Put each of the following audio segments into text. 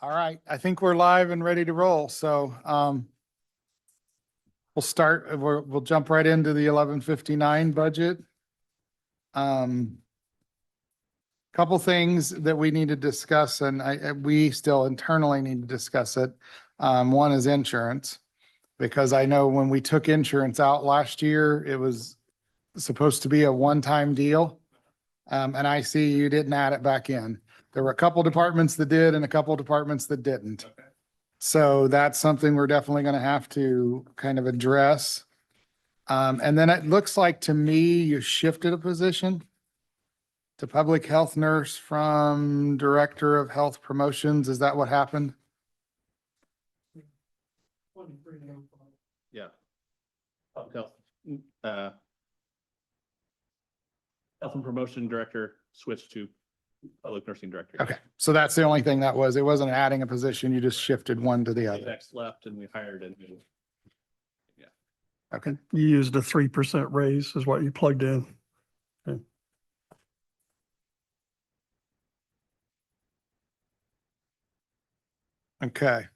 All right, I think we're live and ready to roll. So we'll jump right into the 1159 budget. Couple things that we need to discuss, and we still internally need to discuss it. One is insurance, because I know when we took insurance out last year, it was supposed to be a one-time deal. And I see you didn't add it back in. There were a couple departments that did and a couple departments that didn't. Okay. So that's something we're definitely going to have to kind of address. And then it looks like to me, you shifted a position to public health nurse from director of health promotions. Is that what happened? Yeah. Public health, health and promotion director switched to public nursing director. Okay, so that's the only thing that was, it wasn't adding a position, you just shifted one to the other. Next left and we hired a new. Okay, You used a 3% raise is what you plugged in. okay.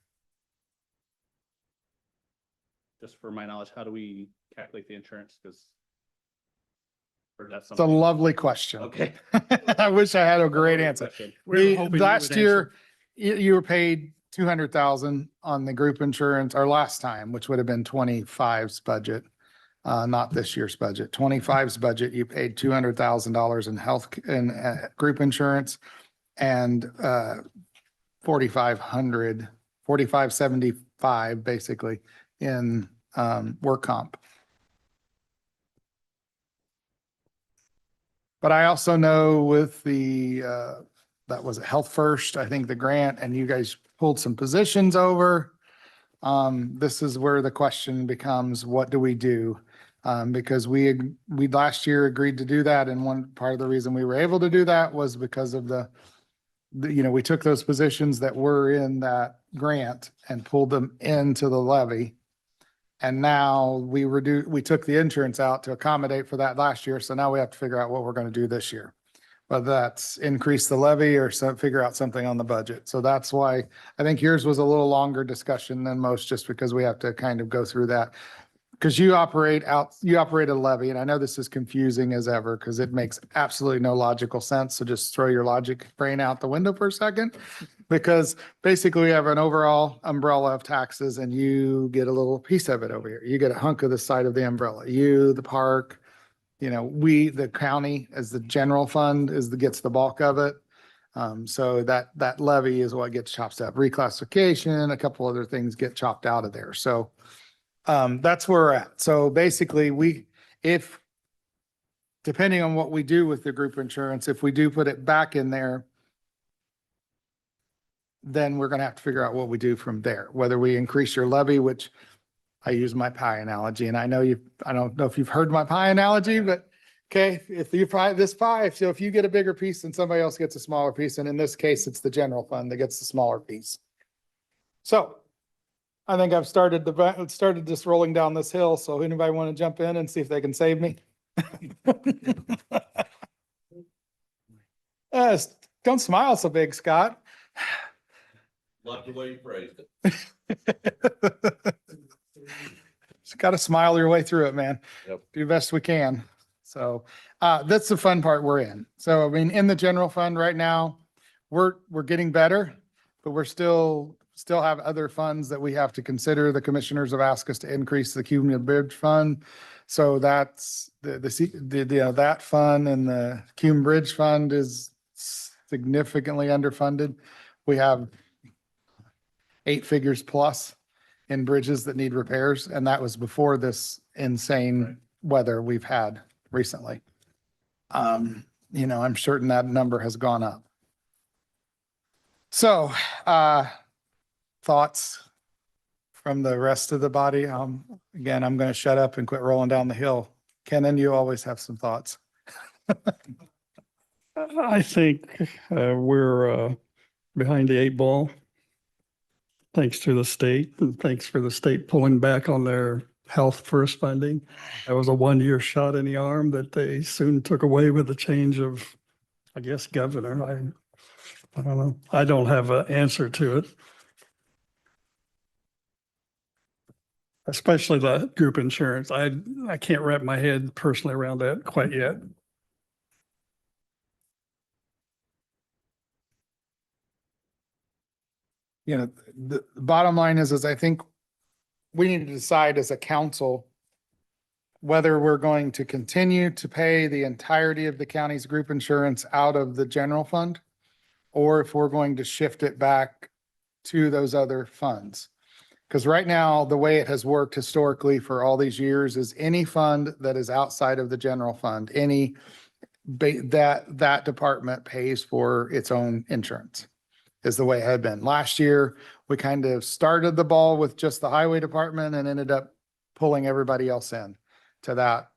Just for my knowledge, how do we calculate the insurance? Because. Or that's It's a something. lovely question. Okay. I wish I had a great answer. Question. We were hoping you Last would year, you were paid 200,000 on the group insurance, or last time, which would have been 25's budget. Not this year's budget. 25's budget, you paid $200,000 in health and group insurance and 4,575 basically in work comp. But I also know with the that was Health First, I think the grant, and you guys pulled some positions over. This is where the question becomes, what do we do? Because we last year agreed to do that. And one part of the reason we were able to do that was because of we took those positions that were in that grant and pulled them into the levy. And now we took the insurance out to accommodate for that last year. So now we have to figure out what we're going to do this year. Whether that's increase the levy or figure out something on the budget. So that's why I think yours was a little longer discussion than most, just because we have to kind of go through that. Because you operate a levy, and I know this is confusing as ever because it makes absolutely no logical sense. So just throw your logic brain out the window for a second. Because basically we have an overall umbrella of taxes and you get a little piece of it over here. You get a hunk of the side of the umbrella. You, the park, the county as the general fund gets the bulk of it. So that levy is what gets chopped up. Reclassification, a couple other things get chopped out of there. So that's where we're at. So basically depending on what we do with the group insurance, if we do put it back in there, then we're going to have to figure out what we do from there, whether we increase your levy, which I use my pie analogy. And I don't know if you've heard my pie analogy, but okay, if you fry this pie, so if you get a bigger piece and somebody else gets a smaller piece, and in this case, it's the general fund that gets the smaller piece. So I think I've started just rolling down this hill. So anybody want to jump in and see if they can save me? Don't smile so big, Scott. Love the way you phrased it. Just got to smile your way through it, man. Yep. Do the best we can. So that's the fun part we're in. So, I mean, in the general fund right now, we're getting better, but we're still have other funds that we have to consider. The commissioners have asked us to increase the Cume Bridge Fund. So that's that fund, and the Cume Bridge Fund is significantly underfunded. We have 8 figures plus in bridges that need repairs. And that was before this insane weather we've had recently. I'm certain that number has gone up. So, thoughts from the rest of the body? Again, I'm going to shut up and quit rolling down the hill. Kenan, you always have some thoughts. I think we're behind the 8 ball. Thanks to the state, and thanks for the state pulling back on their Health First funding. That was a 1-year shot in the arm that they soon took away with the change of, I guess, governor. I don't know. I don't have an answer to it. Especially the group insurance. I can't wrap my head personally around that quite yet. You know, the bottom line is I think we need to decide as a council whether we're going to continue to pay the entirety of the county's group insurance out of the general fund, or if we're going to shift it back to those other funds. Because right now, the way it has worked historically for all these years is any fund that is outside of the general fund, that department pays for its own insurance, is the way it had been. Last year, we kind of started the ball with just the highway department and ended up pulling everybody else in to that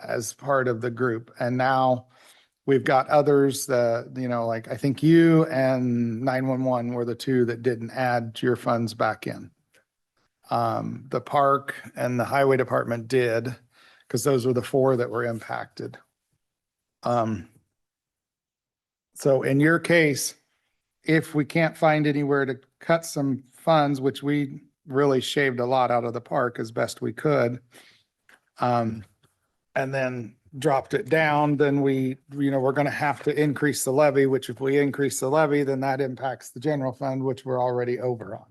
as part of the group. And now we've got others that, like I think you and 911 were the two that didn't add your funds back in. The park and the highway department did, because those were the four that were impacted. So in your case, if we can't find anywhere to cut some funds, which we really shaved a lot out of the park as best we could, and then dropped it down, then we're going to have to increase the levy, which if we increase the levy, then that impacts the general fund, which we're already over on.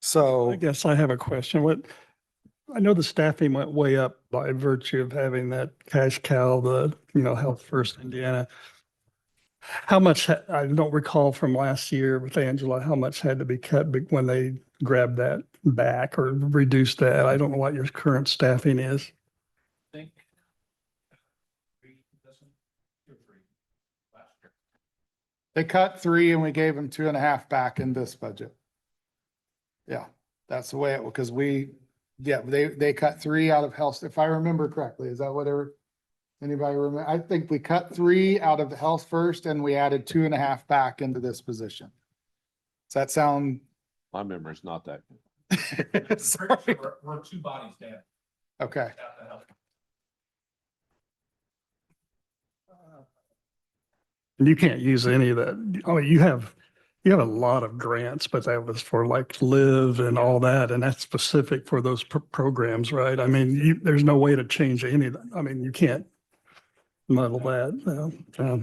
So I guess I have a question. I know the staffing went way up by virtue of having that cash cow, the, Health First Indiana. How much, I don't recall from last year with Angela, how much had to be cut when they grabbed that back or reduced that? I don't know what your current staffing is. I think. Two or three last year. they cut 3 and we gave them 2.5 back in this budget. Yeah, that's the way because they cut 3 out of health, if I remember correctly. Is that whatever? Anybody remember? I think we cut 3 out of the Health First and we added 2.5 back into this position. Does that sound? My memory's not that good. Sorry. We're 2 bodies down. Okay. And you can't use any of that. I mean, you have a lot of grants, but that was for like live and all that. And that's specific for those programs, right? I mean, there's no way to change any of that. I mean, you can't muddle that. I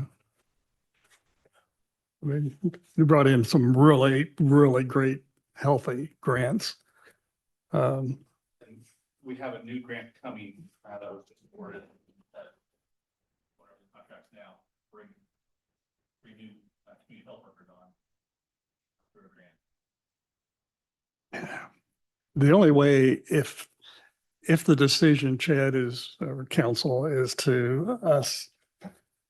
mean, you brought in some really, really great, healthy grants. And we have a new grant coming that was just awarded. Whatever the contract's now, bring new community health workers on through a grant. The only way, if the decision, Chad, is, or council, is to us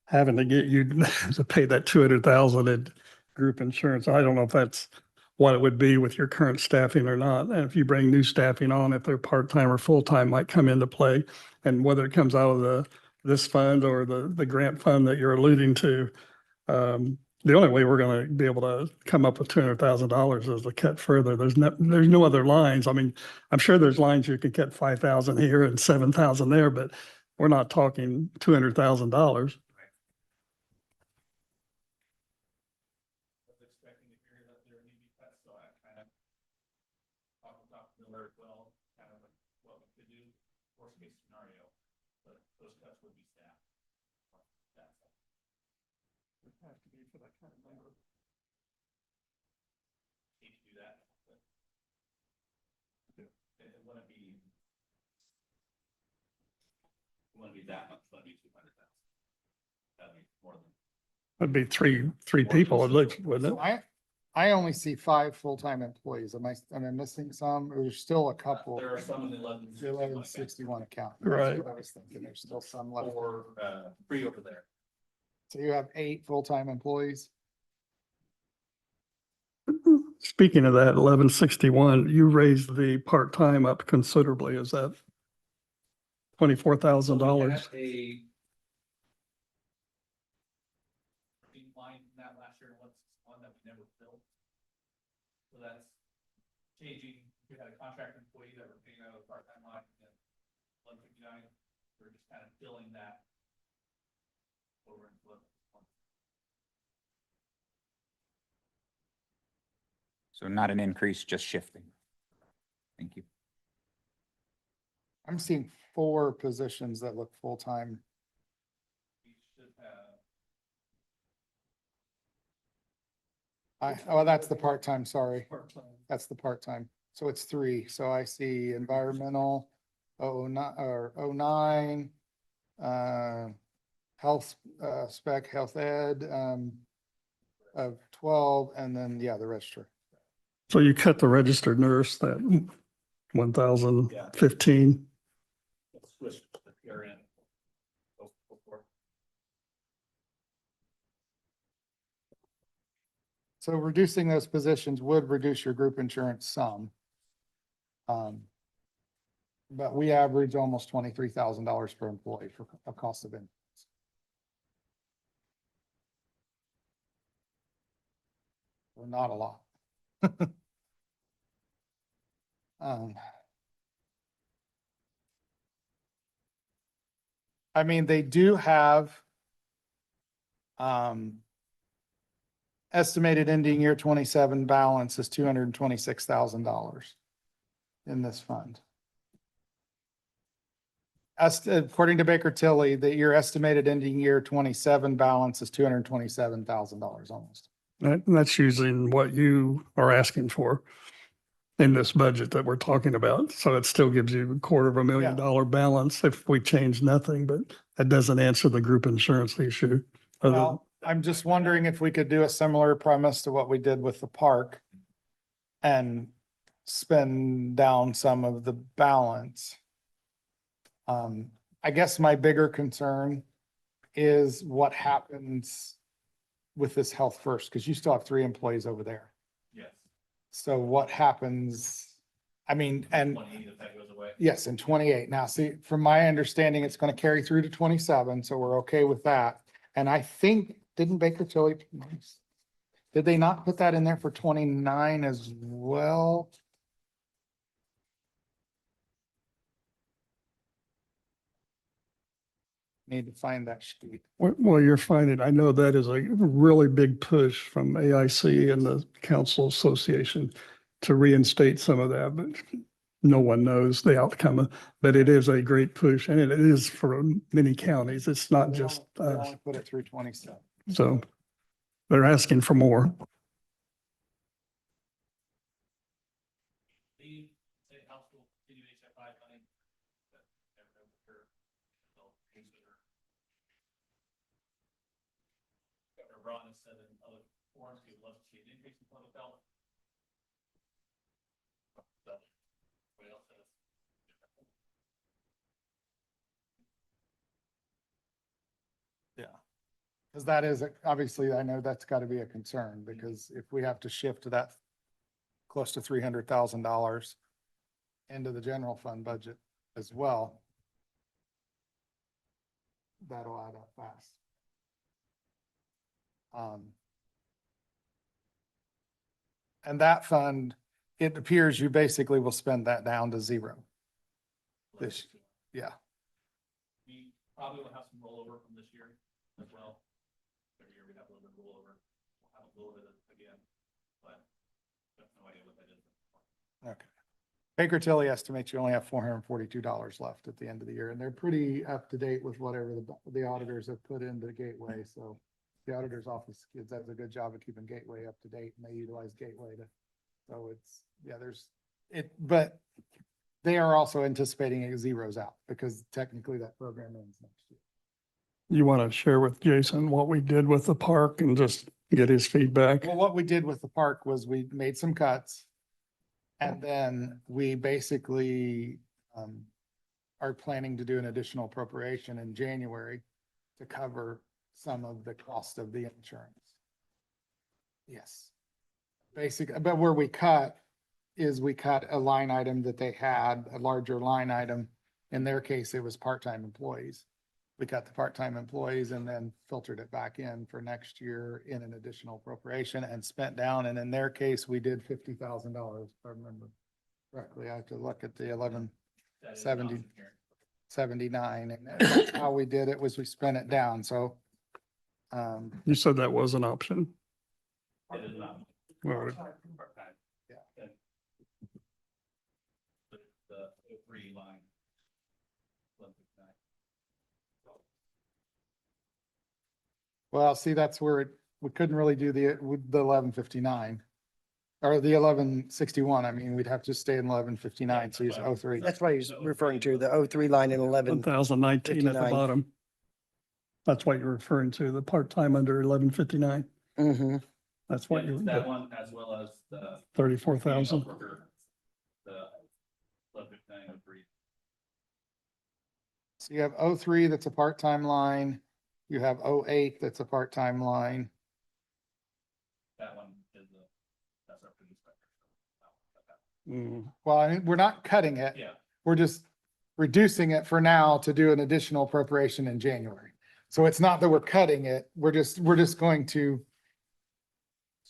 having to get you to pay that 200,000 in group insurance, I don't know if that's what it would be with your current staffing or not. And if you bring new staffing on, if they're part-time or full-time, might come into play. And whether it comes out of this fund or the grant fund that you're alluding to, the only way we're going to be able to come up with $200,000 is to cut further. There's no other lines. I mean, I'm sure there's lines you could cut 5,000 here and 7,000 there, but we're not talking $200,000. Expecting to hear that there need to be cuts, so I kind of talked to Miller as well, kind of like what we could do, worst case scenario, but those cuts would be staffed. Need to do that, but it wouldn't be that much, that'd be 200,000. That'd be more than. That'd be three people, at least, wouldn't So it? I only see 5 full-time employees. Am I missing some? Or there's still a couple? There are some in the 1161 account. Right. That's what I was thinking. There's still some left. Or 3 over there. So you have 8 full-time employees? Speaking of that, 1161, you raised the part-time up considerably. Is that $24,000? A line in that last year, one that we never filled. So that's changing. We had a contract employee that we're paying out of part-time line at 159. We're just kind of filling that over in flip. So not an increase, just shifting. Thank you. I'm seeing 4 positions that look full-time. We should have, Oh, that's the part-time, sorry. That's the part-time. So it's 3. So I see environmental, 09, health, spec, health ed, of 12, and then, yeah, the register. So you cut the registered nurse, that 1,015. let's switch to the PRN. Before. So reducing those positions would reduce your group insurance some. But we average almost $23,000 per employee for a cost of insurance. Well, not a lot. I mean, they do have estimated ending year 27 balance is $226,000 in this fund. According to Baker Tilly, that your estimated ending year 27 balance is $227,000 almost. That's using what you are asking for in this budget that we're talking about. So it still gives you $250,000 balance if we change nothing, but that doesn't answer the group insurance issue. Well, I'm just wondering if we could do a similar premise to what we did with the park and spend down some of the balance. I guess my bigger concern is what happens with this health first, because you still have 3 employees over there. Yes. So what happens? I mean, and 28 if that goes away. yes, in 28. Now, see, from my understanding, it's going to carry through to 27, so we're okay with that. And I think, didn't Baker Tilly, did they not put that in there for 29 as well? Need to find that sheet. Well, you're finding, I know that is a really big push from AIC and the Council Association to reinstate some of that, but no one knows the outcome. But it is a great push, and it is for many counties. It's not just They us. only put it through 27. So they're asking for more. The state house will continue HFI money. But they're they'll consider. Governor Braun has said in other forums, he would love to see an increase in public health. But what else says? Because that is, obviously, I know that's got to be a concern, because if we have to shift to that close to $300,000 into the general fund budget as well, that'll add up fast. And that fund, it appears you basically will spend that down to 0. This, yeah. We probably will have some rollover from this year as well. Every year we have a little bit of rollover. We'll have a little bit of it again, but I have no idea what that is. Okay. Baker Tilly estimates you only have $442 left at the end of the year, and they're pretty up to date with whatever the auditors have put into Gateway. So the auditor's office does a good job of keeping Gateway up to date, and they utilize Gateway to, so it's, yeah, but they are also anticipating it zeros out, because technically that program ends next year. You want to share with Jason what we did with the park and just get his feedback? Well, what we did with the park was we made some cuts. And then we basically are planning to do an additional appropriation in January to cover some of the cost of the insurance. Yes. Basically, but where we cut is we cut a line item that they had, a larger line item. In their case, it was part-time employees. We cut the part-time employees and then filtered it back in for next year in an additional appropriation and spent down. And in their case, we did $50,000, if I remember correctly. I have to look at the 1170. 79. And that's how we did it, was we spent it down. So You said that was an option. It is not. Well, Well, see, that's where we couldn't really do with the 1159. Or the 1161. I mean, we'd have to stay in 1159, so use 03. That's what he's referring to, the 03 line in 11. 1019 at the 59. bottom. That's what you're referring to, the part-time under 1159. Mm-hmm. That's what Yeah, you're, that one as well as the. 34,000. health worker, The 115903. So you have 03, that's a part-time line. You have 08, that's a part-time line. That one is the, that's our food inspector. Mm, Well, I mean, we're not cutting it. Yeah, We're just reducing it for now to do an additional appropriation in January. So it's not that we're cutting it. We're just going to,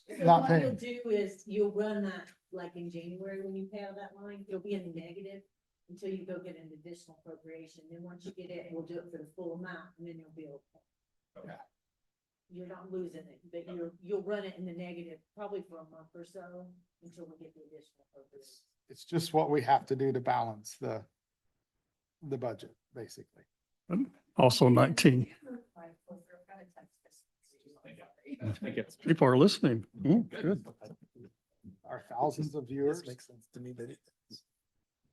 So Not what you'll paying. do is you'll run that, like in January, when you pay out that line, you'll be in the negative until you go get an additional appropriation. Then once you get it, we'll do it for the full amount and then you'll be okay. okay. You're not losing it, but you'll run it in the negative probably for a month or so until we get the additional appropriation. it's just what we have to do to balance the budget, basically. Also 19. Thank you. People are listening. Good. Our thousands of viewers. Makes sense to me, but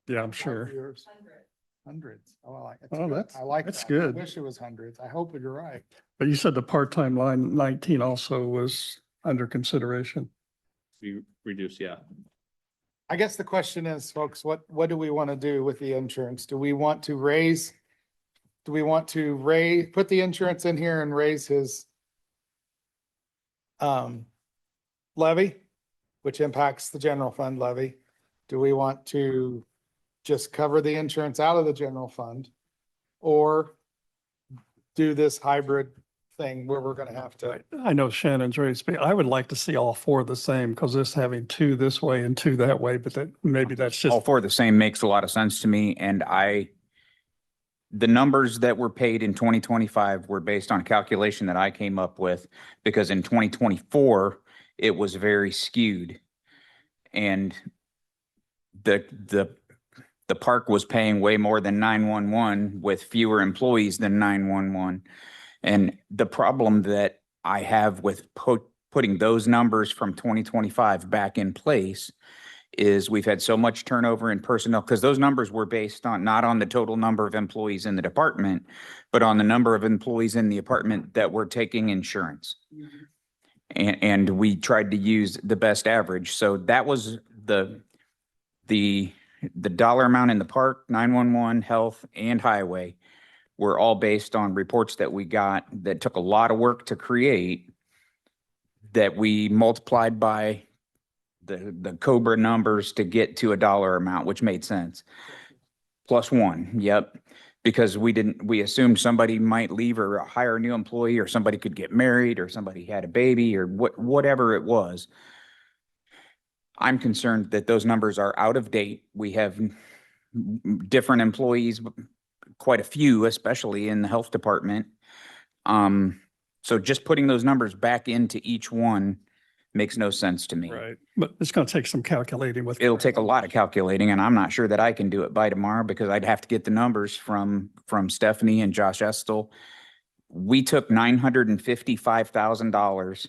Yeah, I'm sure. Viewers. Hundreds. Oh, I like it. Oh, I like that's that. good. I wish it was hundreds. I hope you're right. But you said the part-time line 19 also was under consideration. We reduce, yeah. I guess the question is, folks, what do we want to do with the insurance? Do we want to raise? Do we want to put the insurance in here and raise his levy, which impacts the general fund levy? Do we want to just cover the insurance out of the general fund? Or do this hybrid thing where we're gonna have to? I know Shannon's ready to speak. I would like to see all four the same because this having two this way and two that way, but maybe that's All just, four the same makes a lot of sense to me, and the numbers that were paid in 2025 were based on a calculation that I came up with, because in 2024, it was very skewed. And the park was paying way more than 911 with fewer employees than 911. And the problem that I have with putting those numbers from 2025 back in place is we've had so much turnover in personnel, because those numbers were based on, not on the total number of employees in the department, but on the number of employees in the department that were taking insurance. And we tried to use the best average. So that was the dollar amount in the park, 911, health, and highway were all based on reports that we got that took a lot of work to create, that we multiplied by the Cobra numbers to get to a dollar amount, which made sense. Plus one, yep. Because we assumed somebody might leave or hire a new employee, or somebody could get married, or somebody had a baby, or whatever it was. I'm concerned that those numbers are out of date. We have different employees, quite a few, especially in the health department. So just putting those numbers back into each one makes no sense to me. right. But it's going to take some calculating with. It'll take a lot of calculating, and I'm not sure that I can do it by tomorrow, because I'd have to get the numbers from Stephanie and Josh Estel. We took $955,000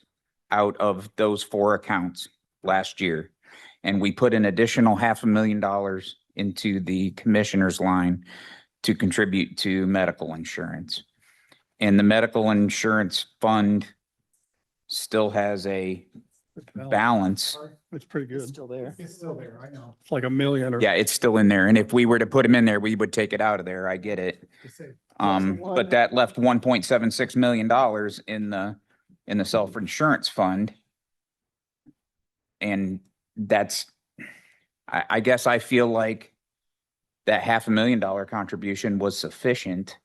out of those four accounts last year, and we put an additional $500,000 into the commissioner's line to contribute to medical insurance. And the medical insurance fund still has a balance. It's pretty it's good. still there. It's still there, I know. It's like $1 million or. Yeah, it's still in there. And if we were to put them in there, we would take it out of there. I get it. But that left $1.76 million in the self-insurance fund. And that's, I guess I feel like that $500,000 contribution was sufficient.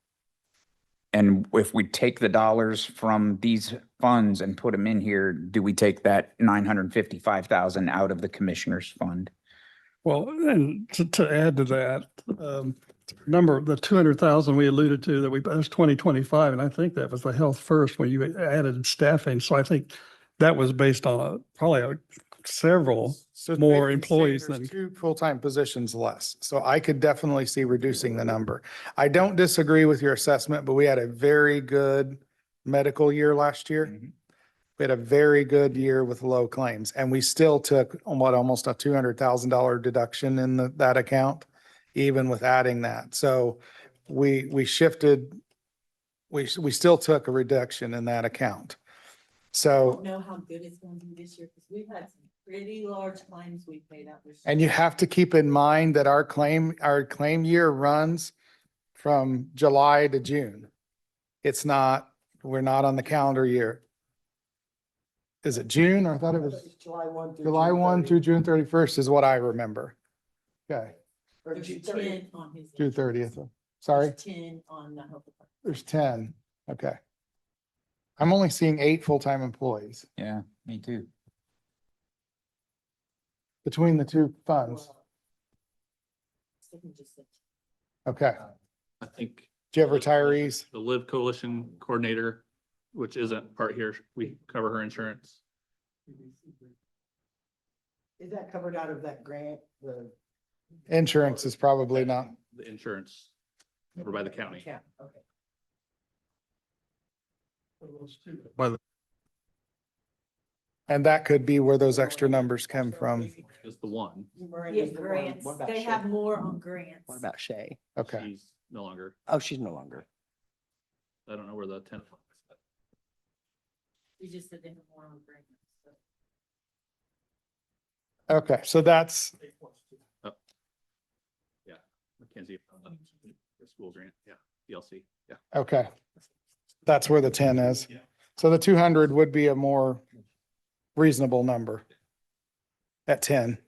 And if we take the dollars from these funds and put them in here, do we take that 955,000 out of the commissioner's fund? Well, and to add to that, the 200,000 we alluded to that that was 2025, and I think that was the health first when you added staffing. So I think that was based on probably several So more basically, employees there's than. 2 full-time positions less. So I could definitely see reducing the number. I don't disagree with your assessment, but we had a very good medical year last year. Mhm. We had a very good year with low claims and we still took almost a $200,000 deduction in that account, even with adding that. So we shifted, we still took a reduction in that account. I So, don't know how good it's gonna be this year, because we've had some pretty large claims we've paid out this. and you year. have to keep in mind that our claim year runs from July to June. It's not, we're not on the calendar year. Is it June? I thought it was July 1 through. July June 1 30. through June 31st is what I remember. Okay, Or There's June 30. 10 on his. June 30th. Sorry, There's 10 on the health department. there's 10. Okay. I'm only seeing 8 full-time employees Yeah, me too. between the two funds. Stephen just said- Okay. I think. Do you have retirees? The Live Coalition Coordinator, which isn't part here, we cover her insurance. Is that covered out of that grant? The Insurance is probably not. The insurance covered by the county. Yeah, okay. And that could be where those extra numbers come from. Is the one. Yeah, grants, What about they Shay? have more on grants. What about Shay? Okay. She's no longer, Oh, she's no longer. I don't know where the 10. You just said they have more on grants. so. Okay, so that's, Mackenzie, the school grant, yeah, DLC, yeah. okay. That's where the 10 is. Yeah. So the 200 would be a more reasonable number at 10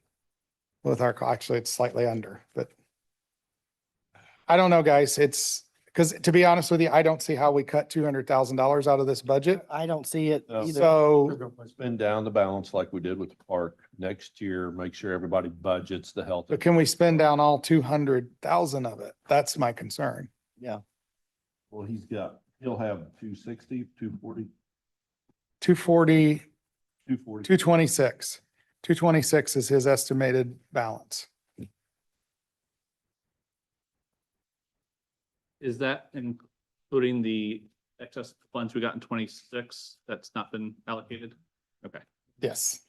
with our, actually it's slightly under, but I don't know, guys. It's because to be honest with you, I don't see how we cut $200,000 out of this budget. I don't see it No. either. So Spend down the balance like we did with the park. Next year, make sure everybody budgets the health. but can we spend down all 200,000 of it? That's my concern. Yeah. Well, he'll have 260, 240, 240, 240. 226. 226 is his estimated balance. Is that including the excess funds we got in 26 that's not been allocated? Okay. Yes.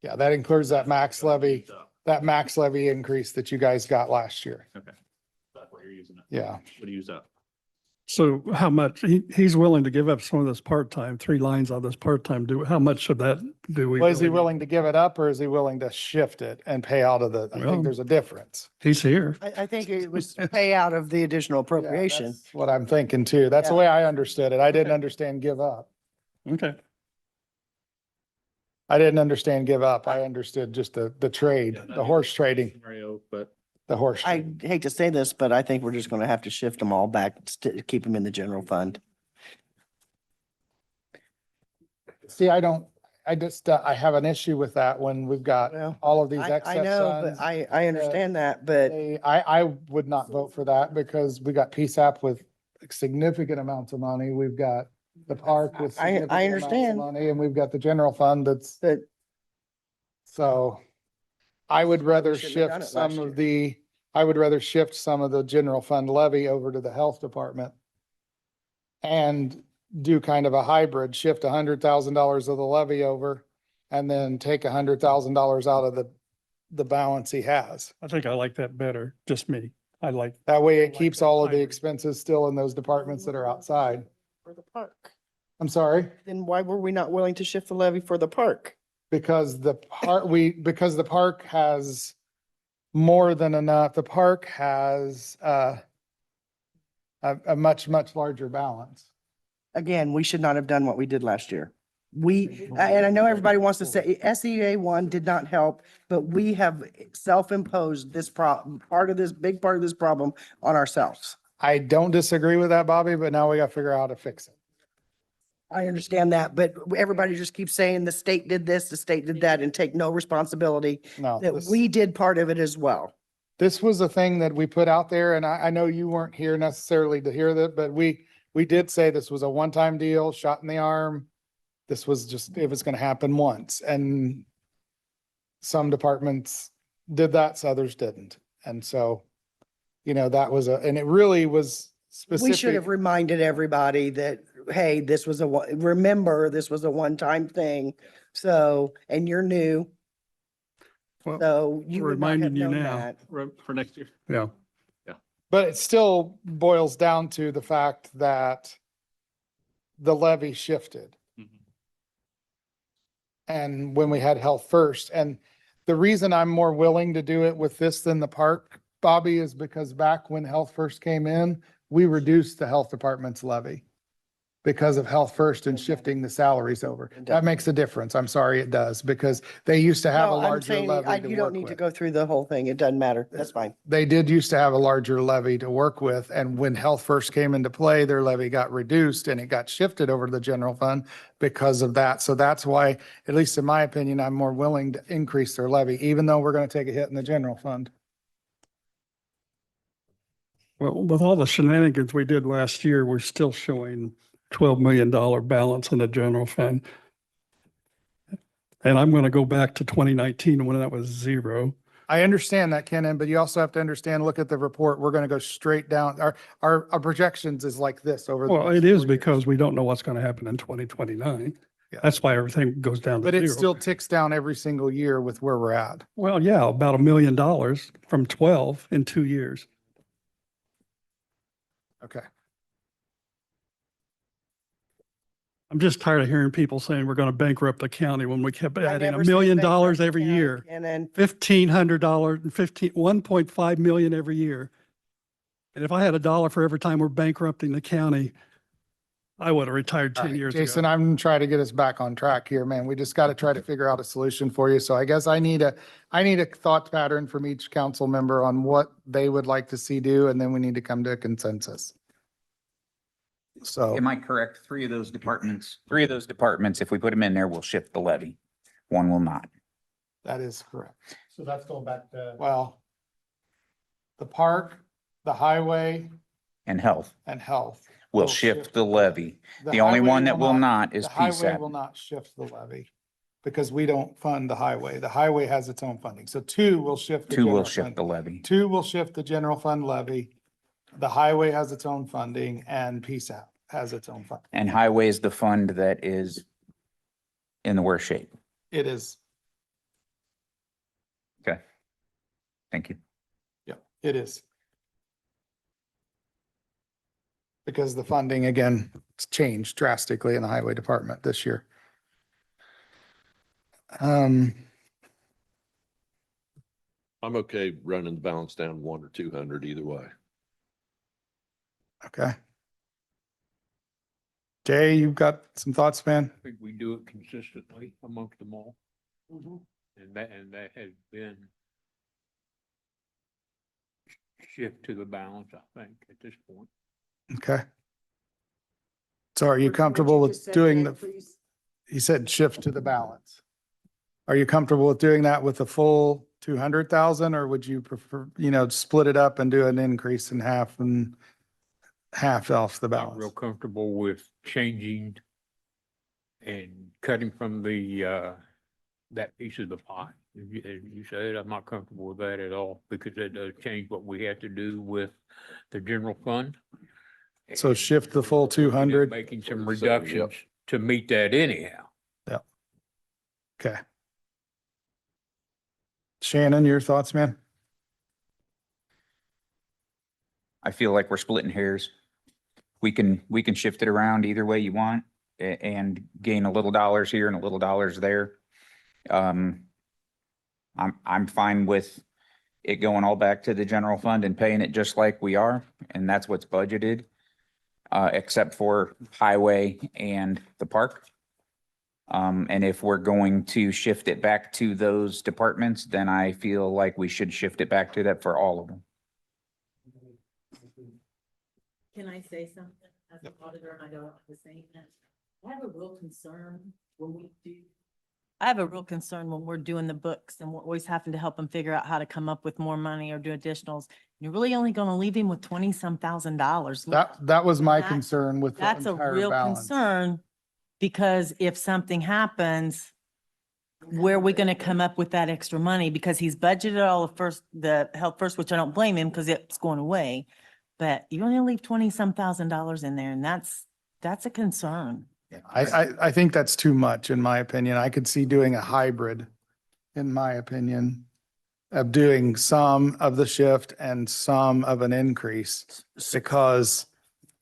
Yeah, that includes that max levy, that max levy increase that you guys got last year. Okay. That's what you're using it. Yeah. What do you use up? So how much, he's willing to give up some of this part-time, 3 lines on this part-time, how much of that do we? Was he really need? willing to give it up or is he willing to shift it and pay out of the, I Well- think there's a difference. He's here. I think it was pay out of the additional Yeah, appropriation. that's what I'm thinking too. That's the Yeah. way I understood it. I didn't Okay. understand give up. Okay. I didn't understand give up. I understood just the trade, Yeah, that'd the be horse the trading, Scenario, but the horse. I trading. hate to say this, but I think we're just gonna have to shift them all back, keep them in the general fund. See, I have an issue with that when we've got Well, all of these I excess know, funds. but I understand that, but I would not vote for that because we got PSAP with significant amounts of money. We've got the park with I significant amounts of understand. money, and we've got the general fund that's, but so I would rather shouldn't have done shift it last some of the general fund levy over to the health department and do kind of a hybrid, shift $100,000 of the levy over and then take $100,000 out of the balance he has. I think I like that better, just me. I like, That way I it like keeps that all of the hybrid. expenses still in those departments that are outside. for the park, I'm sorry, then why were we not willing to shift the levy for the park? because the park has more than enough. The park has a much larger balance. Again, we should not have done what we did last year. And I know everybody wants to say SEA 1 did not help, but we have self-imposed this problem, big part of this problem on ourselves. I don't disagree with that, Bobby, but now we gotta figure out how to fix it. I understand that, but everybody just keeps saying the state did this, the state did that, and take no responsibility No, that we did part of it as well. this was a thing that we put out there and I know you weren't here necessarily to hear that, but we did say this was a one-time deal, shot in the arm. This was just, it was gonna happen once and some departments did that, so others didn't. And so, that was and it really was, We should have specific, reminded everybody that, hey, this was remember, this was a one-time thing. So, and you're new, Well, so you would not have reminding you known now. that. For next year. yeah. but it still boils down to the fact that the levy shifted. And when we had Health First, and the reason I'm more willing to do it with this than the park, Bobby, is because back when Health First came in, we reduced the health department's levy because of Health First and shifting the salaries over. That makes a difference. I'm sorry, it does, because they used to have a No, I'm larger saying, levy to you don't work need to with. go through the whole thing. It doesn't matter. That's fine. They did used to have a larger levy to work with, and when Health First came into play, their levy got reduced and it got shifted over to the general fund because of that. So that's why, at least in my opinion, I'm more willing to increase their levy, even though we're going to take a hit in the general fund. Well, with all the shenanigans we did last year, we're still showing $12 million balance in the general fund. And I'm going to go back to 2019 when that was zero. I understand that, Kenan, but you also have to understand, look at the report. We're going to go straight down. Our projections is like this over. the Well, next it is 4 years. because we don't know what's going to happen in 2029. Yeah. That's why everything goes down to But it zero. still ticks down every single year with where we're at. Well, yeah, about $1 million from 12 in 2 years. Okay. I'm just tired of hearing people saying we're going to bankrupt the county when we kept I adding never $1 said million bankrupt the every county, year. And then $1,500 and 1.5 million every year. And if I had $1 for every time we're bankrupting the county, I would have retired All 10 right, years Jason, ago. I'm trying to get us back on track here, man. We just got to try to figure out a solution for you. So I guess I need a thought pattern from each council member on what they would like to see do, and then we need to come to a consensus. So, Am I correct? Three of those departments, if we put them in there, will shift the levy. One will not. that is correct. So that's going back to. Well, the park, the highway, And health and health. will shift the levy. The The only highway one that will not is The highway will PSAP. not shift the levy because we don't fund the highway. The highway has its own funding. So two will shift. the Two will general shift fund. the levy. Two will shift the general fund levy. The highway has its own funding and PSAP has its own funding. And highway is the fund that is in the worst shape. It is, Thank you. yeah, it is. Because the funding, again, it's changed drastically in the highway department this year. I'm okay running the balance down 1 or 200 either way. Okay. Jay, you've got some thoughts, man? I think we do it consistently amongst them all. And that has been shift to the balance, I think, at this point. Okay. So are you comfortable with doing he said shift to the balance. Are you comfortable with doing that with the full 200,000, or would you prefer, split it up and do an increase in half and half off the Not real balance? comfortable with changing and cutting from the, that piece of the pot. As you said, I'm not comfortable with that at all because it does change what we have to do with the general fund. So shift the full And we're looking at 200. Making some So, yep. reductions to meet that anyhow. Okay. Shannon, your thoughts, man? I feel like we're splitting hairs. We can shift it around either way you want and gain a little dollars here and a little dollars there. I'm fine with it going all back to the general fund and paying it just like we are, and that's what's budgeted, except for highway and the park. And if we're going to shift it back to those departments, then I feel like we should shift it back to that for all of them. Can I say something as an auditor, and I don't have to say that? I have a real concern when we do. I have a real concern when we're doing the books and we're always having to help them figure out how to come up with more money or do additionals. You're really only gonna leave him with $20-some thousand. That was my That- concern with the That's a entire real balance. concern, because if something happens, where are we gonna come up with that extra money? Because he's budgeted all the health first, which I don't blame him because it's going away. but you only leave 20-some $1,000 in there and that's a concern. I think that's too much, in my opinion. I could see doing a hybrid, in my opinion, of doing some of the shift and some of an increase. Because,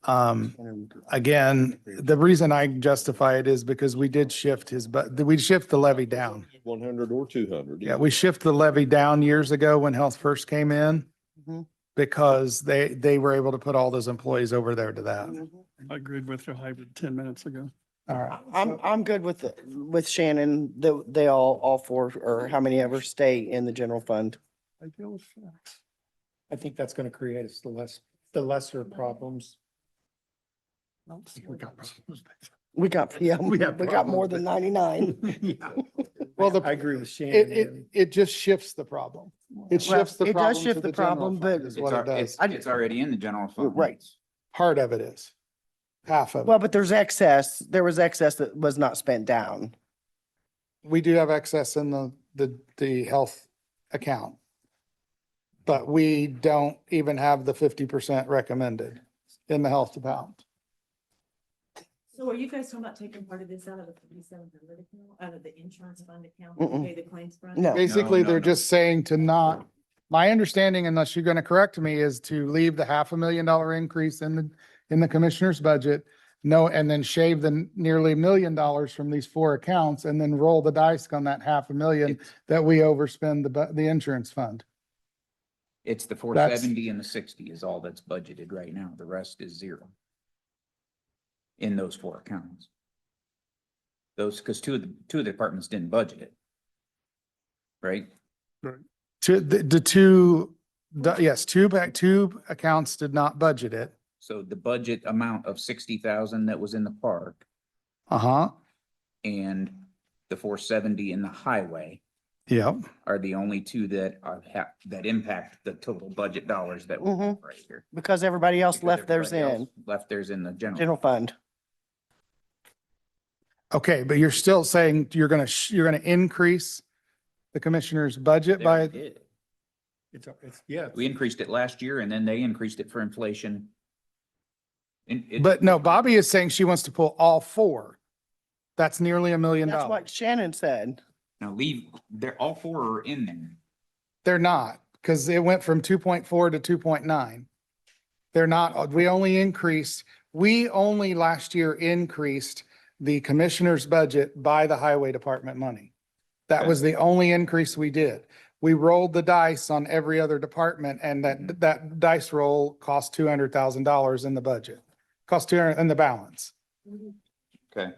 again, the reason I justify it is because we did shift we shift the levy down. 100 or 200. Yeah, we shifted the levy down years ago when Health First came in Mhm. because they were able to put all those employees over there to that. I agreed with your hybrid 10 minutes ago. All right. I'm good with Shannon, they all four, or how many ever stay in the general fund. I deal with facts. I think that's gonna create us the lesser problems. We got, yeah, we have got more problems, than but- 99. Yeah. Well, I agree with It, Shannon. it just shifts the problem. It Well, shifts the it does problem to shift the the general problem, fund but- is what it does. It's already in the general fund. Right. Part of it is. Half of Well, it. but there's excess, there was excess that was not spent down. We do have excess in the health account. But we don't even have the 50% recommended in the health department. So are you guys talking about taking part of this out of the 4700 account, out of the insurance fund account, Mm-mm. pay the claims fund? No. Basically, no, they're no. just saying to not, my understanding, unless you're gonna correct me, is to leave the $500,000 increase in the commissioner's budget. No, and then shave the nearly $1 million from these four accounts and then roll the dice on that $500,000 that we overspend the insurance fund. It's the That's- 470 and the 60 is all that's budgeted right now. The rest is zero. In those four accounts. Those, because two of the departments didn't budget it. Right? Two accounts did not budget it. So the budget amount of 60,000 that was in the park Uh-huh. and the 470 in the highway Yep. are the only two that that impact the total budget dollars that we have right here. Because everybody else Because left theirs everybody in else Left theirs in the general. general fund. Okay, but you're still saying you're gonna increase the commissioner's budget They by, already did. It's, yeah. We increased it last year and then they increased it for inflation. but no, Bobby is saying she wants to pull all four. That's nearly $1 million. That's what Shannon said. Now they're all four are in there. They're not, because it went from 2.4 to 2.9. They're not, we only last year increased the commissioner's budget by the highway department money. That was the only increase we did. We rolled the dice on every other department and that dice roll cost $200,000 in the budget. Cost 200 in the balance. Okay.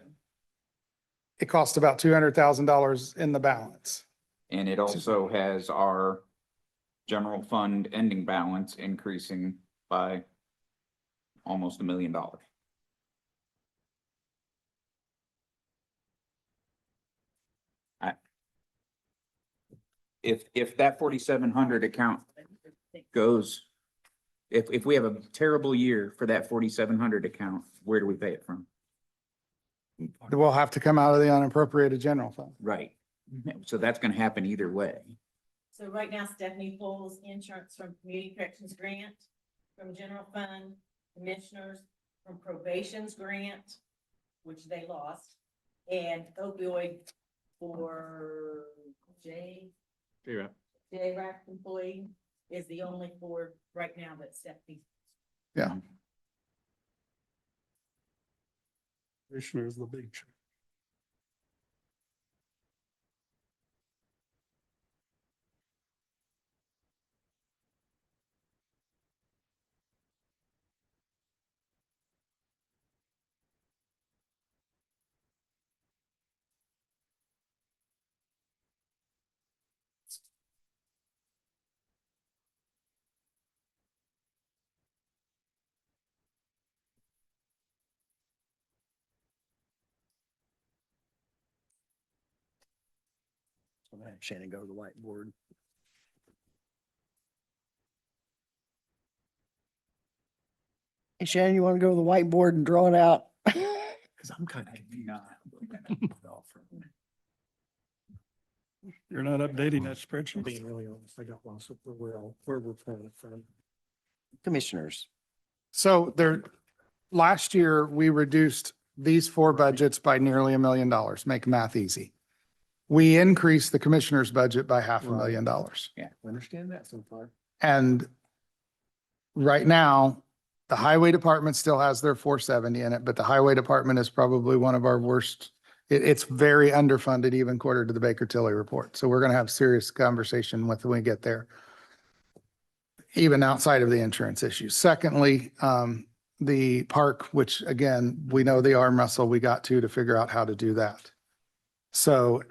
It cost about $200,000 in the balance. And it also has our general fund ending balance increasing by almost $1 million. If that 4,700 account goes, if we have a terrible year for that 4,700 account, where do we pay it from? We'll have to come out of the unappropriated general fund. Right. So that's gonna happen either way. So right now Stephanie pulls insurance from community corrections grant, from general fund, commissioners, from probation's grant, which they lost, and opioid for J-RAC employee is the only four right now that Stephanie. Yeah. Commissioner is the big check. I'm gonna have Shannon go to the whiteboard. Hey Shannon, you want to go to the whiteboard and draw it out? Cause I'm kind of You're not updating that spreadsheet? being really honest. I got lost with where we're pulling it from. Commissioners. So there, last year, we reduced these four budgets by nearly $1 million, make math easy. We increased the commissioner's budget by $500,000. I understand that so far. And right now, the highway department still has their 470 in it, but the highway department is probably one of our worst. It's very underfunded, even quarter to the Baker Tilly report. So we're going to have serious conversation with when we get there, even outside of the insurance issues. Secondly, the park, which again, we know the arm wrestle we got to figure out how to do that. So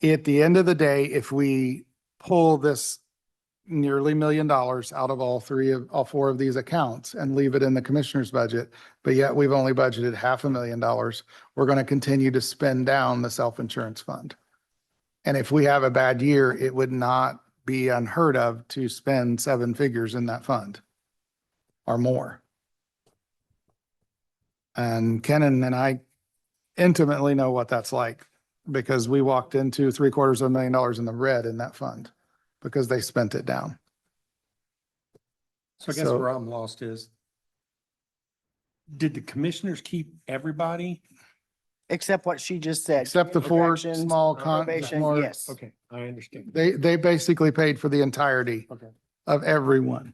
at the end of the day, if we pull this nearly $1 million out of all four of these accounts and leave it in the commissioner's budget, but yet we've only budgeted $500,000, we're going to continue to spend down the self-insurance fund. And if we have a bad year, it would not be unheard of to spend seven figures in that fund or more. And Kenan and I intimately know what that's like because we walked into $750,000 in the red in that fund because they spent it down. So I guess So- where I'm lost is, did the commissioners keep everybody? Except what she just said. Except the four Corrections, small probation, more, yes. Okay, I understand. they basically paid for the entirety Okay, of everyone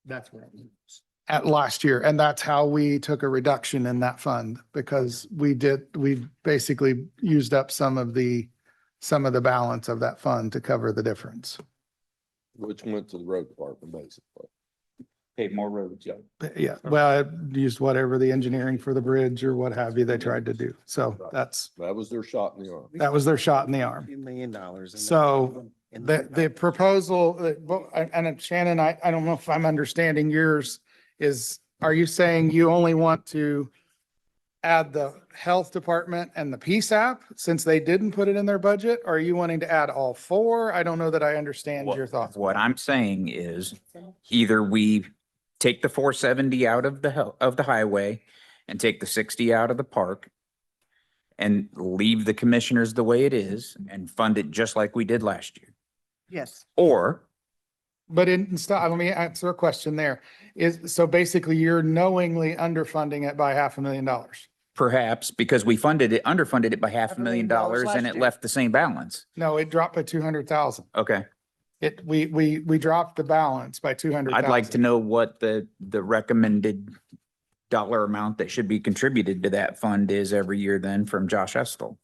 that's where I'm lost. at last year. And that's how we took a reduction in that fund because we basically used up some of the balance of that fund to cover the difference. Which went to the road department, basically. Paved more roads, yeah. But yeah, well, it used whatever the engineering for the bridge or what have you they tried to do. So That was their shot in the arm. that was their shot in the arm. $2 million. in that. So In the proposal, and Shannon, I don't know if I'm understanding yours is, are you saying you only want to add the health department and the PSAP since they didn't put it in their budget? Or are you wanting to add all four? I don't know that I understand your thoughts. What I'm saying is either we take the 470 out of the highway and take the 60 out of the park and leave the commissioners the way it is and fund it just like we did last year. Yes. Or But let me answer a question there. So basically you're knowingly underfunding it by $500,000. perhaps because we underfunded it by $500,000 last and it year. left the same balance. No, it dropped by 200,000. Okay. We dropped the balance by 200,000. I'd like to know what the recommended dollar amount that should be contributed to that fund is every year then from Josh Estel.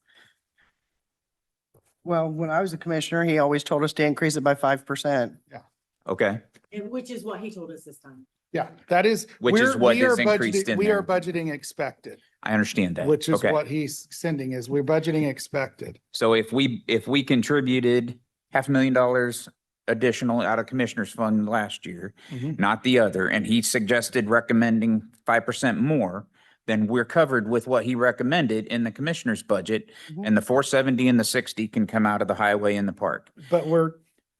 Well, when I was a commissioner, he always told us to increase it by 5%. Okay. And which is what he told us this time. Yeah, that is. Which is we're- what we are is increased budgeting- in We are there. budgeting expected, I understand that. which is Okay. what he's sending is we're budgeting expected. So if we contributed $500,000 additional out of commissioner's fund last year, Mhm. not the other, and he suggested recommending 5% more, then we're covered with what he recommended in the commissioner's budget. Mhm. And the 470 and the 60 can come out of the highway and the park. But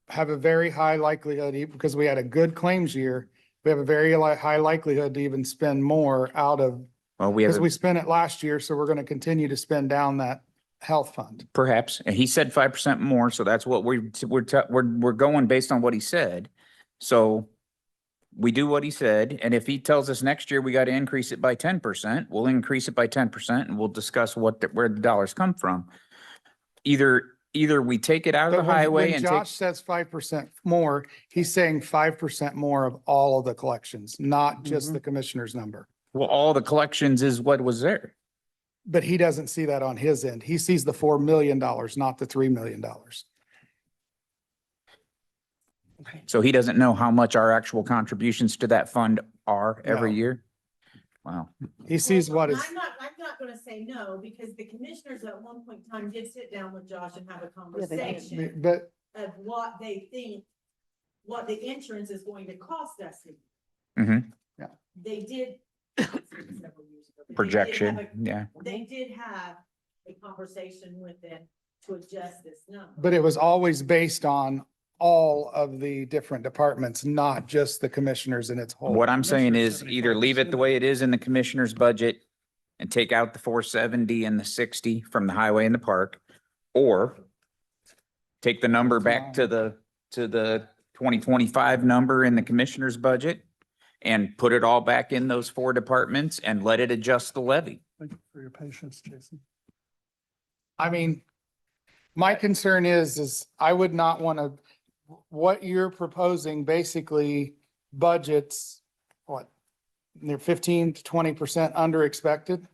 have a very high likelihood, because we had a good claims year, we have a very high likelihood to even spend more out of, Well, we have, because we spent it last year, so we're going to continue to spend down that health fund. perhaps, and he said 5% more, so that's what we're going based on what he said. So we do what he said, and if he tells us next year we got to increase it by 10%, we'll increase it by 10% and we'll discuss where the dollars come from. Either we take it out of the But when highway and take, Josh says 5% more, he's saying 5% more of all of the collections, not just the commissioner's number. well, all the collections is what was there. But he doesn't see that on his end. He sees the $4 million, not the $3 million. So he doesn't know how much our actual contributions to that fund are every No. year? Wow. He sees what is, I'm not gonna say no, because the commissioners at one point in time did sit down with Josh and have a they did. conversation but of what they think, what the insurance is going to cost us. Mhm. They did. several years ago, but they did have Projection, a- yeah. They did have a conversation with them to adjust this number. but it was always based on all of the different departments, not just the commissioners in its whole. What I'm saying is Commissioner's either leave it the 75%. way it is in the commissioner's budget and take out the 470 and the 60 from the highway and the park, or take the number back to the 2025 number in the commissioner's budget and put it all back in those 4 departments and let it adjust the levy. Thank you for your patience, Jason. I mean, my concern is I would not want to, what you're proposing basically budgets, what? They're 15 to 20% under expected.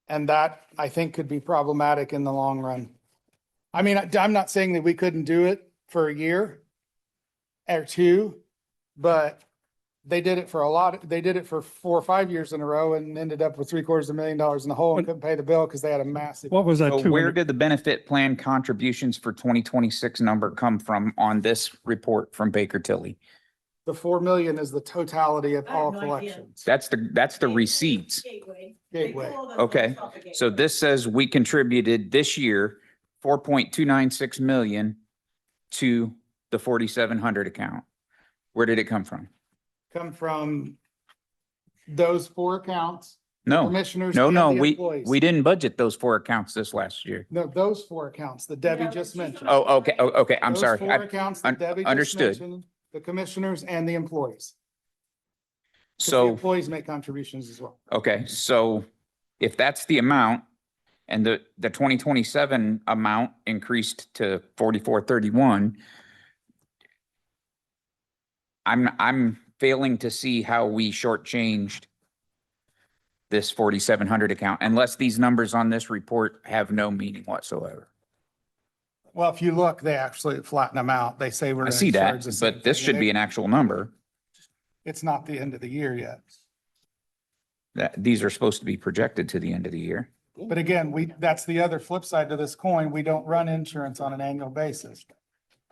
And that I think could be problematic in the long run. I mean, I'm not saying that we couldn't do it for a year or 2, but they did it for they did it for 4 or 5 years in a row and ended up with $750,000 in the hole and couldn't pay the bill because they had a massive. What was that? So where 200 did the benefit plan contributions for 2026 number come from on this report from Baker Tilly? The 4 million is the totality of I have all no idea. collections. That's the receipts. Gateway. Gateway. They pull those Okay, numbers off the So gateway. this says we contributed this year 4.296 million to the 4,700 account. Where did it come from? Come from those 4 accounts. No, Commissioners. no, and no, the we employees. didn't budget those 4 accounts this last year. No, those 4 accounts that Debbie Yeah, but just she's mentioned. Oh, okay, okay, I'm Those sorry. 4 accounts that Debbie just understood. mentioned, the commissioners and the employees. 'Cause the So, employees make contributions as well. okay, so if that's the amount and the 2027 amount increased to 4431, I'm failing to see how we shortchanged this 4,700 account unless these numbers on this report have no meaning whatsoever. Well, if you look, they actually flatten them out. They say we're I gonna see charge that, the same but this thing, should and be an actual number. It's not the end of the year yet. That these are supposed to be projected to the end of the year. But again, that's the other flip side to this coin. We don't run insurance on an annual basis.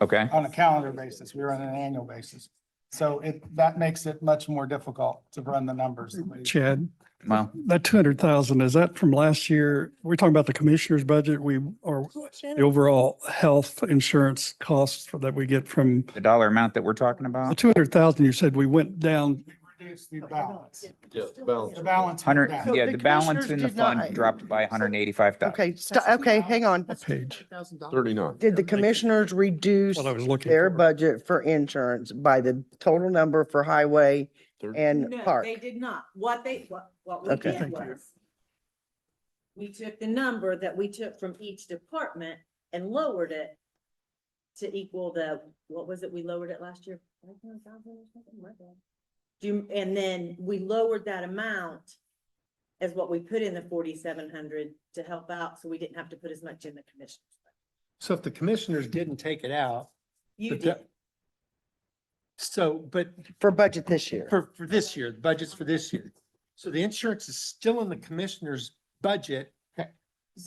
Okay, On a calendar basis, we run on an annual basis. So that makes it much more difficult to run the numbers. Chad, well, that 200,000, is that from last year? We're talking about the commissioner's budget, or the overall health insurance costs that we get from the dollar amount that we're talking the about, 200,000, you said we went down. We reduced the balance. Yeah, balance. The balance. went 100, down. So yeah, the the balance commissioners in the did not- fund dropped by 185,000. Okay, okay, hang on. Page. 39. Did the commissioners reduce What I was looking their for. budget for insurance by the total number for highway and No, park? they did not. What we Okay. did Thank you. was we took the number that we took from each department and lowered it to equal what was it? We lowered it last year? 500,000 or something like that. And then we lowered that amount as what we put in the 4,700 to help out, so we didn't have to put as much in the commission. So if the commissioners didn't take it out, You But did. but For budget this year. for this year, the budget's for this year. So the insurance is still in the commissioner's budget. But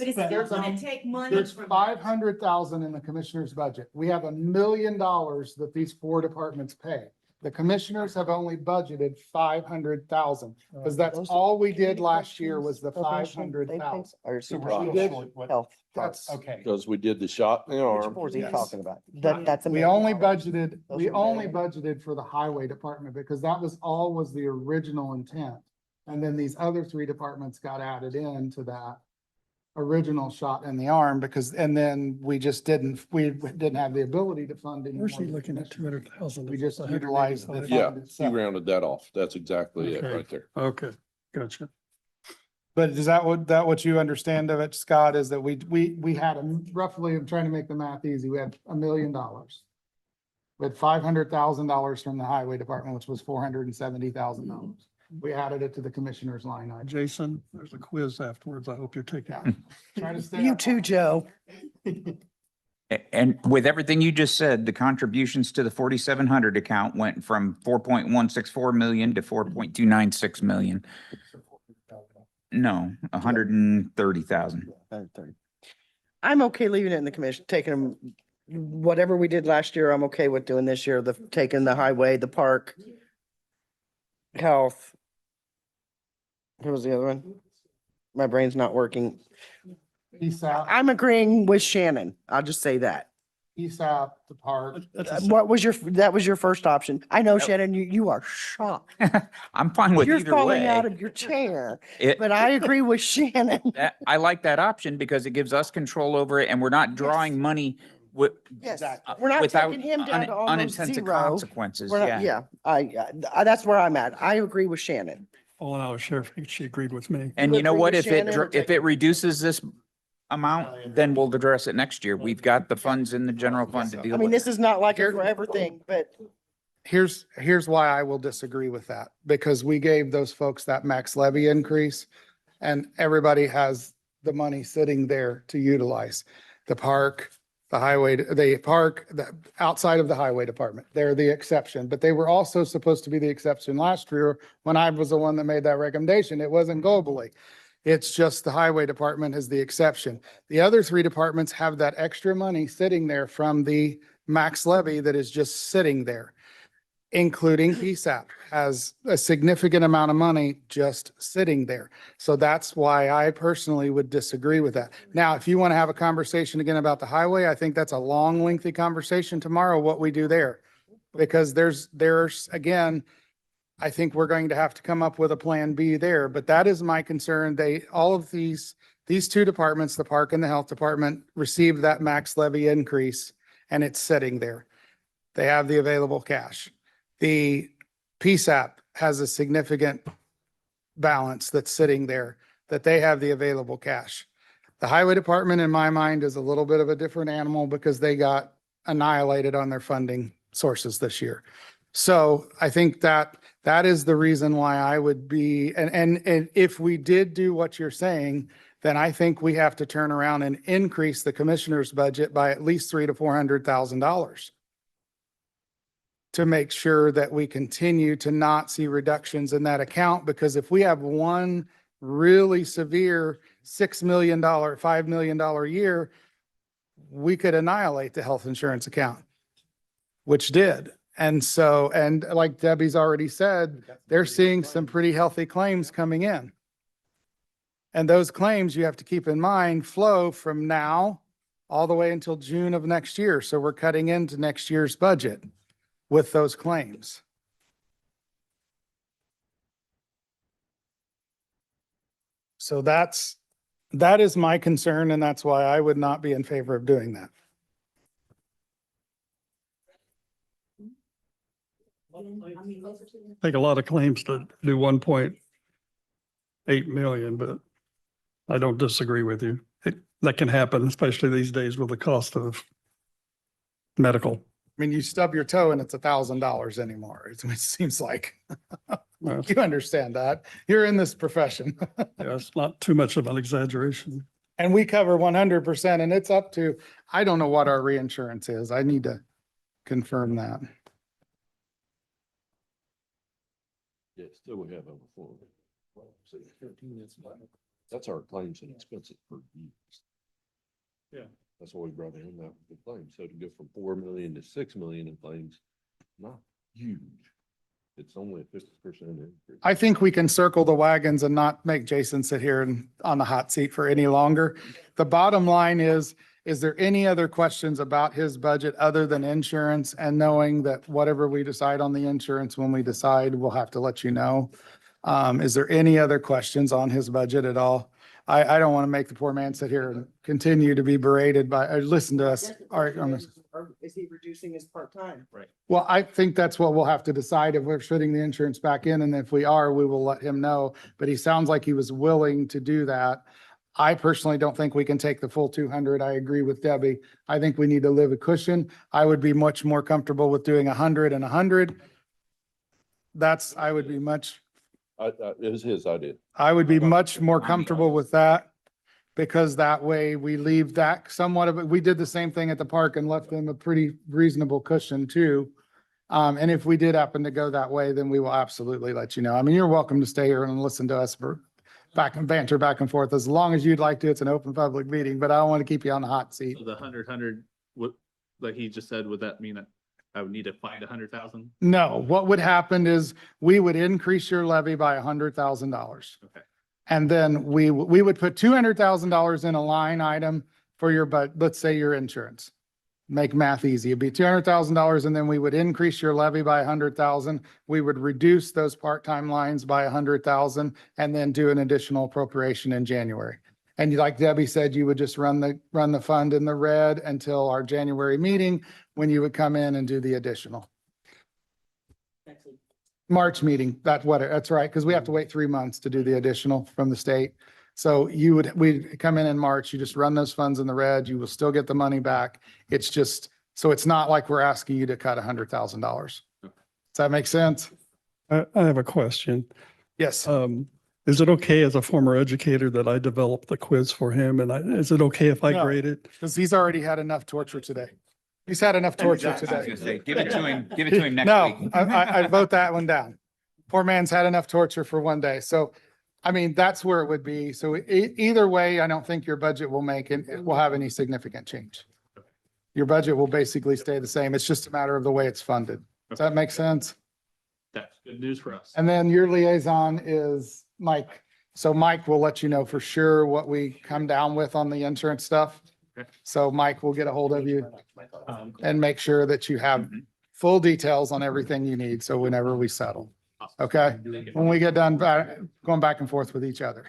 it's still gonna take money There's from. 500,000 in the commissioner's budget. We have $1 million that these 4 departments pay. The commissioners have only budgeted 500,000 because that's all we did last year was the 500,000. Or So is we're it still short what- health? That's, Okay. Because we did the shot in the Which arm. four is he Yes. talking about? That's a. we million only dollars. budgeted, Those we are only million. budgeted for the highway department because that was the original intent. And then these other 3 departments got added into that original shot in the arm and then we didn't have the ability to fund anymore. Where's he looking at 200,000? We just utilized the. Yeah, fund he itself. rounded that off. That's exactly it Okay. right there. Okay, gotcha. But is that what you understand of it, Scott, is that we had roughly, I'm trying to make the math easy, we had $1 million. We had $500,000 from the highway department, which was $470,000. We added it to the commissioner's line item. Jason, there's a quiz afterwards. I hope you're taking Yeah. it. Try to stay You up too, on- Joe. And with everything you just said, the contributions to the 4,700 account went from 4.164 million to 4.296 million. No, 130,000. I'm okay leaving it in the commission, taking them, whatever we did last year, I'm okay with doing this year, taking the highway, the park, health. Who was the other one? My brain's not working. ESAP, I'm agreeing with Shannon. I'll just say that. ESAP, the park. That was your first option. I know, Shannon, you are shocked. I'm fine with You're either falling out way. of your chair, It, but I agree with Shannon. I like that option because it gives us control over it and we're not drawing money with, Yes, Exactly. we're not without taking him down to almost unintended zero. consequences, We're not, yeah. that's where I'm at. I agree with Shannon. All in all, Sheriff, she agreed with me. And You you know agree what? with If it, Shannon? if it reduces this amount, then we'll address it next year. We've got the funds in the general fund to deal I mean, with this it. is not like a forever thing, but Here's why I will disagree with that, because we gave those folks that max levy increase and everybody has the money sitting there to utilize. The park, the outside of the highway department, they're the exception, but they were also supposed to be the exception last year when I was the one that made that recommendation. It wasn't globally. It's just the highway department is the exception. The other three departments have that extra money sitting there from the max levy that is just sitting there, including PSAP has a significant amount of money just sitting there. So that's why I personally would disagree with that. Now, if you want to have a conversation again about the highway, I think that's a long, lengthy conversation tomorrow, what we do there. Because there's again, I think we're going to have to come up with a plan B there, but that is my concern. All of these two departments, the park and the health department, received that max levy increase and it's sitting there. They have the available cash. The PSAP has a significant balance that's sitting there that they have the available cash. The highway department, in my mind, is a little bit of a different animal because they got annihilated on their funding sources this year. So I think that is the reason why I would be, and if we did do what you're saying, then I think we have to turn around and increase the commissioner's budget by at least $300,000 to $400,000 to make sure that we continue to not see reductions in that account. Because if we have one really severe $6 million, $5 million year, we could annihilate the health insurance account, which did. And so, and like Debbie's already said, they're seeing some pretty healthy claims coming in. And those claims, you have to keep in mind, flow from now all the way until June of next year. So we're cutting into next year's budget with those claims. So that is my concern, and that's why I would not be in favor of doing that. Take a lot of claims to do 1.8 million, but I don't disagree with you. That can happen, especially these days with the cost of medical. I mean, you stub your toe and it's $1,000 anymore. It seems like. Well, You understand that. You're in this profession. yeah, it's not too much of an exaggeration. And we cover 100% and it's up to, I don't know what our reinsurance is. I need to confirm that. Yeah, still we have over 4. That's our claims and expenses per year. Yeah. That's why we brought in that the claims. So to go from 4 million to 6 million in claims, not huge. It's only a 50% increase. I think we can circle the wagons and not make Jason sit here and on the hot seat for any longer. The bottom line is there any other questions about his budget other than insurance, and knowing that whatever we decide on the insurance, when we decide, we'll have to let you know. Is there any other questions on his budget at all? I don't want to make the poor man sit here and continue to be berated by, or listen to us. All right, or is he reducing his part-time? well, I think that's what we'll have to decide if we're putting the insurance back in. And if we are, we will let him know. But he sounds like he was willing to do that. I personally don't think we can take the full 200. I agree with Debbie. I think we need to live a cushion. I would be much more comfortable with doing 100 and 100. I would be much, It was his idea. I would be much more comfortable with that. Because that way we leave that somewhat of it. We did the same thing at the park and left them a pretty reasonable cushion too. And if we did happen to go that way, then we will absolutely let you know. I mean, you're welcome to stay here and listen to us for banter back and forth as long as you'd like to. It's an open public meeting, but I don't want to keep you on the hot seat. So the 100, what, like he just said, would that mean that I would need to find 100,000? No, what would happen is we would increase your levy by $100,000. Okay. And then we would put $200,000 in a line item for your, but let's say your insurance. Make math easy. It'd be $200,000 and then we would increase your levy by 100,000. We would reduce those part-time lines by 100,000 and then do an additional appropriation in January. And like Debbie said, you would just run the fund in the red until our January meeting, when you would come in and do the additional. March meeting, that's right, because we have to wait 3 months to do the additional from the state. So we'd come in March, you just run those funds in the red, you will still get the money back. It's just, so it's not like we're asking you to cut $100,000. Does that make sense? I have a question. Yes. Is it okay as a former educator that I develop the quiz for him? And is it okay if I No. grade it? Because he's already had enough torture today. He's had enough torture I was today. gonna say, give it to him next No, week. I vote that one down. Poor man's had enough torture for one day. So, I mean, that's where it would be. So either way, I don't think your budget will will have any significant change. Your budget will basically stay the same. It's just a matter of the way it's funded. Does that make sense? That's good news for us. And then your liaison is Mike. So Mike will let you know for sure what we come down with on the insurance stuff. Okay. So Mike will get a hold of you and make sure that you have full details on everything you need. So whenever we settle, okay? When we get done going back and forth with each other.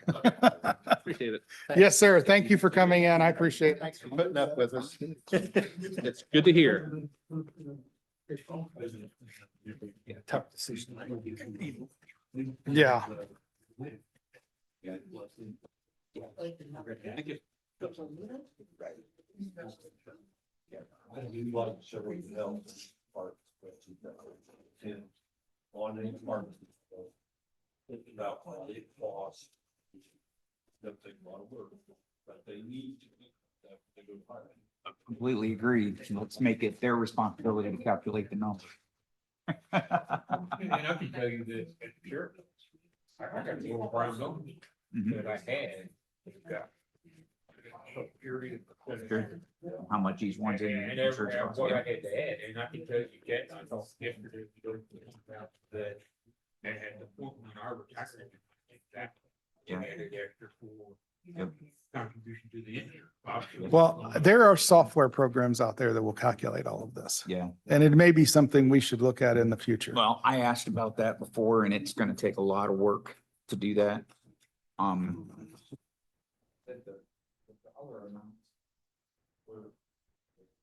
Appreciate it. Yes, sir. Thank you for coming in. I appreciate it. Thanks for putting up with us. It's good to hear. Tough decision. Yeah. Thank you. On any part. Thinking about what it costs. They'll take a lot of work, but they need to. They go higher. Completely agreed. Let's make it their responsibility to calculate the number. And I can tell you this, sure. I got more brown numbers that I had. Got a period of- Sure. How much each one's in. And the insurance every, cost. what I had to add, and I can tell you, Ken, I talked yesterday, we don't about that. And at the point when I retired, that Yeah. added extra for Yep. contribution to the insurance. Well, there are software programs out there that will calculate all of this. Yeah. And it may be something we should look at in the future. Well, I asked about that before and it's gonna take a lot of work to do that.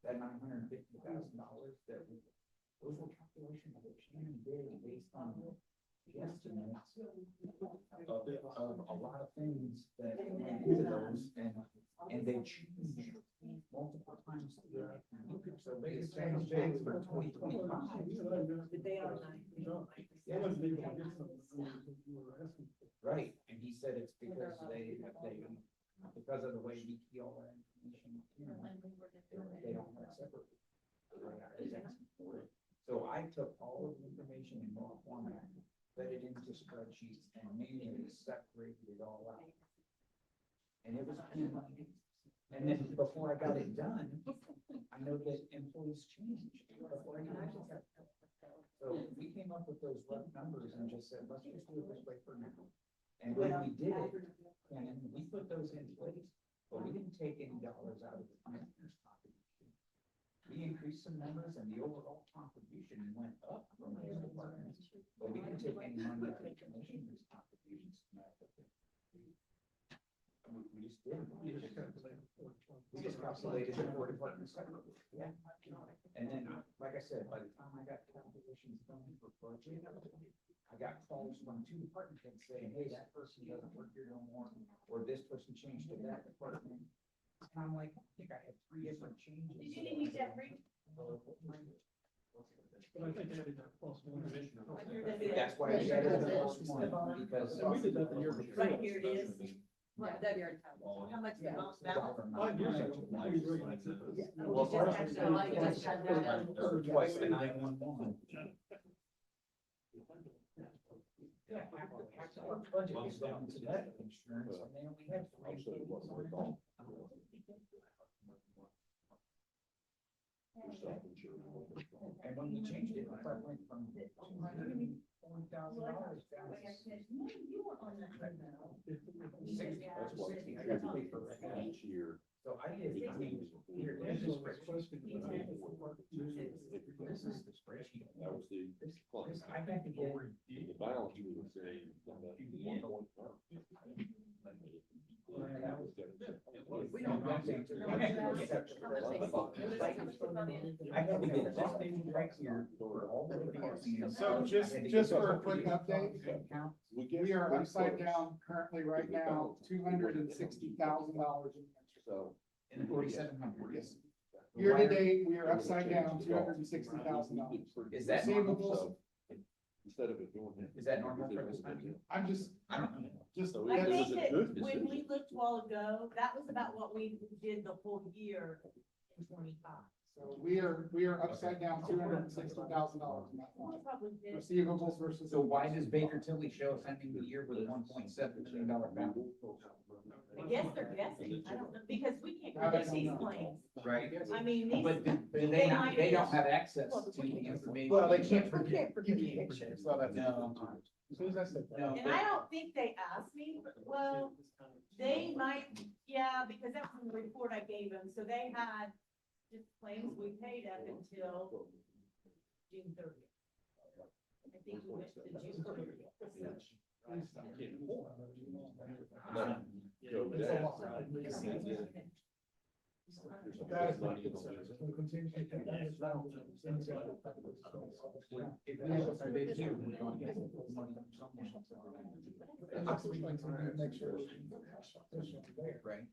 That $950,000 that those were calculations that Shannon did based on the estimates of a lot of things that went into those and they changed multiple times. So they changed things for 2025. Right, and he said it's because because of the way we key all our information, they don't have separate. So I took all of the information in raw format, put it into spreadsheets and manually separated it all out. And it was, and then before I got it done, I know that employees changed. Before I got it. So we came up with those rough numbers and just said, let's just do it this way for now. And when we did it, and we put those in place, but we didn't take any dollars out of the commissioner's contribution. We increased some numbers and the overall contribution went up from those departments, but we didn't take any money out of the commissioner's contributions. We just did. We just calculated the four departments separately. Yeah. And then, like I said, by the time I got calculations done for budget, I got calls from 2 department heads saying, hey, that person doesn't work here no more, or this person changed to that department. And I'm like, I think I had 3 different changes. Did you need that free? That's why I said it's the first one, because. Right here it is. Right, that you're entitled. How much is it on balance? Twice the 911. Yeah, our budget was down to that insurance, and then we had. And when we changed it, I went from $240,000 down to 60. I got to pay for that each year. So I did, here, there's the spreadsheet. This is the spreadsheet. That was the. I had to get. The balance you would say. Yeah, that was So just for a quick update, we are upside down currently right now, $260,000 in interest. In 4,700. Yes. Year to date, we are upside down $260,000. Is that normal? Receivables, Instead of it doing. Is that normal for this time of year? I'm just, I don't know. just. So I it was think a that good when decision. we looked a while ago, that was about what we did the whole year in 25. So we are upside down $260,000 in that We line. probably did. Receivables versus. So why does Baker Tilly show us ending the year with a $1.7 million balance? I guess they're guessing. I don't know, because we can't predict these claims. Right? I mean, these. But do they not, they don't have access to the information? Well, they can't forget. So that's. No. As soon as I said that. And I don't think they asked me, but, well, they might, yeah, because that was in the report I gave them, so they had just claims we paid up until June 30th. I think we went to June 30th. That is my concern. We'll continue to take that as well. And that's what we like to do, make sure. Right.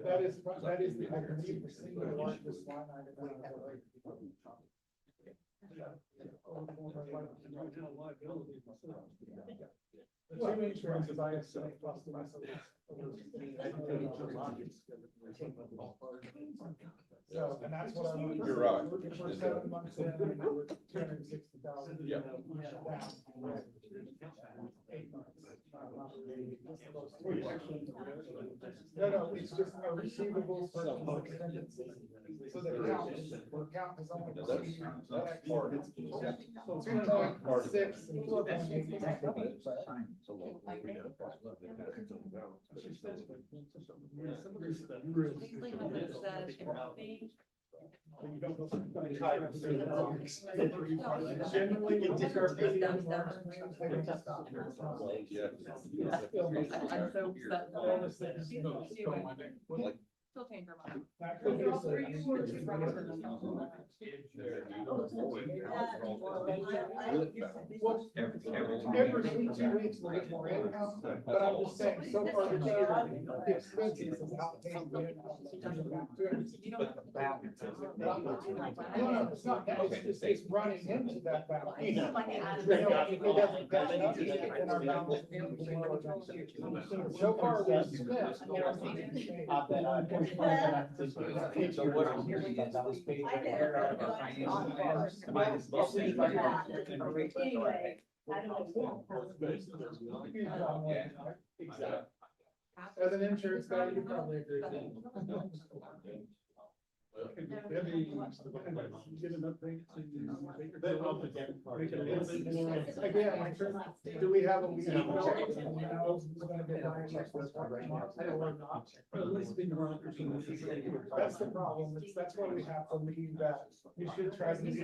That is the, I believe, the single largest line item. The two insurances I have seen plus the rest of this. So, and that's what I'm. You're right. We're 7 months in, and we're 260,000. Yeah. Down. 8 months. No, it's just a receivables versus expenses. So the count is only. That part is. So 2.6 and 2.8. Generally, when we start getting those large claims, they don't stop. That could be a every 2 weeks we'll get more income, but I'm just saying, so far this year, the expenses is outpaying the income. No, it's not that, it's running into that balance. If it doesn't catch up, then our balance. So far, we've spent. So what I'm hearing is this page right here, Anyway, I don't know. As an insurance guy, you probably agree. Again, do we have a lead? That's the problem, that's why we have to leave that, you should try to leave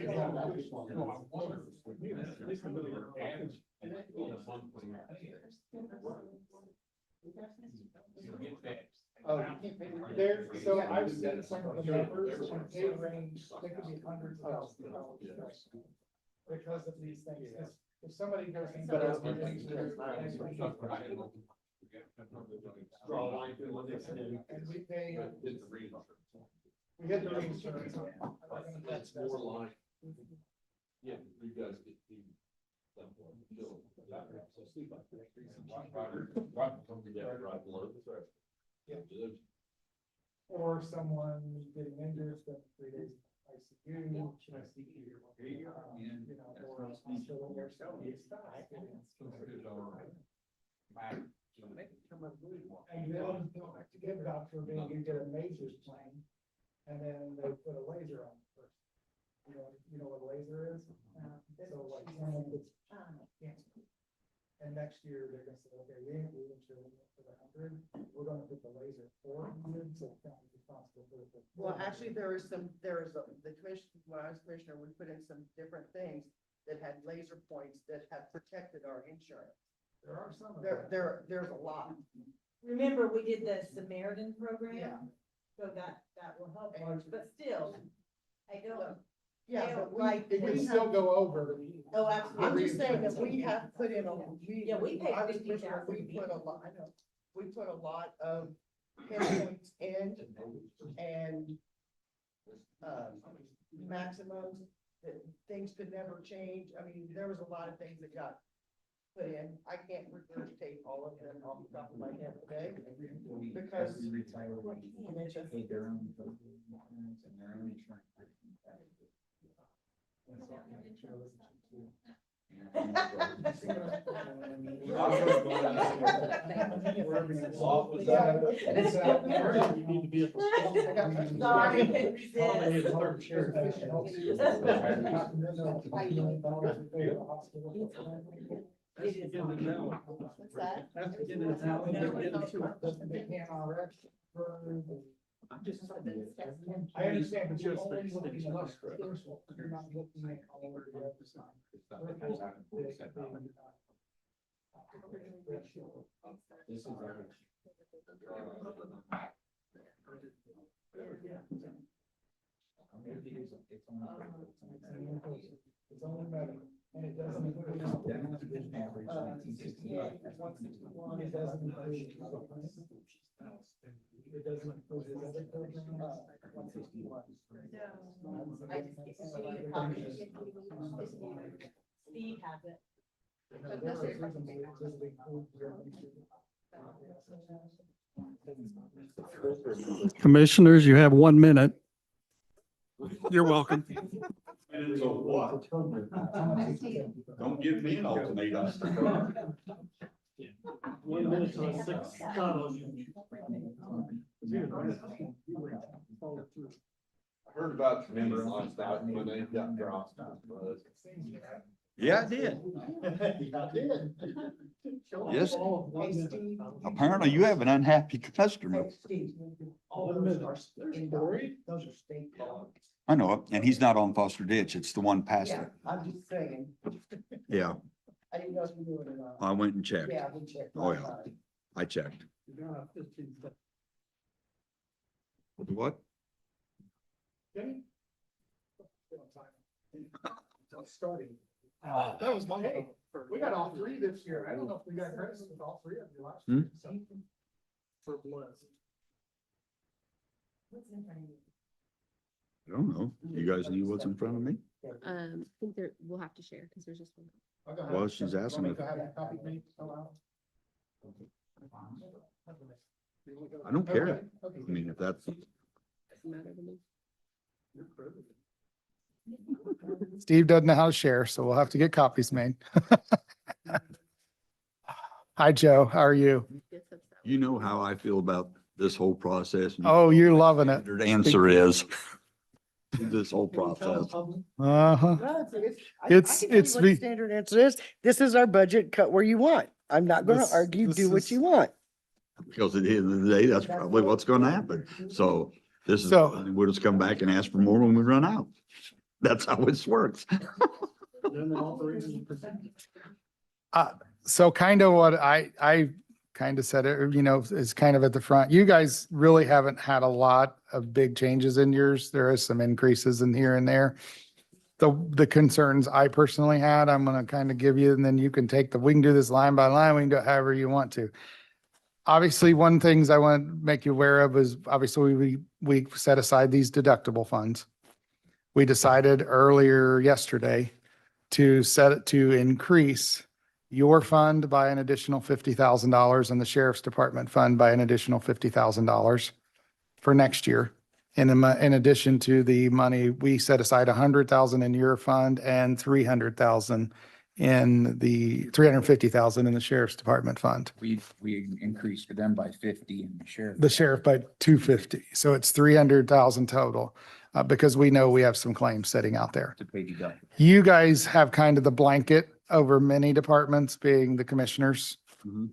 there, so I've seen some of the numbers, and they range, they could be hundreds of thousands of dollars. Because of these things, if somebody goes in. And we pay. We had the reinsurance. That's more like. Yeah, you guys get the. Right below. Yeah. Or someone getting injured, spent 3 days ICU. You know, or a hospital or something. And then, to get doctor, being you get a major plane, and then they put a laser on it first. You know what a laser is? So like, someone gets cancer. And next year, they're gonna say, okay, we insure it for the 100, we're gonna put the laser 400, so the county's responsible for the. Well, actually, the commission, when I was commissioner, we put in some different things that had laser points that have protected our insurance. There's a lot. Remember, we did the Samaritan program? Yeah. So that will help, us, but still, I don't. Yeah, I but don't like It can this. still go over. Oh, I'm absolutely. just saying that we have put in Yeah, we paid I was 50,000 listening, we put a lot, I know, we put a lot of pinpoints in and maximums, that things could never change. I mean, there was a lot of things that got put in. I can't regurgitate all of them off the top of my head today because What's that? I understand, but you're only looking at us. You're not looking at all of the other side. It's only medical, and it doesn't include. It doesn't include. It doesn't include his other programs. Steve has it. Commissioners, you have 1 minute. You're welcome. Don't give me an ultimatum. 1 minute to 6. I heard about the member last night when they got dropped. Yeah, I did. Yes. Apparently you have an unhappy customer. Those are state laws. I know it, and he's not on Foster Ditch. It's the one past Yeah, it. I'm just saying. Yeah, I didn't know if you knew it or not. I went and checked. Yeah, we checked. Oh, last yeah. night. I checked. What? Starting. That was my, hey, we got all three this year. I don't know if we got credit with all three of you last year. so. For Bliss. I don't know. You guys knew what's in front of me? I think there, we'll have to share because there's just one. I'll go ahead. Well, she's asking Want me if- to have that copy made, fill out? I don't care. Okay, okay. I mean, if that's, Doesn't matter to me. Steve doesn't know how to share, so we'll have to get copies made. Hi, Joe. How are you? Gets upset. you know how I feel about this whole process. Oh, you're loving it. Standard answer is this whole process. Uh-huh. No, I It's- can tell you it's what the- the standard answer is. This is our budget, cut where you want. I'm not gonna This- argue, this do what is- you want. Because at the end of the day, that's probably what's gonna happen. So this is, So- we'll just come back and ask for more when we run out. That's how this works. So kind of what I kind of said, it, is kind of at the front. You guys really haven't had a lot of big changes in yours. There is some increases in here and there. The concerns I personally had, I'm going to kind of give you, and then you can we can do this line by line. We can do it however you want to. Obviously, one things I want to make you aware of is obviously we set aside these deductible funds. We decided earlier yesterday to set it to increase your fund by an additional $50,000 and the sheriff's department fund by an additional $50,000 for next year. In addition to the money, we set aside 100,000 in your fund and 350,000 in the sheriff's department fund. We increased for them by 50 and the sheriff. The sheriff by 250. So it's 300,000 total, because we know we have some claims sitting out there. To pay deductible. You guys have kind of the blanket over many departments, being the commissioners. Mhm.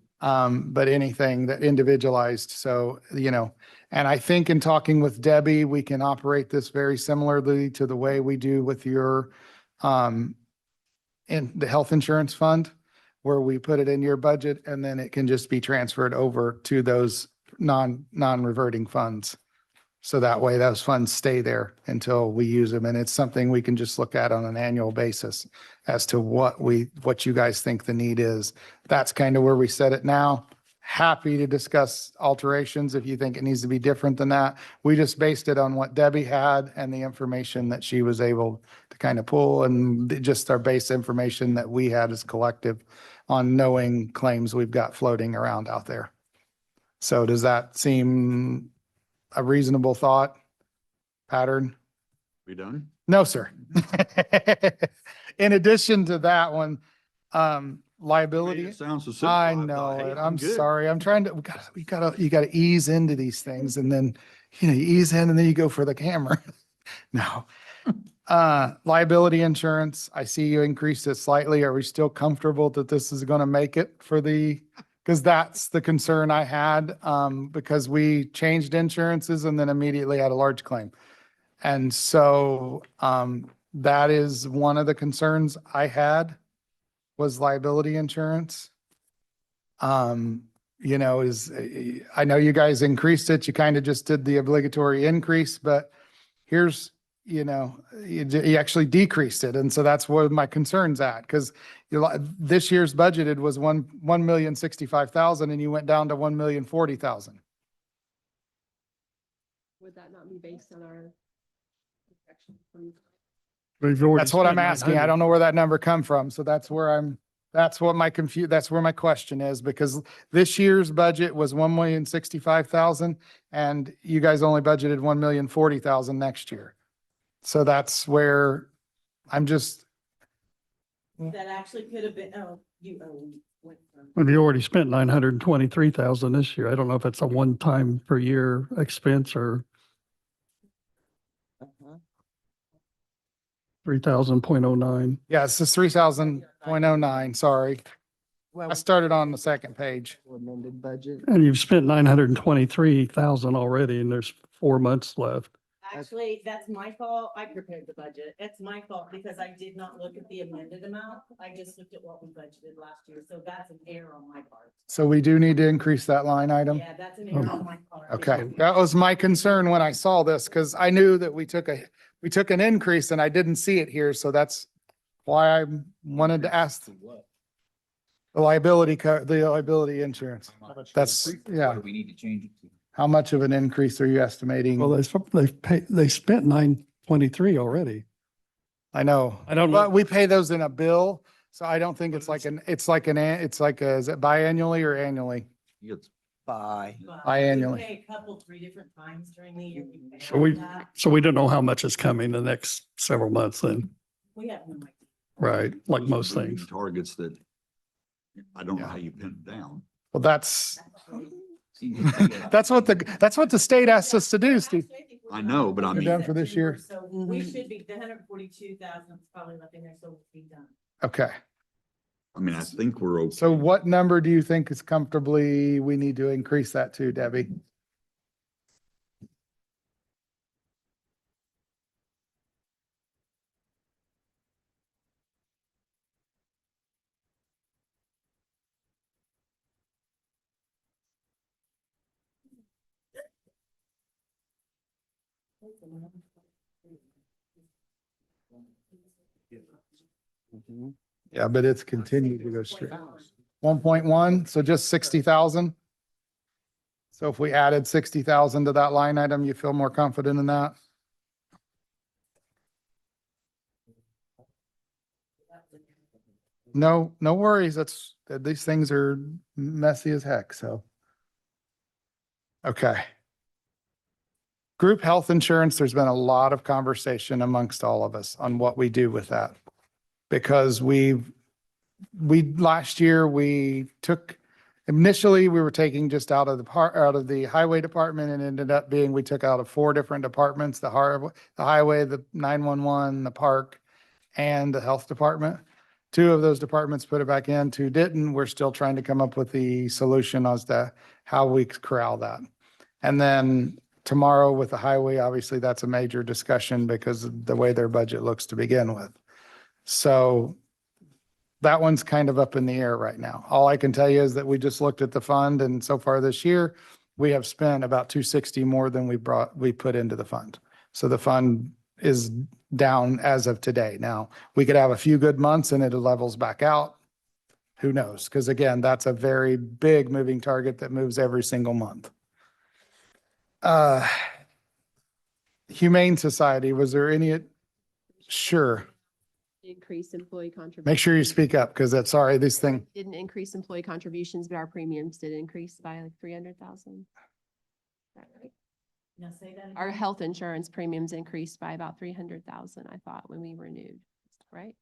But anything that individualized. So, and I think in talking with Debbie, we can operate this very similarly to the way we do with your, in the health insurance fund, where we put it in your budget and then it can just be transferred over to those non-reverting funds. So that way those funds stay there until we use them. And it's something we can just look at on an annual basis as to what you guys think the need is. That's kind of where we set it now. Happy to discuss alterations if you think it needs to be different than that. We just based it on what Debbie had and the information that she was able to kind of pull, and just our base information that we had as collective on knowing claims we've got floating around out there. So does that seem a reasonable thought pattern? We done? No, sir. In addition to that one, liability. It sounds so simple. I thought, know hey, it. I'm good. sorry. I'm trying to, you gotta ease into these things and then, you ease in and then you go for the camera. No. Liability insurance, I see you increased it slightly. Are we still comfortable that this is gonna make it for because that's the concern I had, because we changed insurances and then immediately had a large claim. And so, that is one of the concerns I had, was liability insurance. I know you guys increased it. You kind of just did the obligatory increase, but here's, you actually decreased it. And so that's where my concern's at, because this year's budgeted was 1,065,000 and you went down to 1,040,000. Would that not be based on our projection from? We've already That's what I'm spent asking. I 900. don't know where that number come from. So that's where that's where my question is, because this year's budget was 1,065,000 and you guys only budgeted 1,040,000 next year. So that's where I'm just, That actually could have been, went from. We've already spent 923,000 this year. I don't know if it's a one-time per year expense or 3,000.09. yeah, it's just 3,000.09. Sorry. Well, I started on the second page. amended budget. And you've spent 923,000 already and there's 4 months left. Actually, that's my fault. I prepared the budget. It's my fault because I did not look at the amended amount. I just looked at what we budgeted last year. So that's an error on my part. So we do need to increase that line item. Yeah, that's an error on my part. Okay, that was my concern when I saw this, because I knew that we took an increase and I didn't see it here, so that's why I wanted to ask the liability insurance. That's, yeah. We need to change it to. How much of an increase are you estimating? Well, they spent 923 already. I know, I don't but know. we pay those in a bill, so I don't think it's like is it biannually or annually? Bye. But Biannually. we pay a couple, 3 different times during the year. We pay So we, that. so we don't know how much is coming the next several months then, We have no idea. right? Like most Moving things. Targets that I don't know Yeah. how you pin it down. Well, that's what the state asks us to do, Steve. I know, but I You're mean- done for this year? So we should be, the 142,000 is probably nothing there, so we'll be done. Okay, I mean, I think we're okay. so what number do you think is comfortably we need to increase that to, Debbie? Yeah, but it's continued to go straight. 1.1, so just 60,000. So if we added 60,000 to that line item, you feel more confident in that? No, no worries. These things are messy as heck, so. Okay. Group health insurance, there's been a lot of conversation amongst all of us on what we do with that. Because last year, initially, we were taking just out of the highway department, and ended up being, we took out of 4 different departments, the highway, the 911, the park, and the health department. 2 of those departments put it back in, 2 didn't. We're still trying to come up with the solution as to how we corral that. And then tomorrow with the highway, obviously, that's a major discussion because of the way their budget looks to begin with. So that one's kind of up in the air right now. All I can tell you is that we just looked at the fund and so far this year, we have spent about 260 more than we put into the fund. So the fund is down as of today. Now, we could have a few good months and it levels back out. Who knows? Because again, that's a very big moving target that moves every single month. Humane Society, was there any? Sure. Increase employee contributions. Make sure you speak up because that's, sorry, this thing. Didn't increase employee contributions, but our premiums did increase by like 300,000. Right? Now say that. Our again. health insurance premiums increased by about 300,000, I thought, when we renewed, right?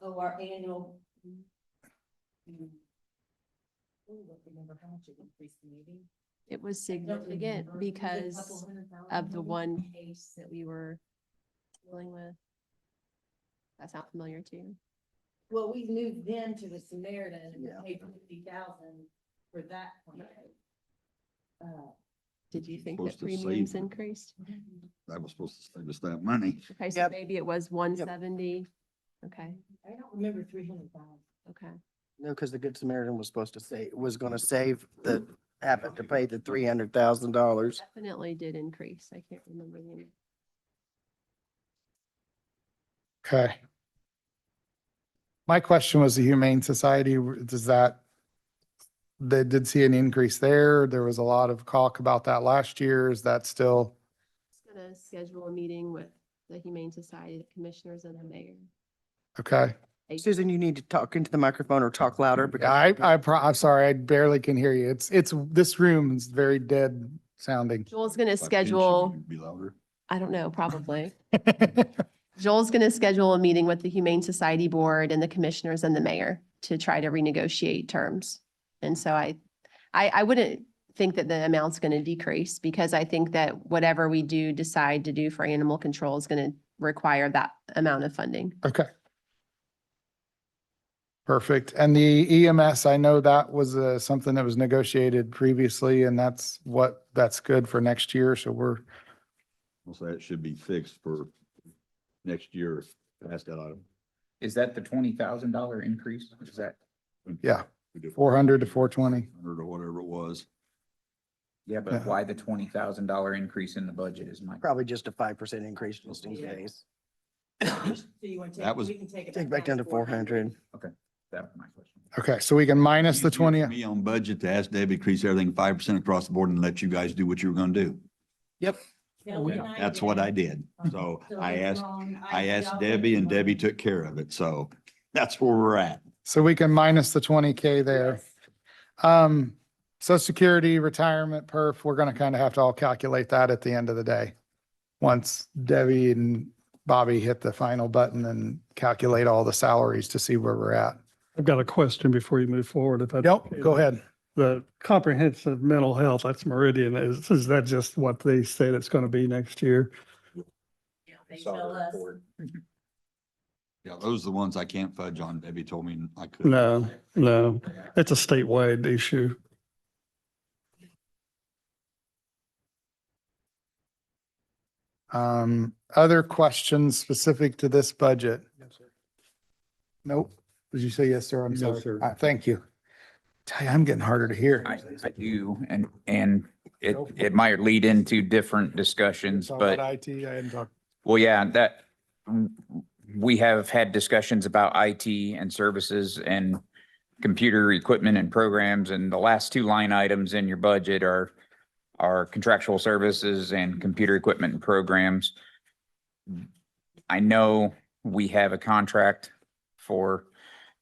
Our annual. Remember how much it increased the meeting? It was I don't significant remember. Was it a because couple $100,000 of the maybe? one case that we were dealing with. That sound familiar to you? Well, we moved them to the Samaritan and Yeah. paid 50,000 for that. one. Did you think that Supposed to save premiums them. increased? That was supposed to save us that money. Okay, so Yep. maybe it was 170. Okay, I don't remember 300,000. okay. No, because the Good Samaritan was supposed to say, was gonna save the, have it to pay the $300,000. Definitely did increase. I can't remember the amount. Okay. My question was the Humane Society, does that, they did see an increase there? There was a lot of talk about that last year. Is that still? Just gonna schedule a meeting with the Humane Society, the commissioners and the mayor. Okay. Susan, you need to talk into the microphone or talk louder because. I'm sorry, I barely can hear you. It's, this room is very dead sounding. Joel's gonna If I pinch you, schedule, you'd Be louder. I don't know, probably. Joel's gonna schedule a meeting with the Humane Society Board and the commissioners and the mayor to try to renegotiate terms. And so I wouldn't think that the amount's gonna decrease because I think that whatever we do decide to do for animal control is gonna require that amount of funding. Okay. Perfect. And the EMS, I know that was something that was negotiated previously and that's good for next year. So we're, So that should be fixed for next year. Past that item. Is that the $20,000 increase? Is that? yeah, We did 400 to 420. 400 or whatever it was. Yeah, Yeah. but why the $20,000 increase in the budget is my. Probably just a 5% increase just in case. So you want to That was- we can take it Take back down to 400. That was my question. Okay, so we can minus the Easier 20. for Me on budget to ask Debbie, increase everything 5% across the board and let you guys do what you were gonna do. Kelly and That's what I did. So So I it's asked, wrong. I asked y'all Debbie and think- Debbie took care of it. So that's where we're at. So we can minus the 20K there. Yes. Social Security, retirement, perf, we're gonna kind of have to all calculate that at the end of the day. Once Debbie and Bobby hit the final button and calculate all the salaries to see where we're at. I've got a question before you move forward. If I Yep, go ahead. The comprehensive mental health, that's Meridian. Is that just what they said it's going to be next year? Yeah, They tell us. Yeah, those are the ones I can't fudge on. Debbie told me I could. No, it's a statewide issue. Other questions specific to this budget? Nope. Did you say yes, sir? I'm No, sorry. sir. Thank you. Tell you, I'm getting harder to hear. I do, and it might lead into different discussions, Talk but. about IT, I hadn't talked. Well, yeah, we have had discussions about IT and services and computer equipment and programs, and the last two line items in your budget are contractual services and computer equipment and programs. I know we have a contract for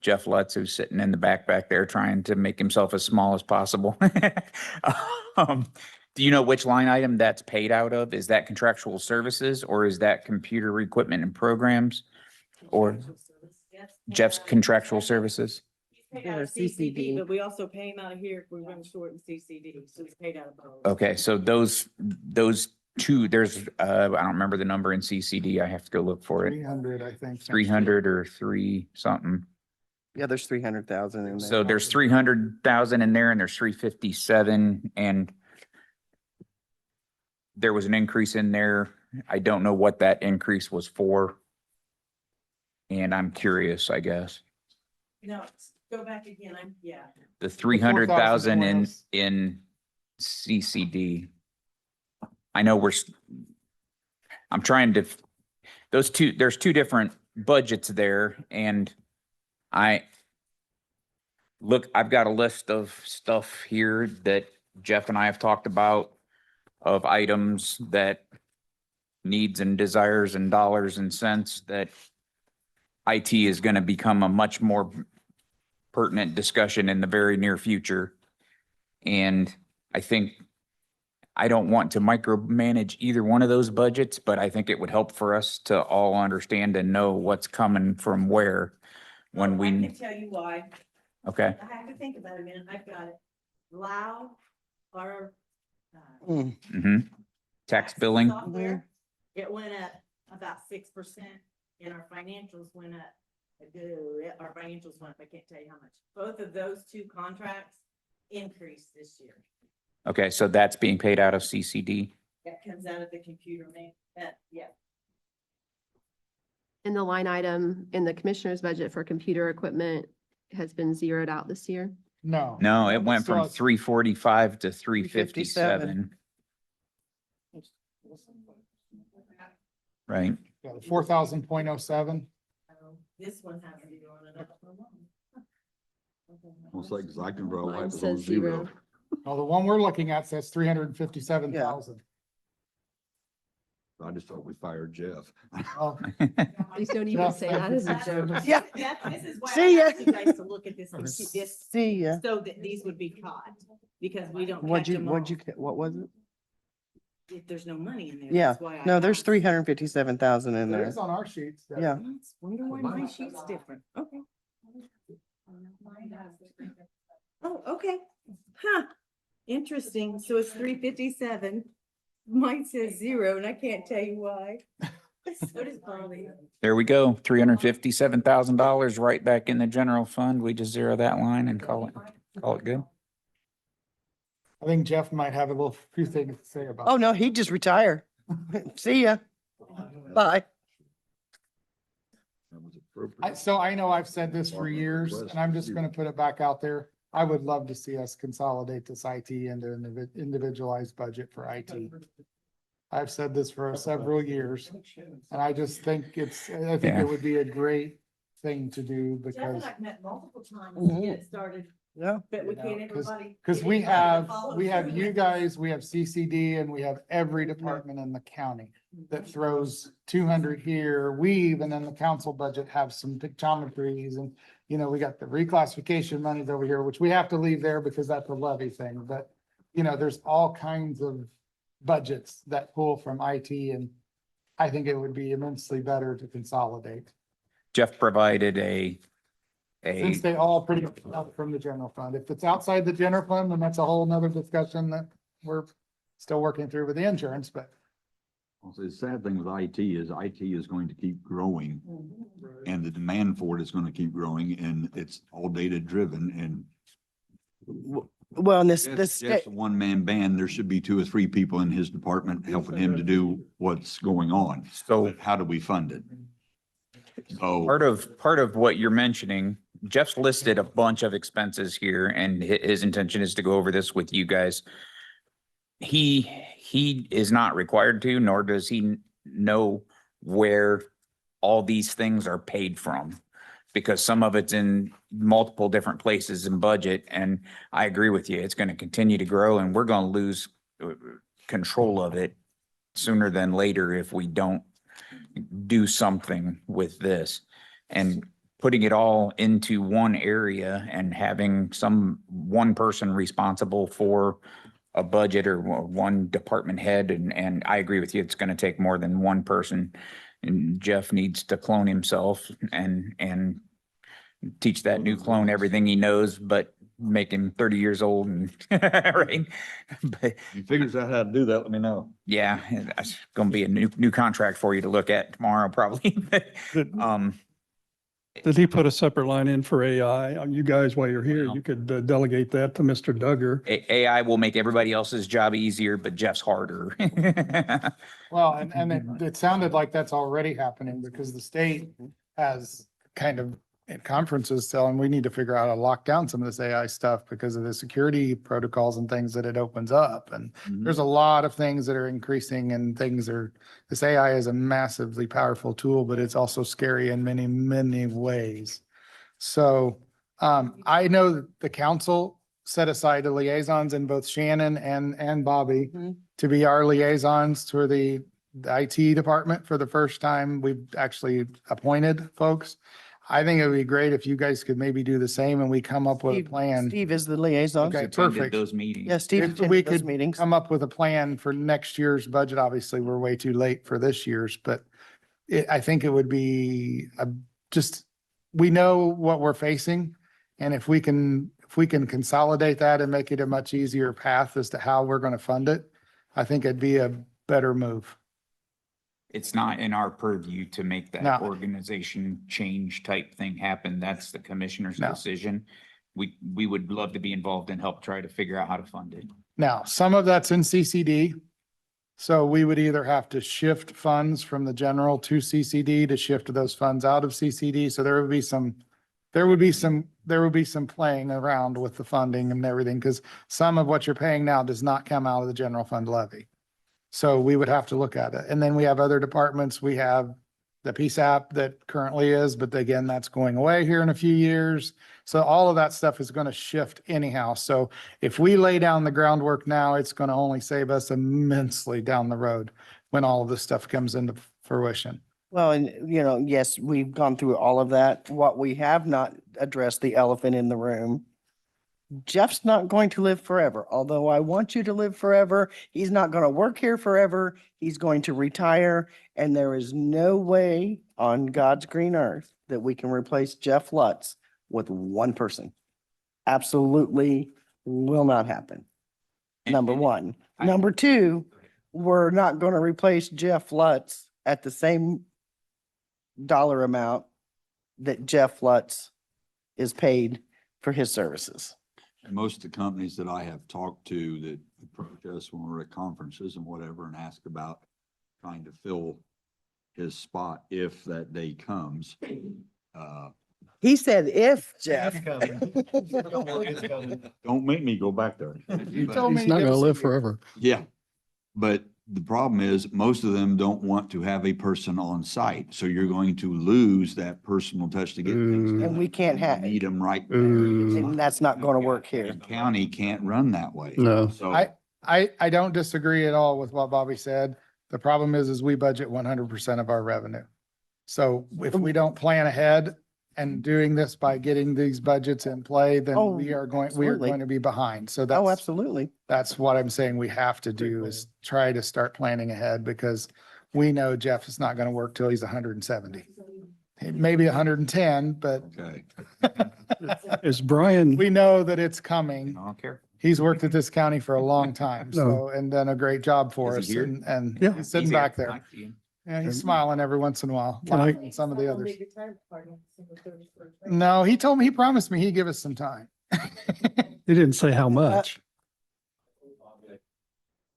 Jeff Lutz, who's sitting in the back there trying to make himself as small as possible. Do you know which line item that's paid out of? Is that contractual services or is that computer equipment and programs? Or Yes. Jeff's contractual services? He's paid out of CCD, but we also pay him out of here if we run short in CCD, so he's paid out of both. Okay, so those two, there's, I don't remember the number in CCD. I have to go look for it. 300, I think. 300 or three something. Yeah, there's 300,000 in there. So there's 300,000 in there and there's 357 and there was an increase in there. I don't know what that increase was for. And I'm curious, I guess. No, go back again. Yeah. The 300,000 in, 4,000. in CCD. I know I'm trying to, there's two different budgets there and I've got a list of stuff here that Jeff and I have talked about of items that needs and desires and dollars and cents that IT is going to become a much more pertinent discussion in the very near future. And I think I don't want to micromanage either one of those budgets, but I think it would help for us to all understand and know what's coming from where when I we, can tell you why. okay, I have to think about it a minute. I've got it. Lao, our Mm. tax billing, software, it went up about 6% and our financials went up. Our financials went up, I can't tell you how much. Both of those two contracts increased this year. okay, so that's being paid out of CCD. That comes out of the computer, man. Yeah. And the line item in the commissioner's budget for computer equipment has been zeroed out this year. No. No, it went from Still- 345 to 357. Right. Yeah, 4,000.07. This one has to go on another one. Almost like Zeichenbrough Mine life is on says zero. zero. Well, the one we're looking at says 357,000. I just thought we fired Jeff. Oh, Please don't even say that as a joke. Yeah. This is why See I ya. asked you guys to look at this, See ya. so that these would be caught, because we don't What'd catch you, them all. what was it? If there's no money in there. Yeah, that's why I no, there's asked. 357,000 in there there. is on our sheets. Deb. Yeah. Wonder why my sheet's different. Okay. Oh, okay. Huh. Interesting. So it's 357. Mine says 0 and I can't tell you why. So does Bobby. There we go, $357,000 right back in the general fund. We just zero that line and call it good. I think Jeff might have a little few things to say about. Oh, no, he'd just retire. See ya. Bye. That was appropriate. So I know I've said this for years and I'm just gonna put it back out there. I would love to see us consolidate this IT into an individualized budget for IT. I've said this for several years and I just think I think Yeah. it would be a great thing to do Jeff because, and I've met multiple times to get it started, Yeah. but we You know, can't everybody. because get we everybody to have, follow we have through you with it. guys, we have CCD and we have every department in the county that throws 200 here. We even in the council budget have some pictometries and, you know, we got the reclassification monies over here, which we have to leave there because that's a levy thing, but you know, there's all kinds of budgets that pull from IT and I think it would be immensely better to consolidate. Jeff provided Since they all pretty much come from the general fund. If it's outside the general fund, then that's a whole nother discussion that we're still working through with the insurance, but Also, the sad thing with IT is going to keep growing and the demand for it is going to keep growing and it's all data driven and Well, and Jeff's a one-man band. There should be 2 or 3 people in his department helping him to do what's going on. So But how do we fund it? So part of what you're mentioning, Jeff's listed a bunch of expenses here and his intention is to go over this with you guys. He is not required to, nor does he know where all these things are paid from. Because some of it's in multiple different places in budget, and I agree with you, it's gonna continue to grow and we're gonna lose control of it sooner than later if we don't do something with this. And putting it all into one area and having one person responsible for a budget or one department head, and I agree with you, it's gonna take more than one person. And Jeff needs to clone himself and teach that new clone everything he knows, but make him 30 years old and, right? But if he figures out how to do that, let me know. yeah, that's gonna be a new contract for you to look at tomorrow, probably. Did he put a separate line in for AI? You guys, while you're here, you could delegate that to Mr. Duggar. AI will make everybody else's job easier, but Jeff's harder. well, and it sounded like that's already happening because the state has kind of at conferences telling we need to figure out how to lock down some of this AI stuff because of the security protocols and things that it opens up. And there's a lot of things that are increasing and this AI is a massively powerful tool, but it's also scary in many, many ways. So I know that the council set aside the liaisons in both Shannon and Bobby Mhm. to be our liaisons for the IT department for the first time. We've actually appointed folks. I think it would be great if you guys could maybe do the same and we come up with a Steve- plan. Steve is the liaison. Okay, Attended perfect. Those meetings. Yeah, Steve If we attended those could meetings. come up with a plan for next year's budget, obviously, we're way too late for this year's, but I think it would be we know what we're facing. And if we can consolidate that and make it a much easier path as to how we're going to fund it, I think it'd be a better move. It's not in our purview to make No. that organization change type thing happen. That's the commissioner's No. decision. We would love to be involved and help try to figure out how to fund it. Now, some of that's in CCD. So we would either have to shift funds from the general to CCD to shift those funds out of CCD. So there would be some playing around with the funding and everything, because some of what you're paying now does not come out of the general fund levy. So we would have to look at it. And then we have other departments. We have the PSAP that currently is, but again, that's going away here in a few years. So all of that stuff is going to shift anyhow. So if we lay down the groundwork now, it's going to only save us immensely down the road when all of this stuff comes into fruition. Well, and yes, we've gone through all of that. What we have not addressed, the elephant in the room. Jeff's not going to live forever. Although I want you to live forever, he's not going to work here forever. He's going to retire. And there is no way on God's green earth that we can replace Jeff Lutz with one person. Absolutely will not happen. Number one. Number two, we're not going to replace Jeff Lutz at the same dollar amount that Jeff Lutz is paid for his services. And most of the companies that I have talked to that approach us when we're at conferences and whatever and ask about trying to fill his spot if that day comes. He said if, Jeff. Don't make me go back there. You told me He's not give gonna us a live year. forever. Yeah, but the problem is most of them don't want to have a person on site. So you're going to lose that personal touch to get things Mm. done. And we can't have, Need them right there. and that's not going to work here. The county can't run that way. No. So I don't disagree at all with what Bobby said. The problem is we budget 100% of our revenue. So if we don't plan ahead and doing this by getting these budgets in play, then Oh, we are absolutely. going to be behind. So Oh, that's, absolutely. that's what I'm saying we have to do is try to start planning ahead, because we know Jeff is not going to work till he's 170. Maybe 110, but okay. Is Brian, we know that it's coming. I don't care. He's worked at this county for a long time, No. so, and done a great job for Is us, he here? and Yeah. he's sitting He's here. back there. I see him. Yeah, he's smiling every once in a while, Can I- laughing at some of the others. No, he promised me he'd give us some time. he didn't say how much.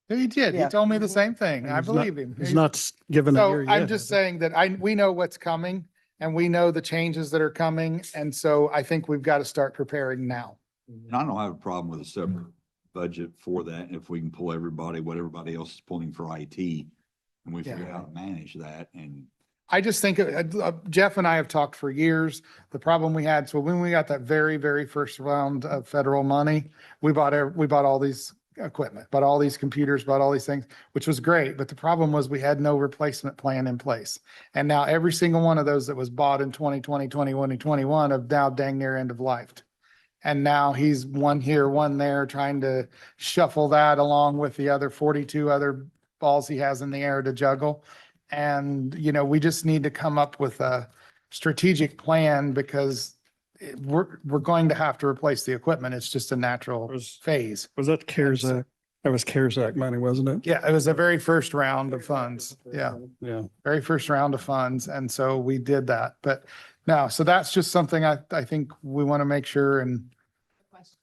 He did. He Yeah. told me the same thing. I He's not- believe him. He's not given a year So yet. I'm just saying that we know what's coming and we know the changes that are coming. And so I think we've got to start preparing now. And I don't have a problem with a separate budget for that. If we can pull everybody, what everybody else is pulling for IT. And we figure out how to manage that and I just think Jeff and I have talked for years. The problem we had, so when we got that very, very first round of federal money, we bought all these equipment, bought all these computers, bought all these things, which was great. But the problem was we had no replacement plan in place. And now every single one of those that was bought in 2020, 21, and 21 have now dang near end of life. And now he's one here, one there, trying to shuffle that along with the other 42 other balls he has in the air to juggle. And, we just need to come up with a strategic plan, because we're going to have to replace the equipment. It's just a natural phase. Was that CARES Act? That was CARES Act money, wasn't it? Yeah, it was the very first round of funds. Yeah, Yeah. very first round of funds. And so we did that. But no, so that's just something I think we want to make sure. And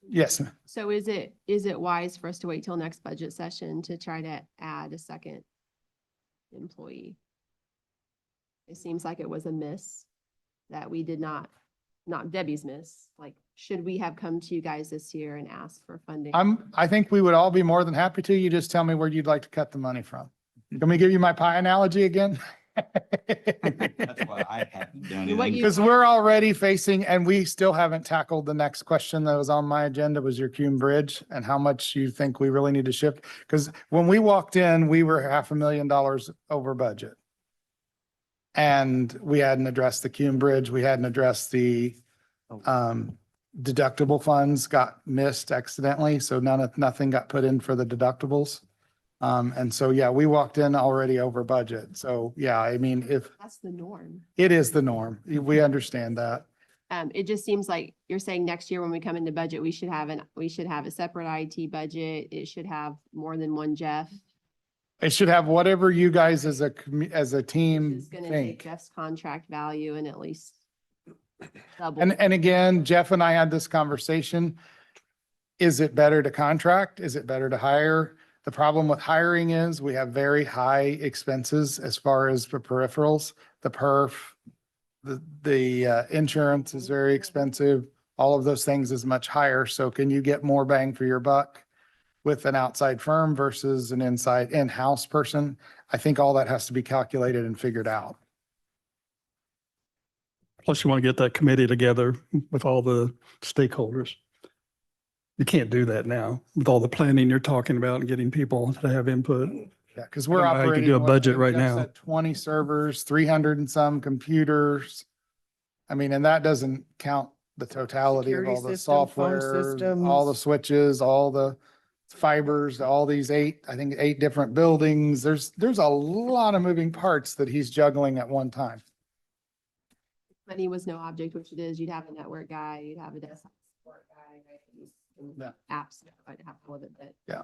yes, So is it wise for us to wait till next budget session to try to add a second employee? It seems like it was a miss that we did not not Debbie's miss, like, should we have come to you guys this year and asked for funding? I think we would all be more than happy to. You just tell me where you'd like to cut the money from. Can we give you my pie analogy again? That's why I haven't done What it. you- Because we're already facing, and we still haven't tackled the next question that was on my agenda was your Cume Bridge and how much you think we really need to shift. Because when we walked in, we were $500,000 over budget. And we hadn't addressed the Cume Bridge. We hadn't addressed the deductible funds got missed accidentally. So nothing got put in for the deductibles. And so, yeah, we walked in already over budget. So, yeah, I mean, if That's the norm. it is the norm, we understand that. It just seems like you're saying next year when we come into budget, we should have a separate IT budget. It should have more than one Jeff. It should have whatever you guys as a, as a Which team is gonna take think. Jeff's contract value and at least double. And again, Jeff and I had this conversation. Is it better to contract? Is it better to hire? The problem with hiring is we have very high expenses as far as the peripherals, the perf, the insurance is very expensive. All of those things is much higher. So can you get more bang for your buck with an outside firm versus an in-house person? I think all that has to be calculated and figured out. Plus you want to get that committee together with all the stakeholders. You can't do that now with all the planning you're talking about and getting people to have input. Yeah, because we're I don't know how you can operating. do a what, budget right Jeff now. said 20 servers, 300 and some computers. I mean, and that doesn't count the totality of Security all the system, phone software, all the systems. switches, all the fibers, all these eight different buildings. There's a lot of moving parts that he's juggling at one time. Money was no object, which it is. You'd have a network guy, you'd have a desktop support guy, right? and Yeah. Apps, I'd have all of it, but. Yeah.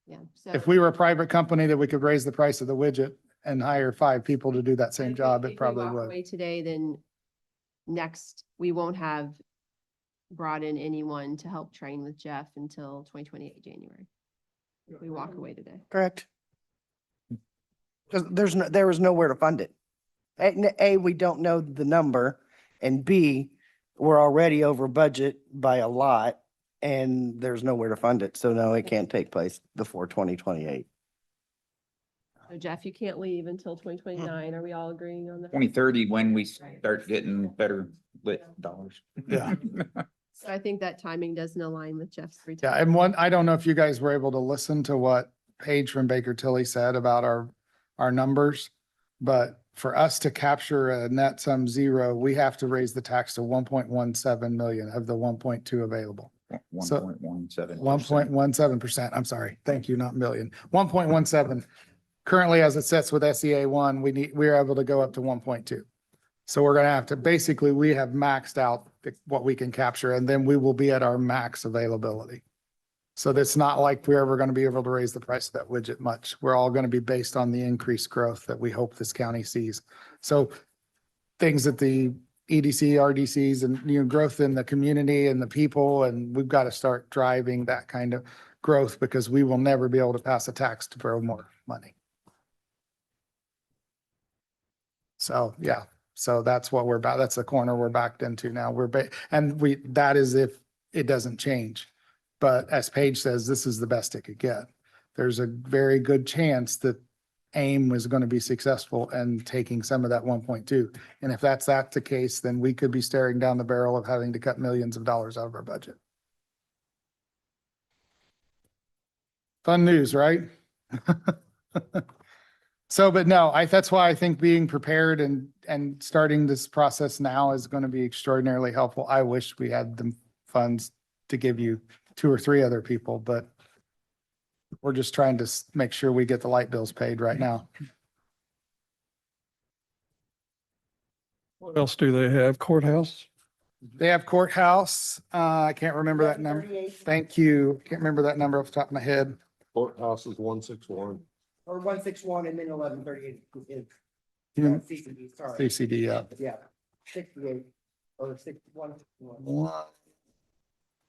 Yeah. So If we were a private company that we could raise the price of the widget and hire 5 people to do that same if we- job, if it we probably walk would. away Today, then next, we won't have brought in anyone to help train with Jeff until 2028 January. If we walk away today. Correct. Because there was nowhere to fund it. A, we don't know the number, and B, we're already over budget by a lot, and there's nowhere to fund it. So no, it can't take place before 2028. So Jeff, you can't leave until 2029. Are we all agreeing on that? 2030 when we start getting better lit dollars. Yeah. So I think that timing doesn't align with Jeff's Yeah, retirement. and I don't know if you guys were able to listen to what Paige from Baker Tilly said about our numbers. But for us to capture a net sum zero, we have to raise the tax to 1.17 million of the 1.2 available. 1.17. 1.17%. I'm sorry. Thank you, not million. 1.17. Currently, as it sits with SEA one, we're able to go up to 1.2. So we're gonna have to, basically, we have maxed out what we can capture, and then we will be at our max availability. So that's not like we're ever gonna be able to raise the price of that widget much. We're all gonna be based on the increased growth that we hope this county sees. So things that the EDC, RDCs, and, growth in the community and the people, and we've got to start driving that kind of growth because we will never be able to pass a tax to borrow more money. So, yeah, so that's what that's the corner we're backed into now. That is if it doesn't change. But as Paige says, this is the best it could get. There's a very good chance that AIM was going to be successful in taking some of that 1.2. And if that's the case, then we could be staring down the barrel of having to cut millions of dollars out of our budget. Fun news, right? So, but no, that's why I think being prepared and starting this process now is going to be extraordinarily helpful. I wish we had the funds to give you 2 or 3 other people, but we're just trying to make sure we get the light bills paid right now. What else do they have? Courthouse? They have courthouse. I can't remember that number. 38 Thank you. Can't remember that number off the top of my head. Courthouse is 161. Or 161 and then 1138 is Hmm. CCD, sorry. CCD, yeah. Yeah, 68 or 61.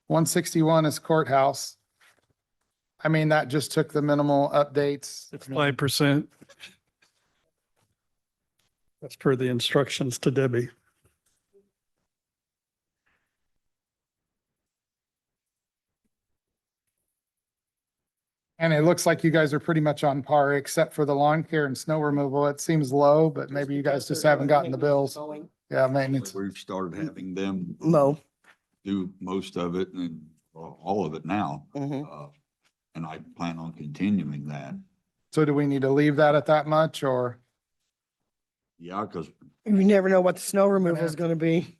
161 is courthouse. I mean, that just took the minimal updates. It's 5%. That's per the instructions to Debbie. And it looks like you guys are pretty much on par, except for the lawn care and snow removal. It seems low, but maybe you guys just haven't gotten the bills. Yeah, maintenance. We've started having them Mo. do most of it and all of it now. Mhm. And I plan on continuing that. So do we need to leave that at that much or? Yeah, because, You never know what the snow removal is gonna be.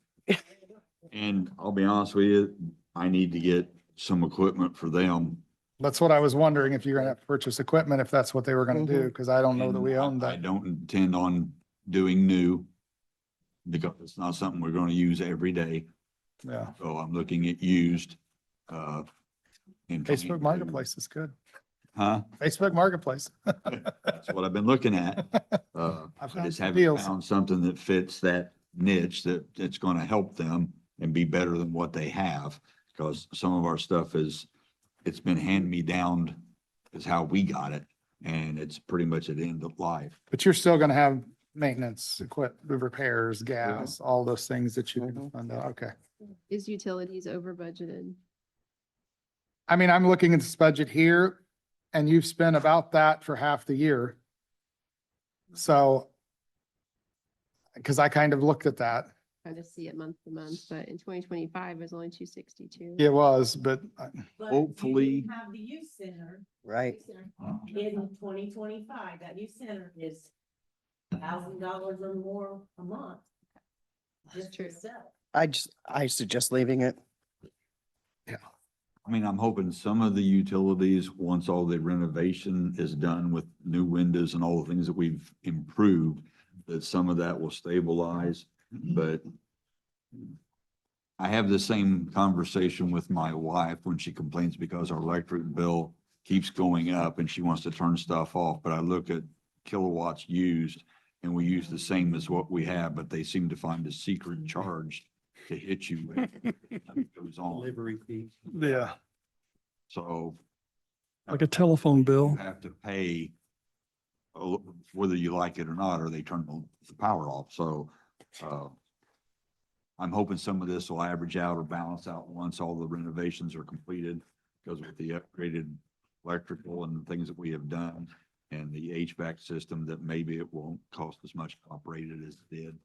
and I'll be honest with you, I need to get some equipment for them. That's what I was wondering, if you're gonna have to purchase equipment, if that's what they were gonna do, because I don't know that we And own I that. don't intend on doing new because it's not something we're going to use every day. Yeah. So I'm looking at used. And trying Facebook to- Marketplace is good. Huh? Facebook Marketplace. That's what I've been looking at. I I found just some haven't deals. found something that fits that niche that it's going to help them and be better than what they have. Because some of our stuff it's been hand me down is how we got it. And it's pretty much at the end of life. But you're still gonna have maintenance, repairs, gas, all those things that you can fund out. Okay. Is utilities over budgeted? I mean, I'm looking at this budget here and you've spent about that for half the year. So, because I kind of looked at that. Trying to see it month to month, but in 2025, it was only 262. It was, but But Hopefully- you didn't have the youth center. Right. In 2025, that youth center is $1,000 or more a month. Just true. yourself. I suggest leaving it. I mean, I'm hoping some of the utilities, once all the renovation is done with new windows and all the things that we've improved, that some of that will stabilize, but I have the same conversation with my wife when she complains because our electric bill keeps going up and she wants to turn stuff off, but I look at kilowatts used and we use the same as what we have, but they seem to find a secret charge to hit you with. It goes on. Delivery fee. yeah. So Like a telephone you bill. have to pay whether you like it or not, or they turn the power off. So I'm hoping some of this will average out or balance out once all the renovations are completed. Because with the upgraded electrical and the things that we have done and the HVAC system, that maybe it won't cost as much to operate it as it did.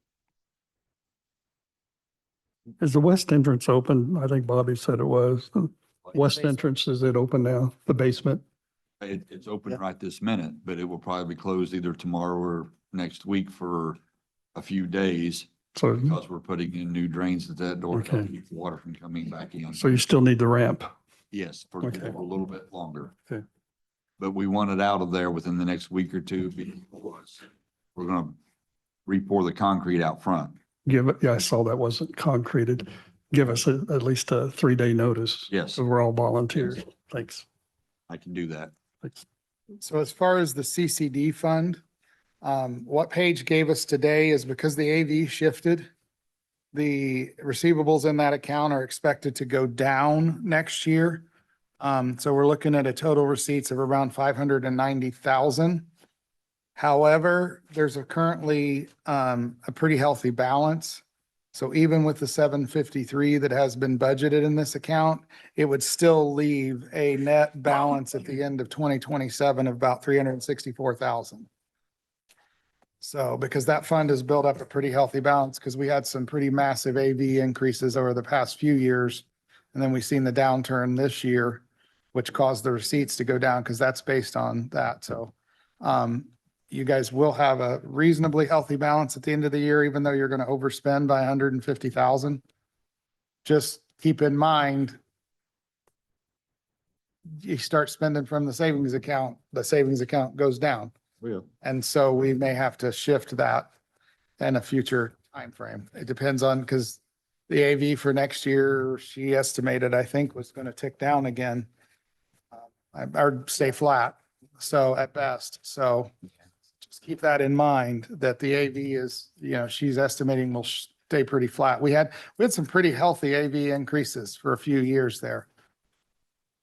Is the west entrance open? I think Bobby said it was. The West basement. entrance, is it open now? The basement? It's open Yeah. right this minute, but it will probably be closed either tomorrow or next week for a few days. So, Because we're putting in new drains at that door to Okay. keep the water from coming back in. so you still need the ramp. Yes, for Okay. a little bit longer. Okay. But we want it out of there within the next week or two because we're gonna re-pour the concrete out front. Give it, yeah, I saw that wasn't concreted. Give us at least a 3-day notice. Yes. So we're all volunteers. Thanks. I can do that. Thanks. So as far as the CCD fund, what Paige gave us today is because the AV shifted, the receivables in that account are expected to go down next year. So we're looking at a total receipts of around 590,000. However, there's currently a pretty healthy balance. So even with the 753 that has been budgeted in this account, it would still leave a net balance at the end of 2027 of about 364,000. So because that fund has built up a pretty healthy balance because we had some pretty massive AV increases over the past few years. And then we've seen the downturn this year, which caused the receipts to go down because that's based on that. So you guys will have a reasonably healthy balance at the end of the year, even though you're going to overspend by 150,000. Just keep in mind, you start spending from the savings account goes down. Well, And so we may have to shift that in a future time frame. It depends on, because the AV for next year, she estimated, I think, was going to tick down again. Or stay flat, so at best. So just keep that in mind, that the AV is, she's estimating will stay pretty flat. We had some pretty healthy AV increases for a few years there.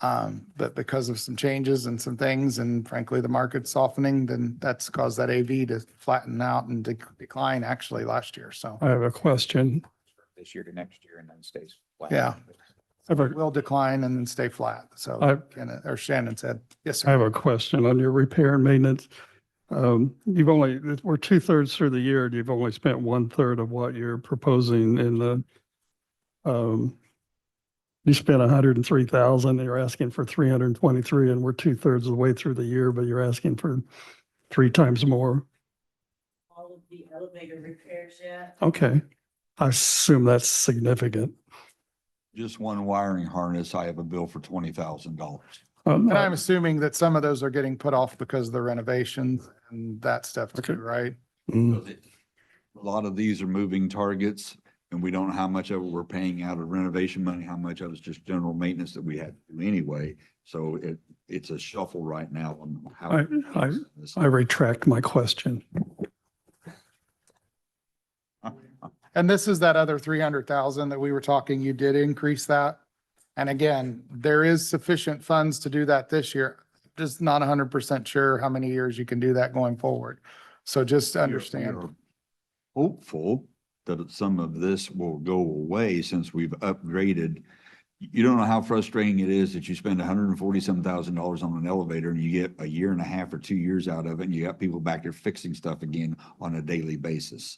But because of some changes and some things, and frankly, the market softening, then that's caused that AV to flatten out and decline actually last year. So, I have a question. This year to next year and then stays flat. Yeah. have a, will decline and then stay flat. So, or Shannon said, yes, I have sir. a question on your repair and maintenance. You've only, we're 2/3 through the year, and you've only spent 1/3 of what you're proposing in the, you spent 103,000, you're asking for 323, and we're 2/3 of the way through the year, but you're asking for 3 times more. All of the elevator repairs yet. Okay. I assume that's significant. Just one wiring harness, I have a bill for $20,000. And I'm assuming that some of those are getting put off because of the renovations and that stuff too, Okay. right? Mm, A lot of these are moving targets and we don't know how much of it we're paying out of renovation money, how much of it's just general maintenance that we had to do anyway. So it's a shuffle right now on how. I retract my question. And this is that other 300,000 that we were talking, you did increase that. And again, there is sufficient funds to do that this year. Just not 100% sure how many years you can do that going forward. So just We are understand. hopeful that some of this will go away since we've upgraded. You don't know how frustrating it is that you spend $147,000 on an elevator and you get a year and a half or 2 years out of it, and you got people back there fixing stuff again on a daily basis.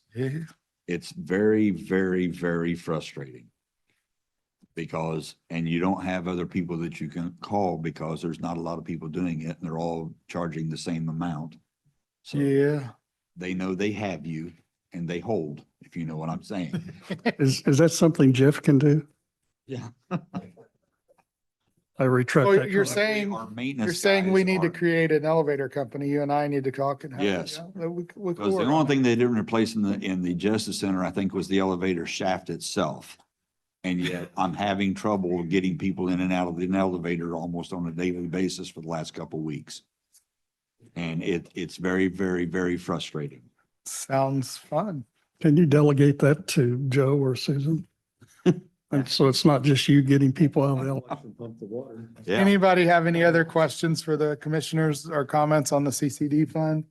It's very, very, very frustrating. Because, and you don't have other people that you can call because there's not a lot of people doing it and they're all charging the same amount. So Yeah. they know they have you and they hold, if you know what I'm saying. Is that something Jeff can do? Yeah. I retract So that. you're comment. saying, Our maintenance you're saying we guys need to are- create an elevator company. You and I need to talk and have. Yes. We could Because the work only on thing they didn't replace in the Justice Center, I think, was the elevator shaft itself. And yet I'm having trouble getting people in and out of the elevator almost on a daily basis for the last couple of weeks. And it's very, very, very frustrating. Sounds fun. Can you delegate that to Joe or Susan? And so it's not just you getting people out of the elevator. Pump the water. Yeah. Anybody have any other questions for the commissioners or comments on the CCD fund?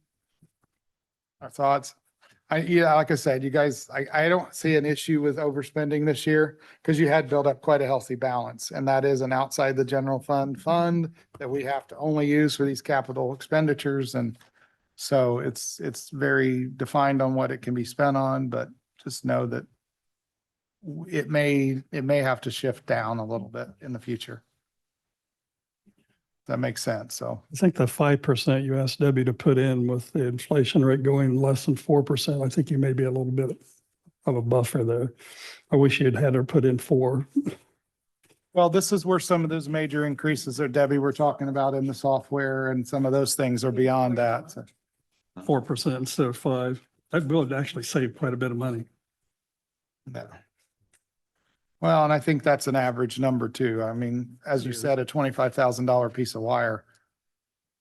Our thoughts? Yeah, like I said, you guys, I don't see an issue with overspending this year because you had built up quite a healthy balance. And that is an outside the general fund that we have to only use for these capital expenditures. And so it's very defined on what it can be spent on, but just know that it may have to shift down a little bit in the future. That makes sense. So I think the 5% you asked Debbie to put in with the inflation rate going less than 4%, I think you may be a little bit of a buffer there. I wish you'd had her put in 4. well, this is where some of those major increases that Debbie were talking about in the software and some of those things are beyond that. So 4% instead of 5. That would actually save quite a bit of money. no. Well, and I think that's an average number too. I mean, as you said, a $25,000 piece of wire.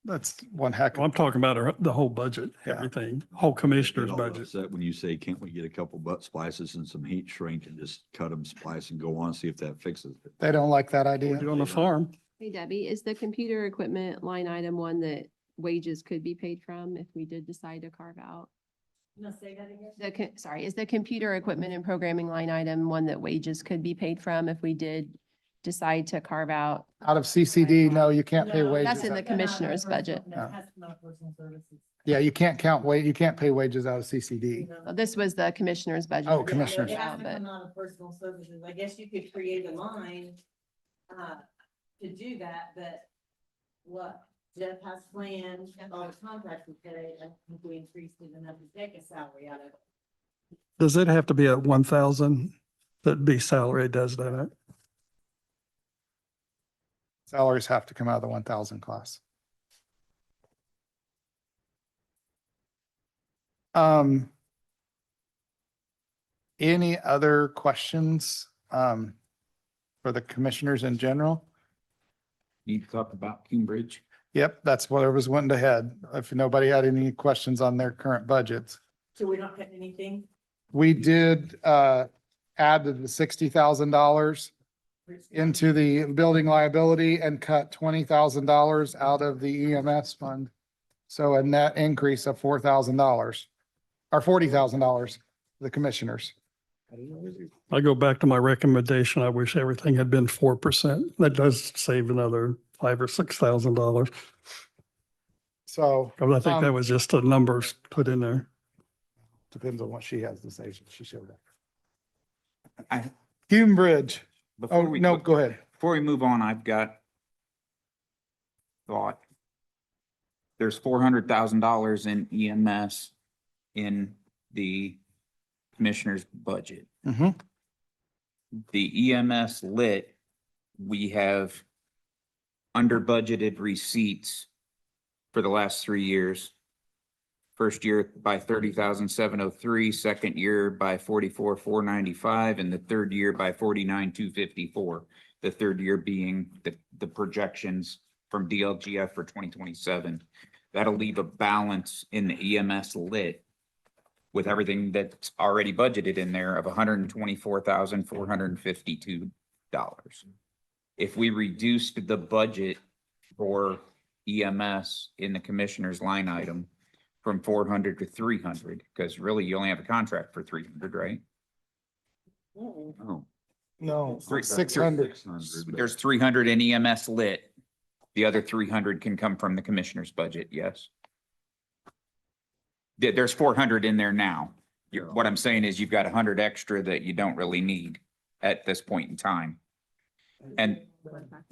That's one heck Well, I'm of, talking about the whole budget, Yeah. everything, whole commissioner's All budget. upset when you say, can't we get a couple butt splices and some heat shrink and just cut them, splice and go on, see if that fixes it. they don't like that We idea. do on the farm. Hey Debbie, is the computer equipment line item one that wages could be paid from if we did decide to carve out? No, say that again. Sorry, is the computer equipment and programming line item one that wages could be paid from if we did decide to carve out? Out of CCD, no, you can't pay No, wages. That's in the out- commissioner's budget. That has to come out of personal services. Yeah, you can't you can't pay wages out of CCD. Well, this was the commissioner's budget. Oh, that we commissioner's. carved It out, has to but- come out of personal services. I guess you could create a line to do that, but what Jeff has planned and all the contracts we pay, I think we increased it enough to take a salary out of it. Does it have to be at 1,000? That'd be salary, does that? Salaries have to come out of the 1,000 class. Any other questions for the commissioners in general? You talked about Cambridge. Yep, that's what I was wanting to head. If nobody had any questions on their current budgets. So we're not cutting anything? We did add the $60,000 into the building liability and cut $20,000 out of the EMS fund. So a net increase of $4,000 or $40,000, the commissioners. I go back to my recommendation. I wish everything had been 4%. That does save another $5,000 or $6,000. So. Because I think that um, was just the numbers put in there. Depends on what she has to say. She showed up. I- Hume Bridge. Before Oh, we no, go- go ahead. Before we move on, I've got thought. There's $400,000 in EMS in the commissioner's budget. Mhm. The EMS lit, we have under budgeted receipts for the last 3 years. First year by 30,703, second year by 44,495, and the third year by 49,254. The third year being the projections from DLGF for 2027. That'll leave a balance in the EMS lit with everything that's already budgeted in there of $124,452. If we reduced the budget for EMS in the commissioner's line item from 400 to 300, because really you only have a contract for 300, right? Oh. No, Three- 600. 600, There's 300 in EMS lit. The other 300 can come from the commissioner's budget, yes. There's 400 in there now. What I'm saying is you've got 100 extra that you don't really need at this point in time. And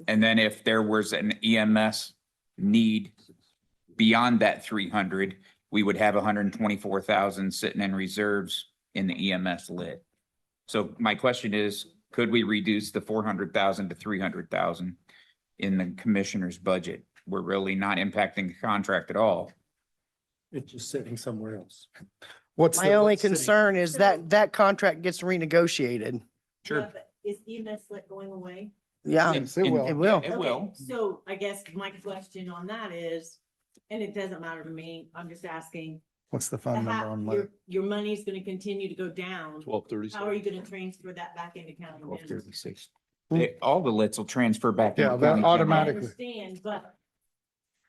then if there was an EMS need beyond that 300, we would have 124,000 sitting in reserves in the EMS lit. So my question is, could we reduce the 400,000 to 300,000 in the commissioner's budget? We're really not impacting the contract at all. It's just sitting somewhere else. What's My the- only what's sitting- concern is that that contract gets renegotiated. Yeah, but is EMS lit going away? Yeah, Yes, it will. it will. It Okay, will. So I guess my question on that is, and it doesn't matter to me, I'm just asking, What's the fund number on your, lit? your money's gonna continue to go down. 12:30. How are you gonna transfer that back into county? general? All the lits will transfer back. into Yeah, that county I automatically. understand, but.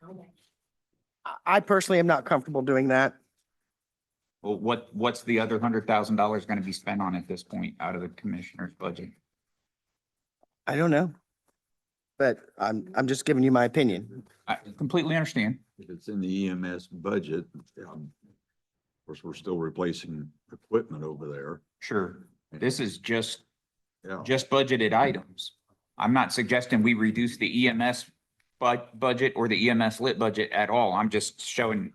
Okay. I personally am not comfortable doing that. Well, what's the other $100,000 going to be spent on at this point out of the commissioner's budget? I don't know. But I'm just giving you my opinion. I completely understand. If it's in the EMS budget, of course, we're still replacing equipment over there. Sure. This is just Yeah. budgeted items. I'm not suggesting we reduce the EMS budget or the EMS lit budget at all. I'm just talking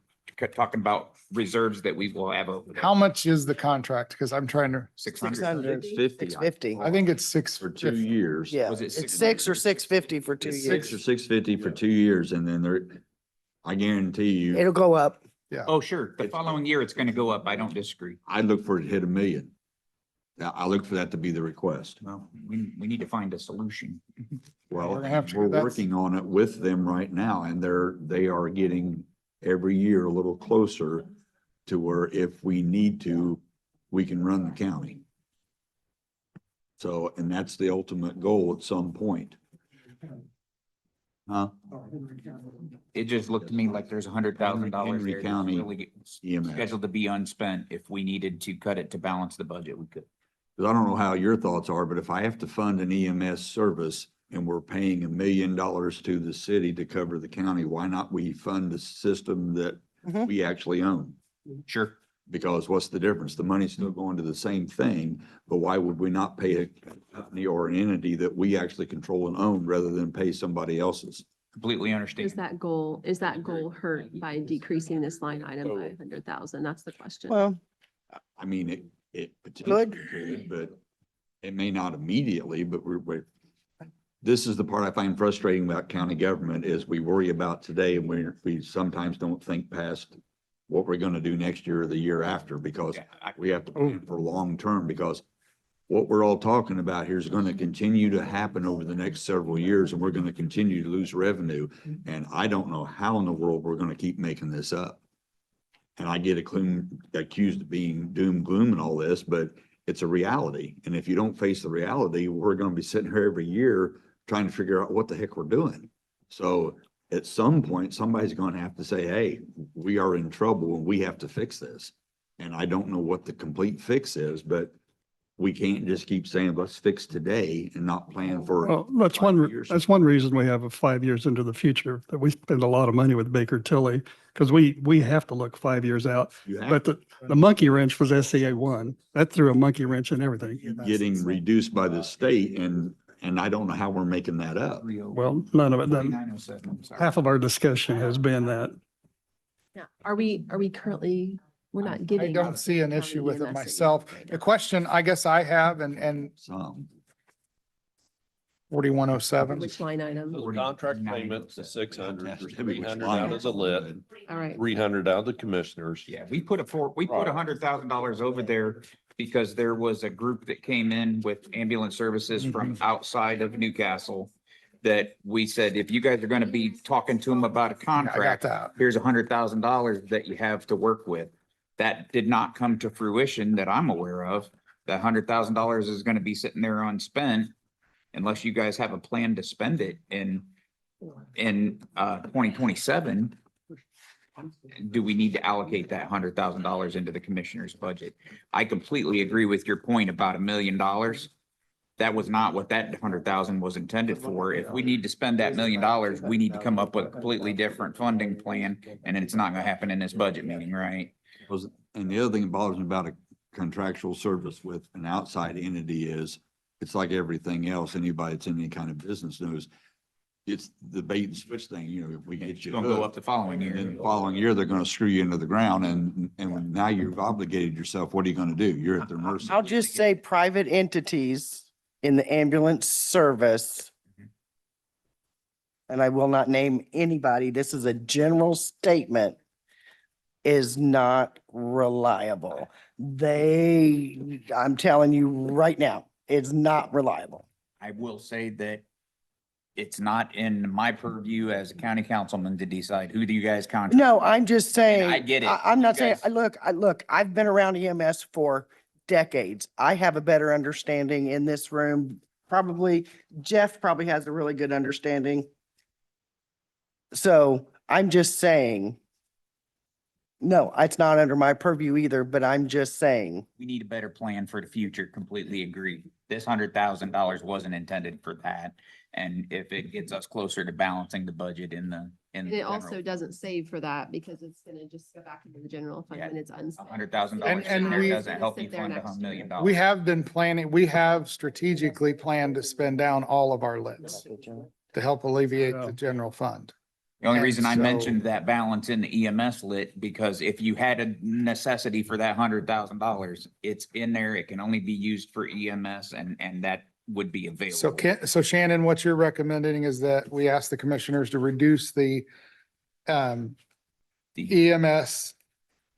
about reserves that we will have over there. How much is the contract? Because I'm trying to, 600. 600, 650. 650. I think it's For 2 650. years. Yeah, Was it it's 600? 6 or 650 for 2 It's years. 6 or 650 for 2 years, and then there, I guarantee you, It'll go up. Oh, sure. The following year, it's going to go up. I don't disagree. I look for it to hit 1 million. Now, I look for that to be the request. Well, we need to find a solution. Well, We're gonna have to- we're that's- working on it with them right now, and they are getting every year a little closer to where if we need to, we can run the county. So, and that's the ultimate goal at some point. Huh? It just looked to me like there's $100,000 Henry there that's County really EMS. scheduled to be unspent. If we needed to cut it to balance the budget, we could. 'Cause I don't know how your thoughts are, but if I have to fund an EMS service and we're paying $1 million to the city to cover the county, why not we fund the system that Mhm. we actually own? Sure. Because what's the difference? The money's still going to the same thing, but why would we not pay a company or an entity that we actually control and own rather than pay somebody else's? Completely Is understand. that goal hurt by decreasing this line item by 100,000? That's the question. Well, I mean, it potentially could, but it may not immediately, but we're, this is the part I find frustrating about county government is we worry about today and we sometimes don't think past what we're gonna do next year or the year after, because Yeah, we have to plan for long term, because what we're all talking about here is gonna continue to happen over the next several years, and we're gonna continue to lose revenue. And I don't know how in the world we're gonna keep making this up. And I get accused of being doom gloom and all this, but it's a reality. And if you don't face the reality, we're gonna be sitting here every year trying to figure out what the heck we're doing. So at some point, somebody's gonna have to say, hey, we are in trouble and we have to fix this. And I don't know what the complete fix is, but we can't just keep saying, let's fix today and not plan for. Well, that's 5 years. that's one reason we have a 5 years into the future, that we spend a lot of money with Baker Tilly, because we have to look 5 years out. You have But the monkey wrench was SCA one. That threw a monkey wrench in everything. getting reduced by the state and I don't know how we're making that up. Well, none of it, then 4907, I'm sorry. half of our discussion has been that. Yeah. Are we currently, we're not I getting. don't see an issue with it EMS myself. right The now. question I guess I have and Some. 4107. Which line item? The contract payments, the 600, there's Tell me which 300 line out of the lit, All right. 300 out of the commissioners. Yeah, we put Right. $100,000 over there because there was a group that came in with ambulance services from outside of Newcastle. That we said, if you guys are gonna be talking to them about a I got contract, that. here's $100,000 that you have to work with. That did not come to fruition that I'm aware of. That $100,000 is gonna be sitting there unspent unless you guys have a plan to spend it in 2027. Do we need to allocate that $100,000 into the commissioner's budget? I completely agree with your point about $1 million. That was not what that 100,000 was intended for. If we need to spend that $1 million, we need to come up with a completely different funding plan, and it's not gonna happen in this budget meeting, right? And the other thing that bothers me about a contractual service with an outside entity is, it's like everything else, anybody that's in any kind of business knows, it's the bait and switch thing, you know, if we get It's you gonna go up hooked, the following and then year. the following year, they're gonna screw you into the ground and now you've obligated yourself. What are you gonna do? You're at their mercy. I'll just say private entities in the ambulance service. And I will not name anybody. This is a general statement. Is not reliable. I'm telling you right now, it's not reliable. I will say that it's not in my purview as a county councilman to decide who do you guys contract. No, I'm just saying. I get it. I'm not You saying, guys- look, I've been around EMS for decades. I have a better understanding in this room. Probably Jeff probably has a really good understanding. So I'm just saying. No, it's not under my purview either, but I'm just saying. We need a better plan for the future. Completely agree. This $100,000 wasn't intended for that. And if it gets us closer to balancing the budget in the. And it also doesn't save for that because it's gonna just go back into the general fund Yeah. and it's unspent. $100,000 And sitting there we- doesn't help you Sit there fund next $1 year. million. We have been planning, we have strategically planned to spend down all of our lits to help alleviate the general fund. The only And reason I so- mentioned that balance in the EMS lit, because if you had a necessity for that $100,000, it's in there. It can only be used for EMS and that would be available. So Shannon, what you're recommending is that we ask the commissioners to reduce the The- EMS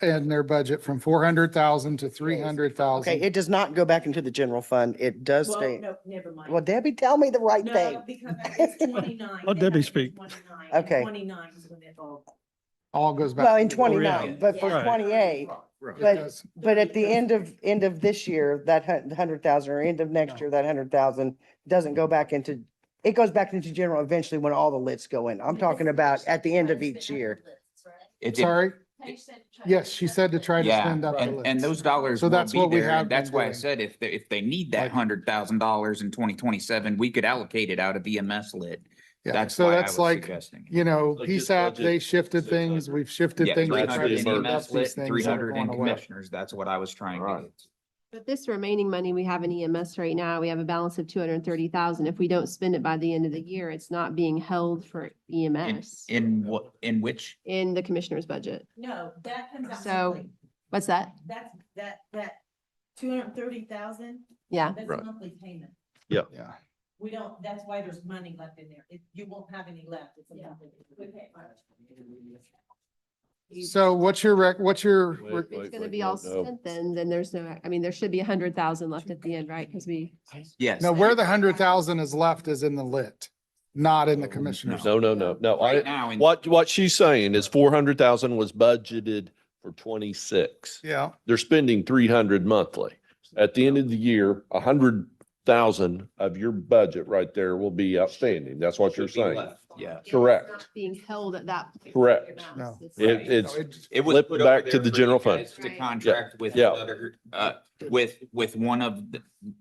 and their budget from 400,000 to 300,000. Okay, it does not go back into the general fund. It does Well, stay. no, never mind. Well, Debbie, tell me the right No, thing. because it's 29. Let Debbie speak. Okay. 29 is when it all. All goes back. Well, in to the- 29, but for Yeah. 28, Right. but at the end of this year, that 100,000 or end of next year, that 100,000 doesn't go back into, it goes back into general eventually when all the lits go in. I'm talking about at the end of each year. It- Sorry? Yes, she said to try to Yeah, spend up the and lits. those dollars So will that's be what we there. have And that's been why I doing. said if they need that Like- $100,000 in 2027, we could allocate it out of EMS lit. Yeah, That's so why I that's was like, suggesting. you know, So just PSAP, they budget shifted things, 600. we've shifted Yeah, things. to 300 try to in speed up EMS these lit, things that are 300 in going away. commissioners. That's what I was trying to Alright. get. But this remaining money we have in EMS right now, we have a balance of 230,000. If we don't spend it by the end of the year, it's not being held for In, EMS in what, in which? in the commissioner's budget. No, that comes out. So- monthly. What's that? That 230,000, Yeah. that's a Right. monthly payment. Yeah. We don't, that's why there's money left in there. You won't have any left. It's a monthly. So what's your It's Wait, gonna wait, be all no. spent then there's no, I mean, there should be 100,000 left at the end, right? Because we, Yes. no, where the 100,000 is left is in the lit, not in the commissioners. No, no. Right now, in- What she's saying is 400,000 was budgeted for 26. Yeah, They're spending 300 monthly. At the end of the year, 100,000 of your budget right there will be outstanding. That's what you're should be saying. left. Yeah. Correct. Not being held at that. point. Correct. No. It's, It was Flip put back over to there the for general you fund. guys To contract with Yeah. other, with one of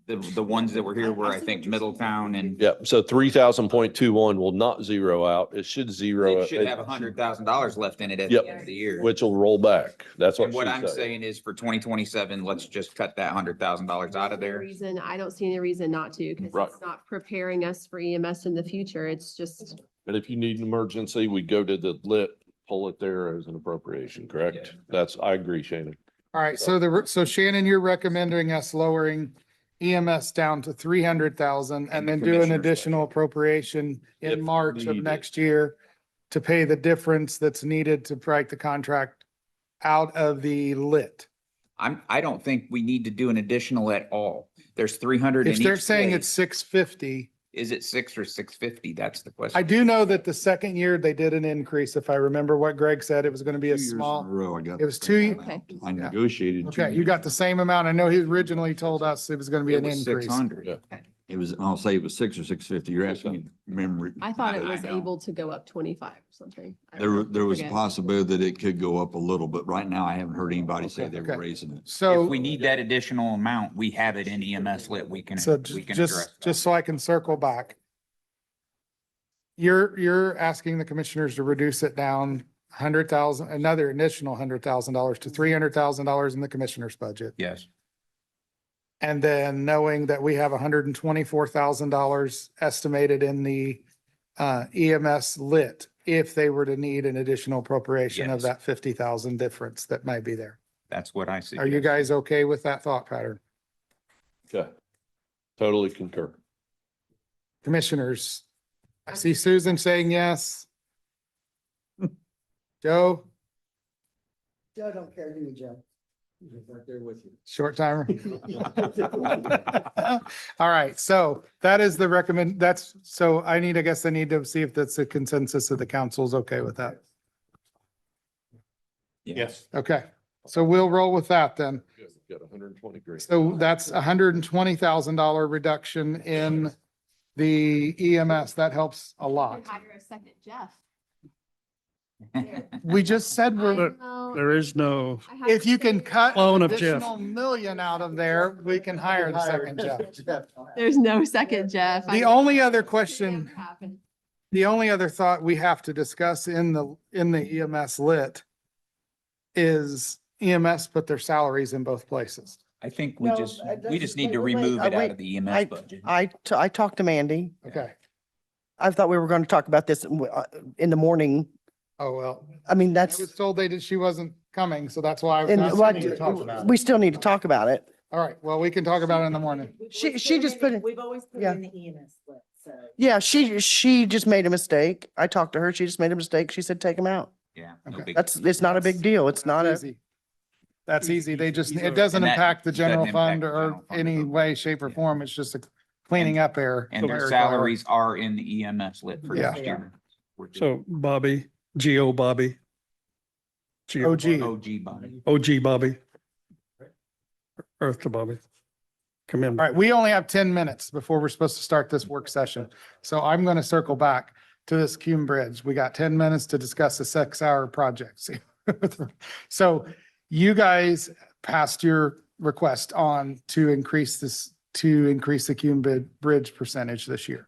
the ones that were here were, I think, Middletown and yeah, so 3,000.21 will not zero out. It should zero. it should have $100,000 left in it at Yep. the end of the year. Which will roll back. That's what And what she's I'm saying. saying is for 2027, let's just cut that $100,000 out of there. Reason, I don't see any reason not to, because Right. it's not preparing us for EMS in the future. It's just, And if you need an emergency, we go to the lit, pull it there as an appropriation, correct? I agree, Shannon. All right, so Shannon, you're recommending us lowering EMS down to 300,000 and And the then do an commissioner's additional appropriation If in March of needed. next year to pay the difference that's needed to write the contract out of the lit. I don't think we need to do an additional at all. There's 300 in If they're each saying it's place. 650, Is it 6 or 650? That's the I question. do know that the second year they did an increase. If I remember what Greg said, it was going to be a 2 years in small. row, I got. it was 2 okay. I negotiated. 2 Okay, you got the years. same amount. I know he originally told us it was going to be It an was increase. 600. Yeah. It was, I'll say it was 6 or 650. You're asking me memory. I thought it I was know. able to go up 25 or something. I There, don't know. there was a Forget. possibility that it could go up a little, but right now I haven't heard anybody say they Okay. were raising it. So. If we need that additional amount, we have it in EMS lit. We can So address that. just so I can circle back. You're asking the commissioners to reduce it down 100,000, another additional $100,000 to $300,000 in the commissioner's budget. Yes, And then knowing that we have $124,000 estimated in the EMS lit, if they were to need an additional appropriation of Yes. that 50,000 difference that might be there. that's what I see. Are you guys okay with that thought pattern? Okay. Totally concur. Commissioners, I see Susan saying yes. Joe, Joe don't care, do you, Joe? Right there with you. short timer. All right, so that is the so I need to see if that's a consensus of the council's okay with that. Yes. Okay, so we'll roll with that then. Got 120 grand. So that's $120,000 reduction in the EMS. That helps a lot. Hire a second Jeff. We just said we're, There is no, if you can cut Clone an of Jeff. additional million out of there, we can hire the second Jeff. There's no second Jeff. The only other question, the only other thought we have to discuss in the EMS lit is EMS put their salaries in both places. I think we No, just, that's we just- just need to wait, remove it wait, out of the EMS budget. I talked to Mandy. Okay. I thought we were going to talk about this in the morning. Oh, well, I mean, I that's, was told she wasn't coming, so that's why I was and asking you to talk about what, we it. still need to talk about it. All right, well, we can talk about it in the morning. She just put it- We've always put it yeah. in the EMS list, so. Yeah, she just made a mistake. I talked to her. She just made a mistake. She said, take them out. Yeah. no Okay. big That's, deal. it's not a big deal. It's not a, Easy. That's easy. They just, it doesn't And that impact the general doesn't impact fund the or general fund any at all. way, shape or Yeah. form. It's just a cleaning up error. And their Error. salaries are in the EMS lit for Yeah. next year. We're just so Bobby, G.O. Bobby. G.O. OG. OG body. OG Bobby. Earth to Bobby. Come in. All right, we only have 10 minutes before we're supposed to start this work session. So I'm going to circle back to this Cume Bridge. We got 10 minutes to discuss the 6-hour project. So you guys passed your request on to increase the Cume Bridge percentage this year.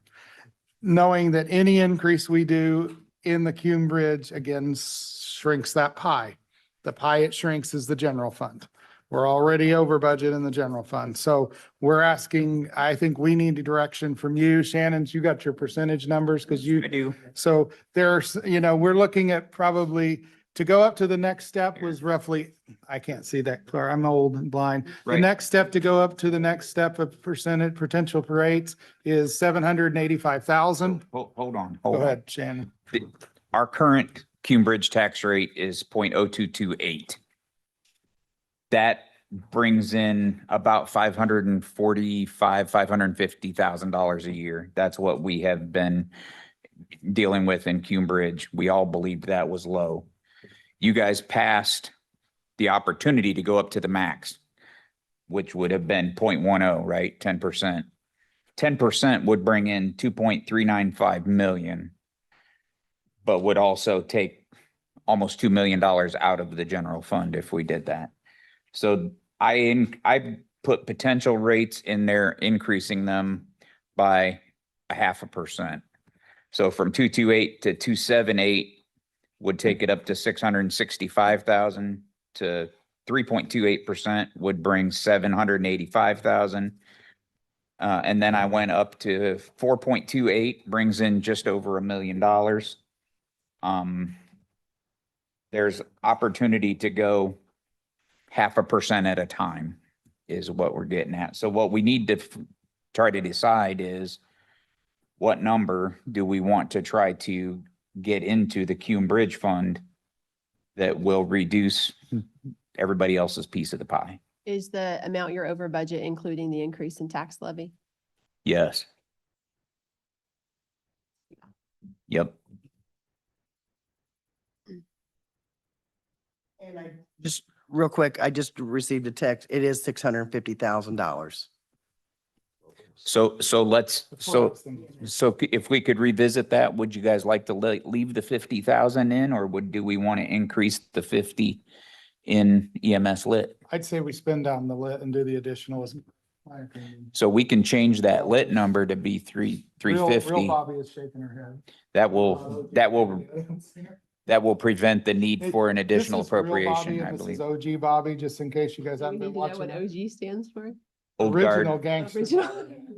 Knowing that any increase we do in the Cume Bridge, again, shrinks that pie. The pie it shrinks is the general fund. We're already over budget in the general fund. So we're asking, I think we need a direction from you. Shannon, you got your percentage numbers because I you, do. so there's, we're looking at probably to go up to the next step was roughly, I can't see that far. I'm old and blind. The Right. next step to go up to the next step of percentage potential rates is 785,000. Hold on. Go hold on. ahead, Shannon. Our current Cume Bridge tax rate is 0.0228. That brings in about $550,000 a year. That's what we have been dealing with in Cume Bridge. We all believed that was low. You guys passed the opportunity to go up to the max, which would have been 0.10, right? 10%. 10% would bring in 2.395 million. but would also take almost $2 million out of the general fund if we did that. So I put potential rates in there, increasing them by 0.5%. So from 228 to 278 would take it up to 665,000 to 3.28% would bring 785,000. And then I went up to 4.28, brings in just over $1 million. There's opportunity to go 0.5% at a time is what we're getting at. So what we need to try to decide is what number do we want to try to get into the Cume Bridge Fund that will reduce everybody else's piece of the pie? Is the amount you're over budget including the increase in tax levy? Yes. Yep. And I just real quick, I just received a text. It is $650,000. So if we could revisit that, would you guys like to leave the 50,000 in, or do we want to increase the 50 in EMS lit? I'd say we spend down the lit and do the additional is my opinion. So we can change that lit number to be Real 350. Bobby is shaking her head. That will prevent the need for an This additional is real Bobby appropriation, I and This is believe. OG Bobby, just in case you guys Do we haven't need been to know watching. what it. OG stands for? Old Original guard. gangster. Original.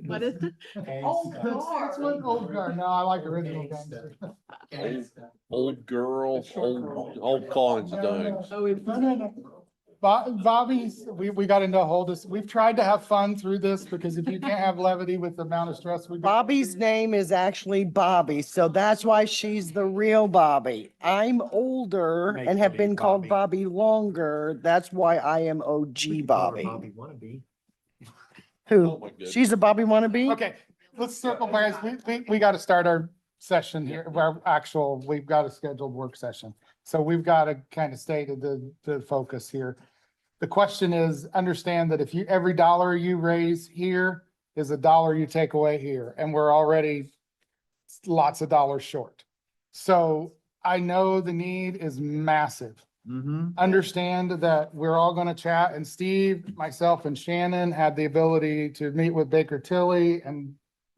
What is it? It's like old guard. No, I like original gangster. Old girl, all kinds of things. Oh, we've- Bobby's, we got into a whole, we've tried to have fun through this because if you can't have levity with the amount of stress we. Bobby's name is actually Bobby, so that's why she's the real Bobby. I'm older and have been called Bobby longer. That's why I am OG Bobby. Oh Who? my goodness. She's a Bobby wannabe? Okay, let's circle back. We got to start our session here, we've got a scheduled work session. So we've got to kind of stay to the focus here. The question is, understand that if every dollar you raise here is a dollar you take away here, and we're already lots of dollars short. So I know the need is massive. Understand that we're all going to chat, and Steve, myself and Shannon had the ability to meet with Baker Tilly and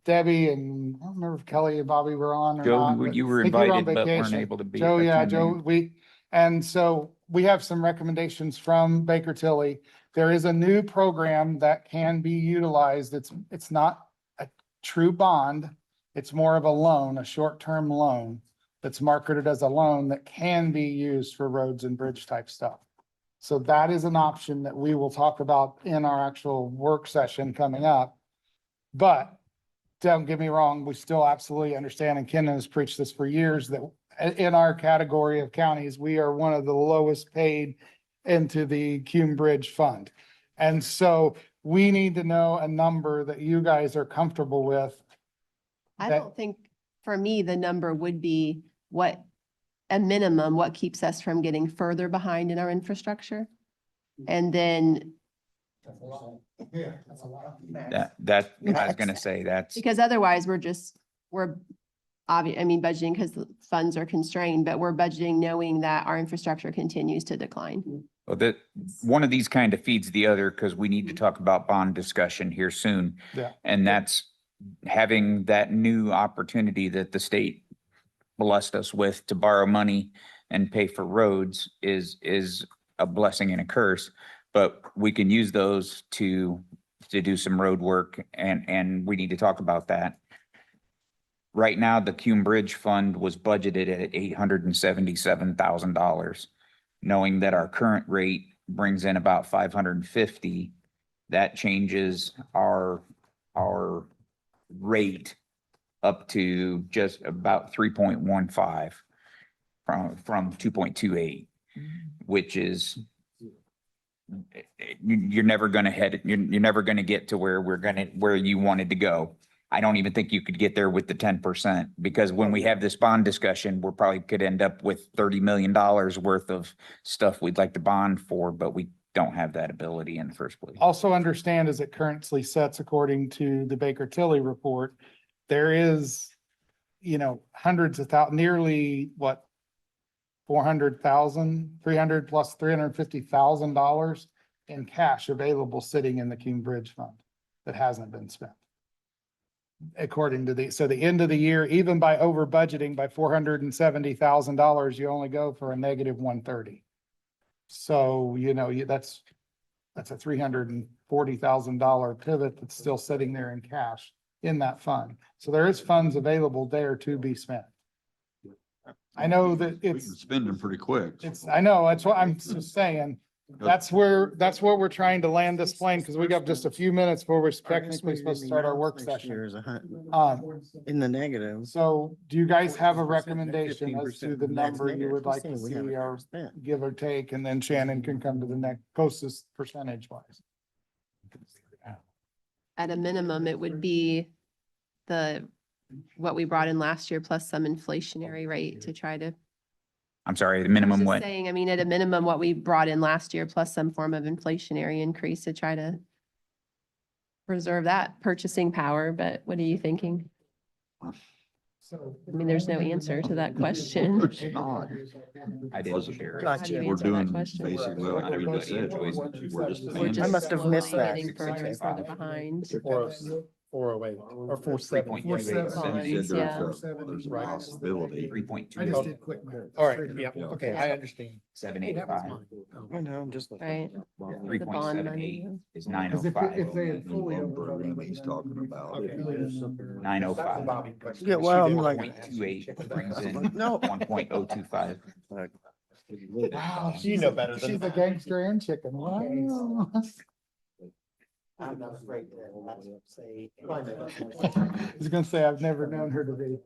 Debbie, and I don't remember if Kelly and Bobby were on or not. Joe, but you were I think you on invited but weren't vacation. able to be. Joe, yeah, attending. Joe, and so we have some recommendations from Baker Tilly. There is a new program that can be utilized. It's not a true bond. It's more of a loan, a short-term loan that's marketed as a loan that can be used for roads and bridge type stuff. So that is an option that we will talk about in our actual work session coming up. But don't get me wrong, we still absolutely understand, and Ken has preached this for years, that in our category of counties, we are one of the lowest paid into the Cume Bridge Fund. And so we need to know a number that you guys are comfortable with. I That- don't think, for me, the number would be what, a minimum, what keeps us from getting further behind in our infrastructure. And then, That, I was gonna say, that's, because otherwise we're budgeting because the funds are constrained, but we're budgeting knowing that our infrastructure continues to decline. well, that, one of these kind of feeds the other, because we need to talk about bond discussion here soon. Yeah. And that's having that new opportunity that the state blessed us with to borrow money and pay for roads is a blessing and a curse. But we can use those to do some road work, and we need to talk about that. Right now, the Cume Bridge Fund was budgeted at $877,000. Knowing that our current rate brings in about 550, that changes our rate up to just about 3.15 from 2.28, which is you're never gonna you're never gonna get to where you wanted to go. I don't even think you could get there with the 10%, because when we have this bond discussion, we're probably could end up with $30 million worth of stuff we'd like to bond for, but we don't have that ability in the first place. Also understand, as it currently sets according to the Baker Tilly report, there is hundreds of nearly what? 400,000, 300 plus $350,000 in cash available sitting in the King Bridge Fund that hasn't been spent. According to so the end of the year, even by over budgeting by $470,000, you only go for a negative 130. So, that's a $340,000 pivot that's still sitting there in cash in that fund. So there is funds available there to be spent. I know that We can it's, spend them pretty quick. I know, that's what I'm just saying. That's where we're trying to land this plane, because we got just a few minutes before we're technically supposed to start our work session. In the negative. So do you guys have a recommendation as to the number you would like to see or give or take, and then Shannon can come to the next closest percentage wise? At a minimum, it would be what we brought in last year plus some inflationary rate to try to. I'm sorry, the I was minimum just what? saying, I mean, at a minimum, what we brought in last year plus some form of inflationary increase to try to preserve that purchasing power, but what are you thinking? I mean, there's no answer to that question. It's not. I didn't share. How do you We're answer that doing question? basically like we just said. We're just We're expanding. just must have missed slowly that. getting further and further behind. 408 or 47. 3.28. You said Yeah. there's a possibility. 3.2, All right, yeah, Yeah. okay, I understand. 785. I know, I'm just. Right. The bond money. 3.78 is Because if 905. they had fully Loan program he's talking about. 905. Yeah, well, I'm like. 0.28 brings in No. 1.025. Wow, You know better than she's a that. gangster and chicken. Wow. I'm not afraid to say. I was gonna say, I've never known her to be.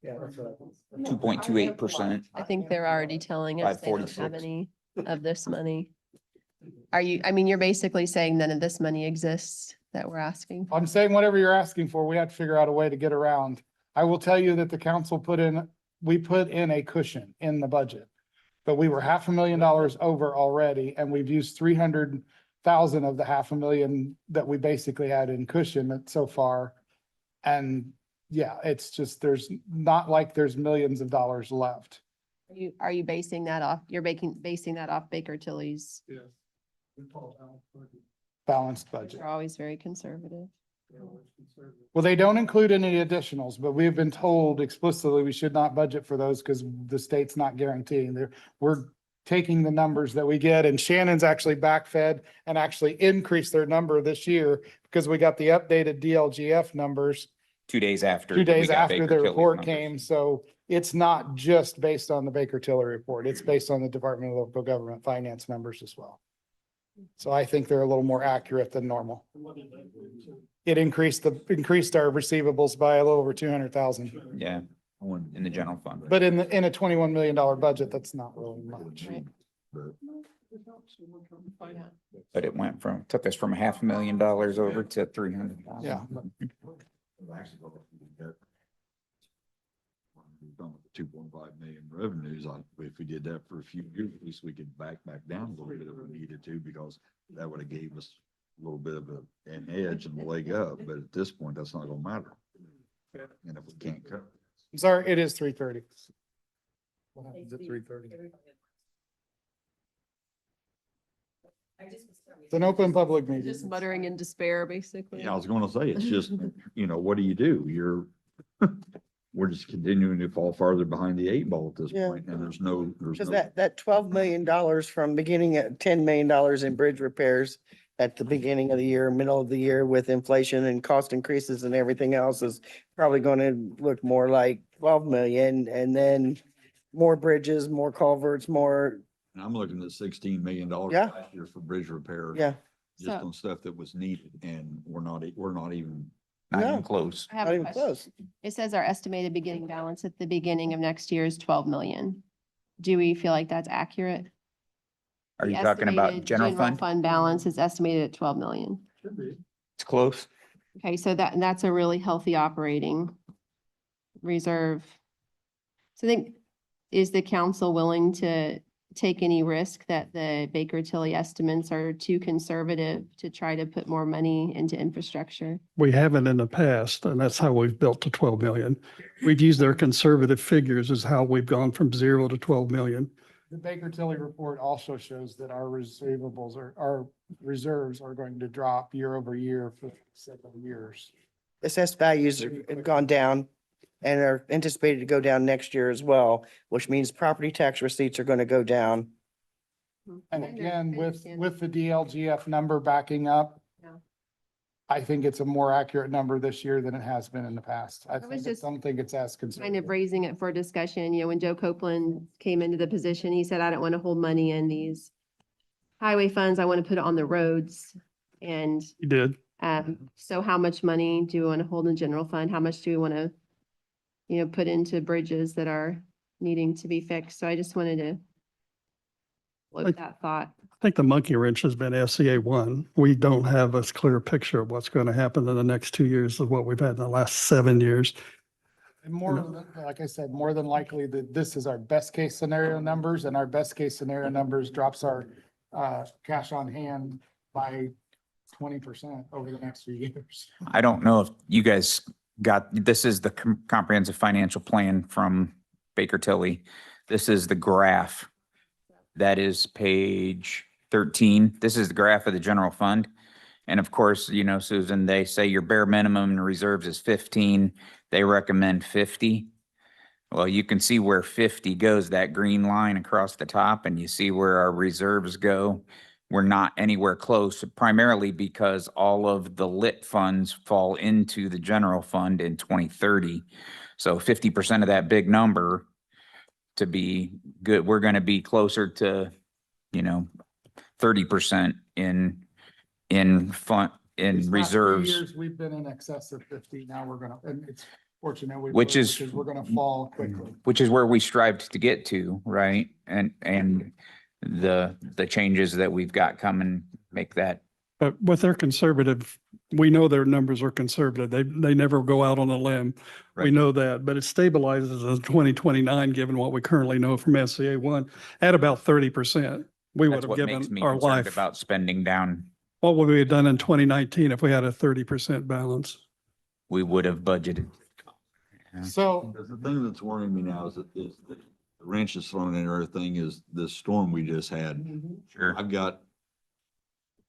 Yeah, that's what 2.28%. I think they're already telling us they don't have 546. any of this money. You're basically saying none of this money exists that we're asking. I'm saying whatever you're asking for, we have to figure out a way to get around. I will tell you that the council we put in a cushion in the budget. But we were $500,000 over already, and we've used 300,000 of the $500,000 that we basically had in cushion so far. And yeah, it's just, there's not like there's millions of dollars left. Are you basing that off, basing that off Baker Tilly's? Balanced budget. They're always very conservative. Well, they don't include any additionals, but we've been told explicitly we should not budget for those because the state's not guaranteeing. We're taking the numbers that we get, and Shannon's actually backfed and actually increased their number this year because we got the updated DLGF numbers 2 days after. 2 days we got after Baker the Tilly's report numbers. came. So it's not just based on the Baker Tilly report. It's based on the Department of Local Government Finance numbers as well. So I think they're a little more accurate than normal. It increased our receivables by a little over 200,000. Yeah, in the general fund. But in a $21 million budget, that's not really much. Right. But it took us from $500,000 over to 300,000. Yeah. We've done with 2.5 million revenues. If we did that for a few years, at least we could back down a little bit if we needed to, because that would have gave us a little bit of an edge and a leg up. But at this point, that's not gonna matter. And if we can't cut. I'm sorry, it is 3:30. What happens at 3:30? It's an open public meeting. Just muttering in despair, basically. Yeah, I was gonna say, it's just, what do? We're just continuing to fall farther behind the 8 ball at this Yeah. point, and there's Because no. that $12 million from beginning at $10 million in bridge repairs at the beginning of the year, middle of the year with inflation and cost increases and everything else is probably going to look more like 12 million, and then more bridges, more culverts, more, And I'm looking at $16 million Yeah. last year for bridge repair. yeah. Just So- on stuff that was needed, and we're not even. Not even No. close. I have Not a even question. close. It says our estimated beginning balance at the beginning of next year is 12 million. Do we feel like that's accurate? Are The you talking about estimated general fund? Fund balance is estimated at 12 million. It's close. Okay, so that's a really healthy operating reserve. So I think, is the council willing to take any risk that the Baker Tilly estimates are too conservative to try to put more money into infrastructure? We haven't in the past, and that's how we've built to 12 million. We've used their conservative figures as how we've gone from 0 to 12 million. The Baker Tilly report also shows that our receivables our reserves are going to drop year over year for several years. Assessed values have gone down and are anticipated to go down next year as well, which means property tax receipts are going to go down. And I again, understand. with the DLGF number backing up, Yeah. I think it's a more accurate number this year than it has been in the past. I just don't think it's as Kind of conservative. raising it for discussion, when Joe Copeland came into the position, he said, I don't want to hold money in these highway funds. I want to put it on the roads. And You did. so how much money do we want to hold in general fund? How much do we want to, put into bridges that are needing to be fixed? So I just wanted to Like- float that thought. I think the monkey wrench has been SCA 1. We don't have a clear picture of what's going to happen in the next 2 years of what we've had in the last 7 years. And like I said, more than likely that this is our best case scenario numbers, and our best case scenario numbers drops our cash on hand by 20% over the next few years. I don't know if you guys this is the comprehensive financial plan from Baker Tilly. This is the graph. That is page 13. This is the graph of the general fund. And of course, Susan, they say your bare minimum in reserves is 15. They recommend 50. Well, you can see where 50 goes, that green line across the top, and you see where our reserves go. We're not anywhere close, primarily because all of the lit funds fall into the general fund in 2030. So 50% of that big number to be good, we're going to be closer to, 30% in fund, in These last few reserves. years, we've been in excess of 50. Now we're gonna, and it's fortunate. Which is- because we're gonna fall quickly. Which is where we strived to get to, right? And the changes that we've got coming make that. But with their conservative, we know their numbers are conservative. They never go out on a limb. We Right. know that, but it stabilizes in 2029, given what we currently know from SCA 1, at about 30%. We would That's have what makes given me our concerned life. about spending down. What would we have done in 2019 if we had a 30% balance? We would have budgeted. So The thing that's worrying me now is the wrench is thrown in everything is this storm we just had. Sure.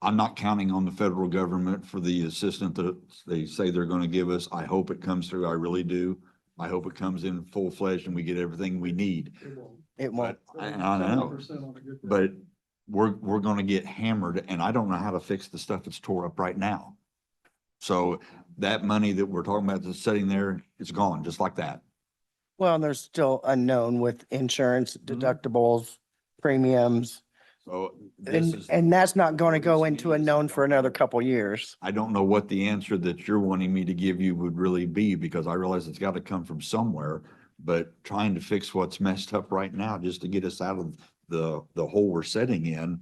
I'm not counting on the federal government for the assistance that they say they're gonna give us. I hope it comes through. I really do. I hope it comes in full fledged and we get everything we need. It won't. But I know, but we're gonna get hammered and I don't know how to fix the stuff that's tore up right now. So that money that we're talking about that's sitting there, it's gone, just like that. Well, and there's still unknown with insurance, deductibles, premiums, So this is. and that's not going to go into a known for another couple years. I don't know what the answer that you're wanting me to give you would really be, because I realize it's got to come from somewhere. But trying to fix what's messed up right now, just to get us out of the hole we're sitting in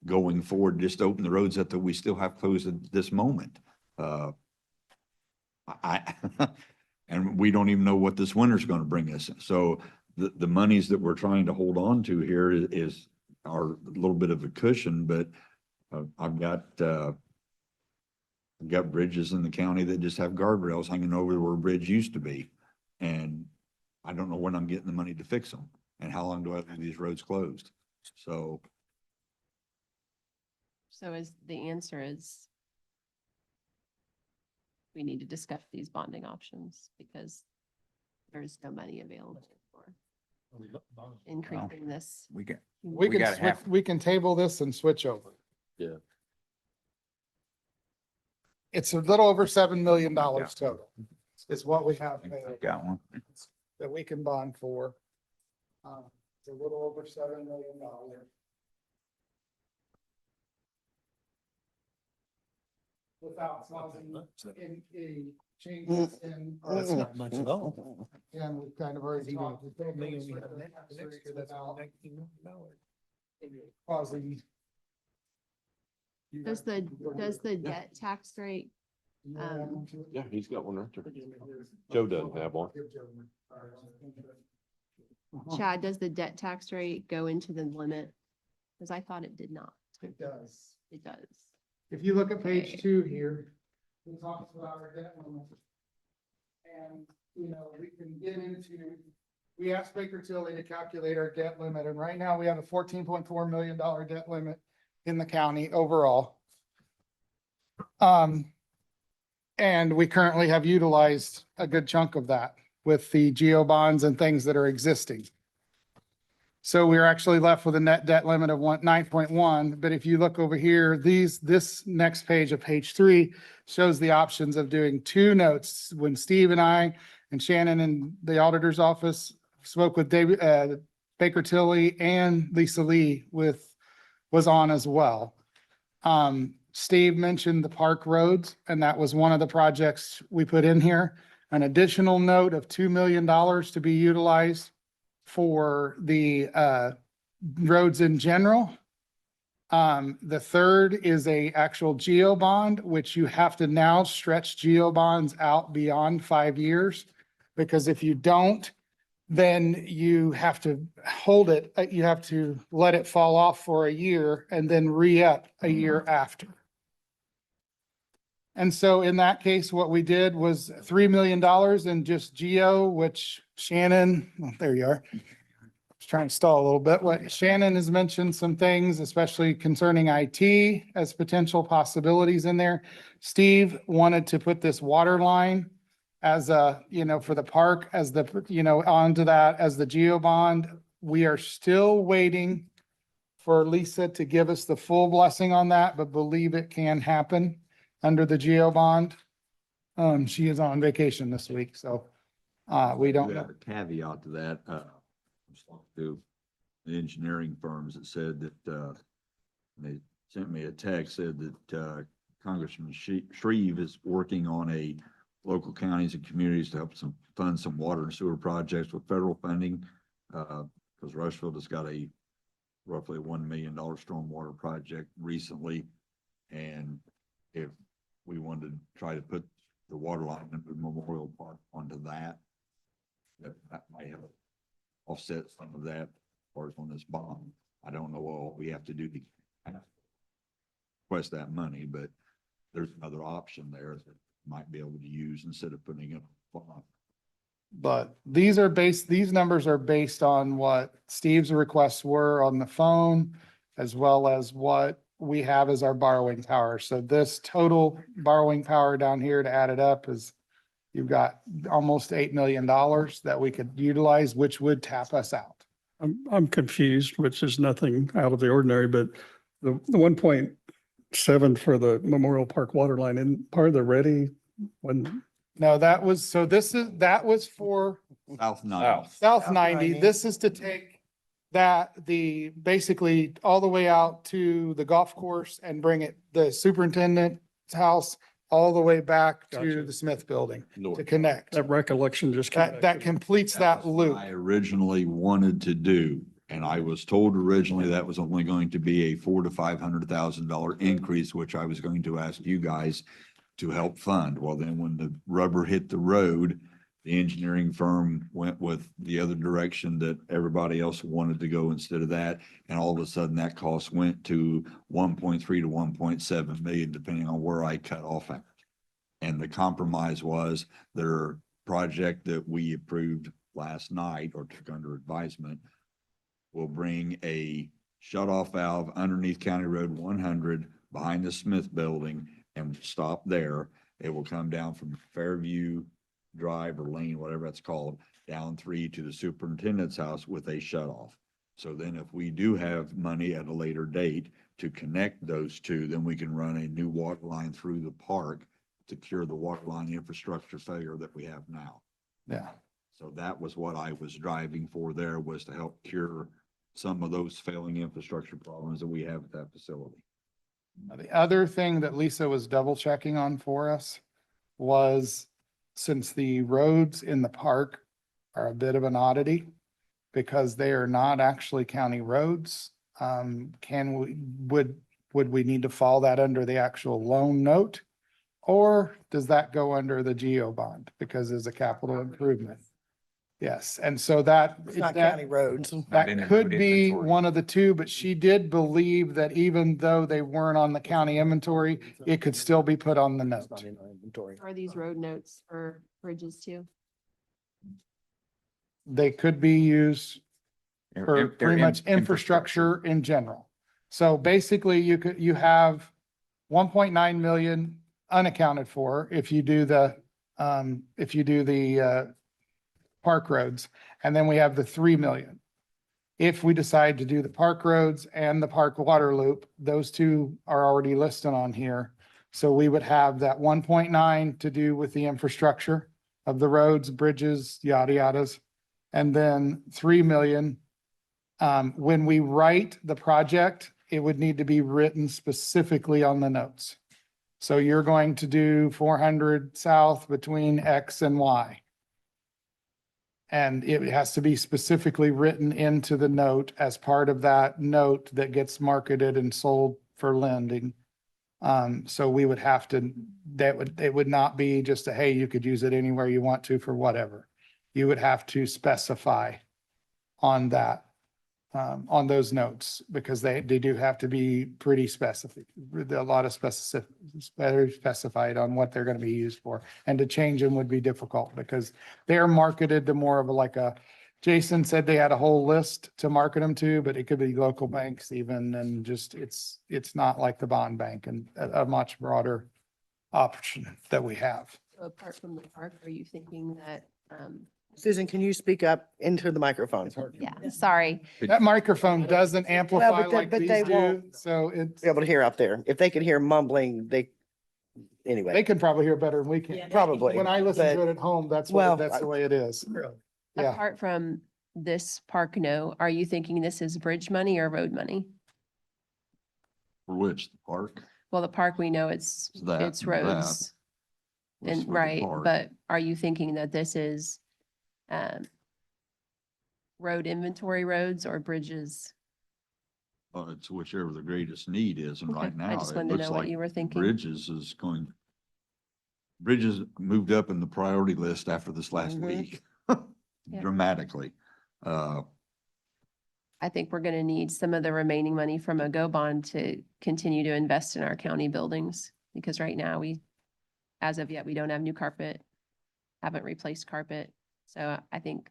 going forward, just open the roads that we still have closed at this moment. And we don't even know what this winter's going to bring us. So the monies that we're trying to hold on to here are a little bit of a cushion, but I've got bridges in the county that just have guardrails hanging over where a bridge used to be. And I don't know when I'm getting the money to fix them and how long do I leave these roads closed? So The answer is we need to discuss these bonding options because there's no money available for increasing this. We can, we can, gotta have- we can table this and switch over. Yeah. It's a little over $7 million total is what we have got one. that we can bond for. It's a little over $7 million. Without causing any changes in. That's not much at all. And we've kind of already talked. Causing. Does the debt tax rate, Yeah, he's got one right there. Joe doesn't have one. Chad, does the debt tax rate go into the limit? Because I thought it did not. It does. It does. If you look at page Okay. 2 here, it talks about our debt limit. And, you know, we can get into, we asked Baker Tilly to calculate our debt limit, and right now we have a $14.4 million debt limit in the county overall. And we currently have utilized a good chunk of that with the geo bonds and things that are existing. So we're actually left with a net debt limit of 9.1, but if you look over here, this next page of page 3 shows the options of doing 2 notes. When Steve and I and Shannon in the auditor's office spoke with David, Baker Tilly and Lisa Lee was on as well. Steve mentioned the park roads, and that was one of the projects we put in here. An additional note of $2 million to be utilized for the roads in general. The third is a actual geo bond, which you have to now stretch geo bonds out beyond 5 years. Because if you don't, then you have to hold it, you have to let it fall off for a year and then re-up a year after. And so in that case, what we did was $3 million in just geo, which Shannon, well, there you are. I was trying to stall a little bit. What Shannon has mentioned some things, especially concerning IT as potential possibilities in there. Steve wanted to put this water line as a, you know, for the park as the, you know, onto that as the geo bond. We are still waiting for Lisa to give us the full blessing on that, but believe it can happen under the geo bond. She is on vacation this week, so we don't do know. have a caveat to that. To the engineering firms that said that, they sent me a text, said that, Congressman Shreve is working on a local counties and communities to help fund some water and sewer projects with federal funding. Because Rushville has got a roughly $1 million stormwater project recently. And if we wanted to try to put the water line into Memorial Park onto that, that might have offset some of that, as far as on this bond. I don't know what we have to do to request that money, but there's another option there that might be able to use instead of putting it on bond. But these numbers are based on what Steve's requests were on the phone, as well as what we have as our borrowing power. So this total borrowing power down here to add it up is, you've got almost $8 million that we could utilize, which would tap us out. I'm confused, which is nothing out of the ordinary, but the 1.7 for the Memorial Park water line and part of the ready when, No, that was for South Nile. South 90. This is to take basically all the way out to the golf course and bring it, the superintendent's house, all the way back to Gotcha. the Smith building North. to connect. that recollection just came back. That to me. completes that That's what loop. I originally wanted to do, and I was told originally that was only going to be a $400,000 to $500,000 increase, which I was going to ask you guys to help fund. Well, then when the rubber hit the road, the engineering firm went with the other direction that everybody else wanted to go instead of that. And all of a sudden that cost went to 1.3 to 1.7 million, depending on where I cut off at. And the compromise was their project that we approved last night or took under advisement will bring a shut-off valve underneath County Road 100 behind the Smith building and stop there. It will come down from Fairview Drive or Lane, whatever it's called, down 3 to the superintendent's house with a shut-off. So then if we do have money at a later date to connect those two, then we can run a new water line through the park to cure the water line infrastructure failure that we have now. Yeah. So that was what I was driving for there, was to help cure some of those failing infrastructure problems that we have at that facility. The other thing that Lisa was double checking on for us was, since the roads in the park are a bit of an oddity because they are not actually county roads, would we need to fall that under the actual loan note? Or does that go under the geo bond because it's a capital improvement? Yes, and so that, It's not that, county roads. Not in that the could road be inventory. one of the two, but she did believe that even though they weren't on the county inventory, it could still be put on the note. Are these road notes for bridges too? They could be used They're- for they're pretty much infrastructure in general. So basically you have 1.9 million unaccounted for if you do the, park roads. And then we have the 3 million. If we decide to do the park roads and the park water loop, those two are already listed on here. So we would have that 1.9 to do with the infrastructure of the roads, bridges, yada yadas. And then 3 million. When we write the project, it would need to be written specifically on the notes. So you're going to do 400 south between X and Y. And it has to be specifically written into the note as part of that note that gets marketed and sold for lending. So we would have to, it would not be just a, hey, you could use it anywhere you want to for whatever. You would have to specify on that, on those notes, because they do have to be pretty specific. A lot of specific, very specified on what they're going to be used for. And to change them would be difficult because they're marketed to more of like a, Jason said they had a whole list to market them to, but it could be local banks even, and just, it's not like the bond bank and a much broader option that we have. So apart from the park, are you thinking that, Susan, can you speak up into the microphone? yeah, sorry. That microphone doesn't amplify but like they these do, won't. so it's, Be able to hear out there. If they could hear mumbling, they anyway, can probably hear better than we can. Yeah. probably. When I listen to but- it at home, that's Well, that's the way it is. Yeah, Apart from this park note, are you thinking this is bridge money or road money? For which, the park? Well, the park, we know it's That it's and that roads. was And with the right, park. but are you thinking that this is road inventory roads or bridges? It's whichever the greatest need is, and Okay, right I now, just it wanted to looks know what like you were thinking. Bridges is going. Bridges moved up in the priority list after this last Mhm. week Yeah. dramatically. I think we're gonna need some of the remaining money from a GO bond to continue to invest in our county buildings. Because right now as of yet, we don't have new carpet, haven't replaced carpet. So I think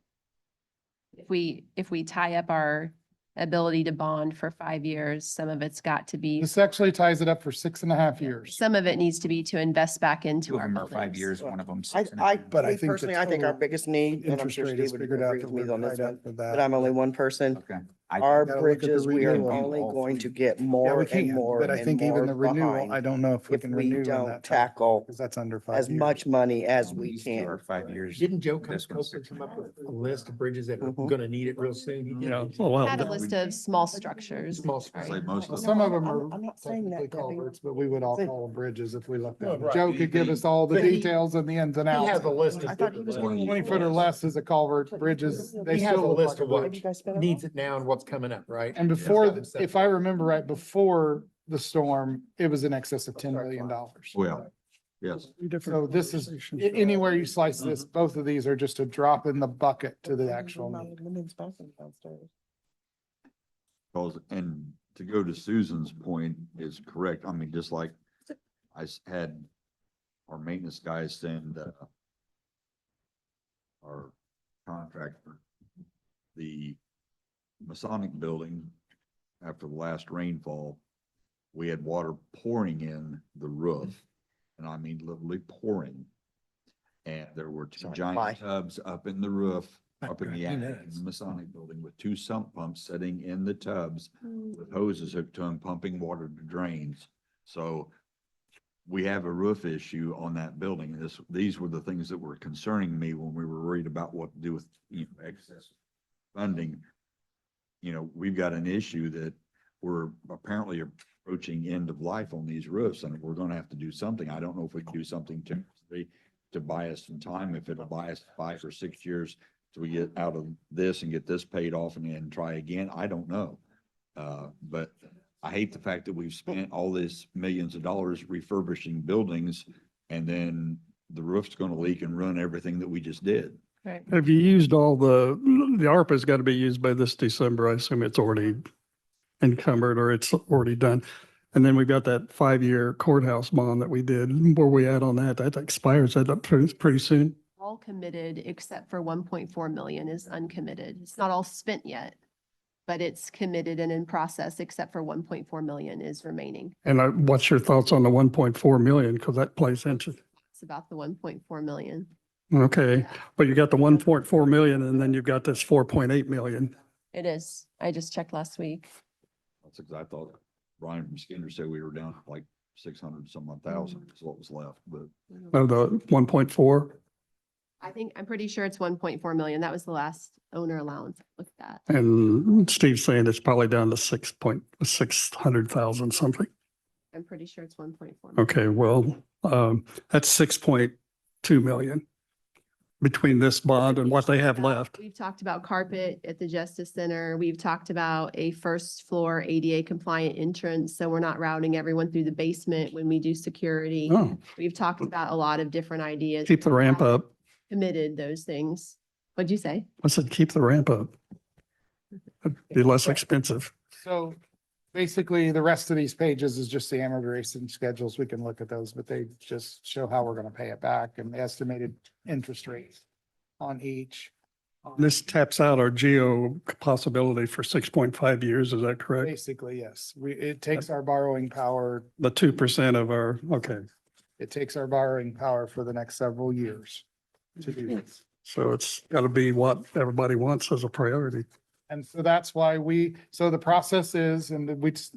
if we tie up our ability to bond for 5 years, some of it's got to be, this actually ties it up for 6.5 years. some of it needs to be to invest back into Two of our them are 5 buildings. years, one of them I, 6.5. But I me think the personally, I think our total biggest need, and I'm Interest sure rate Steve is would figured agree out. with me on this one, For but that. I'm only one person. Okay. I- Our Gotta look at the bridges, we are renewal. only All going to three. get Yeah, more we and can, more but I and think even more the renewal, I behind don't know if we if can we renew in don't that time, tackle because that's under 5 as years. much money as we These two are can. 5 years. Didn't Joe This one's Coker come up 6.5. with a list of bridges that are Mhm. gonna need it real soon? He did. Yeah, oh, well, Had a list of small structures. Small right? Say most Well, of some them. of them I'm are not saying that, technically Debbie. culverts, but we would all See- call them bridges if we looked at Oh, them. right. Joe could give us all the But he- details and the ins and He outs. has a list of. I thought he was gonna- 20 foot or less is a culvert, bridges, they He has still a look list like a of what bridge. You guys spent it needs all? it now and what's coming up, right? And before, Yeah. if I remember right, before the storm, it was in excess of $10 million. Well, yes, So this is, anywhere you slice this, both of these are just a drop in the bucket to the actual need. because, and to go to Susan's point is correct. I mean, just like had our maintenance guys send, our contractor, the Masonic building, after the last rainfall, we had water pouring in the roof. And I mean literally pouring. And there were two Why? giant tubs up in the roof, up in the He attic in knows. the Masonic building with two sump pumps sitting in the tubs Mm. with hoses hooked to them, pumping water to drains. So we have a roof issue on that building. These were the things that were concerning me when we were worried about what to do with, excess funding. We've got an issue that we're apparently approaching end of life on these roofs, and we're gonna have to do something. I don't know if we can do something to buy us some time, if it'll buy us 5 or 6 years till we get out of this and get this paid off and then try again. I don't know. But I hate the fact that we've spent all this millions of dollars refurbishing buildings, and then the roof's gonna leak and ruin everything that we just did. Right. Have you used all the ARPA's got to be used by this December. I assume it's already encumbered or it's already done. And then we've got that 5-year courthouse bond that we did. Where we at on that? That expires that up pretty soon. All committed except for 1.4 million is uncommitted. It's not all spent yet, but it's committed and in process except for 1.4 million is remaining. And what's your thoughts on the 1.4 million? Because that plays into, It's about the 1.4 million. okay, but you got the 1.4 million and then you've got this 4.8 million. It is. I just checked last week. That's because I thought Brian from Skinner said we were down like 600 some odd thousand is what was left, but Of the 1.4, I'm pretty sure it's 1.4 million. That was the last owner allowance. Look at that. and Steve's saying it's probably down to 600,000 something. I'm pretty sure it's 1.4. million. Okay, well, that's 6.2 million between this bond and what they have left. We've talked about carpet at the Justice Center. We've talked about a first floor ADA compliant entrance, so we're not routing everyone through the basement when we do security. Oh, We've talked about a lot of different ideas. keep the ramp up. Committed those things. What'd you say? I said, keep the ramp up. It'd be less expensive. So basically, the rest of these pages is just the amortization schedules. We can look at those, but they just show how we're gonna pay it back and the estimated interest rates on each. This taps out our geo possibility for 6.5 years. Is that correct? Basically, yes. It takes our borrowing power, The 2% of our, okay. it takes our borrowing power for the next several years to do this. So it's got to be what everybody wants as a priority. And so that's why so the process is, and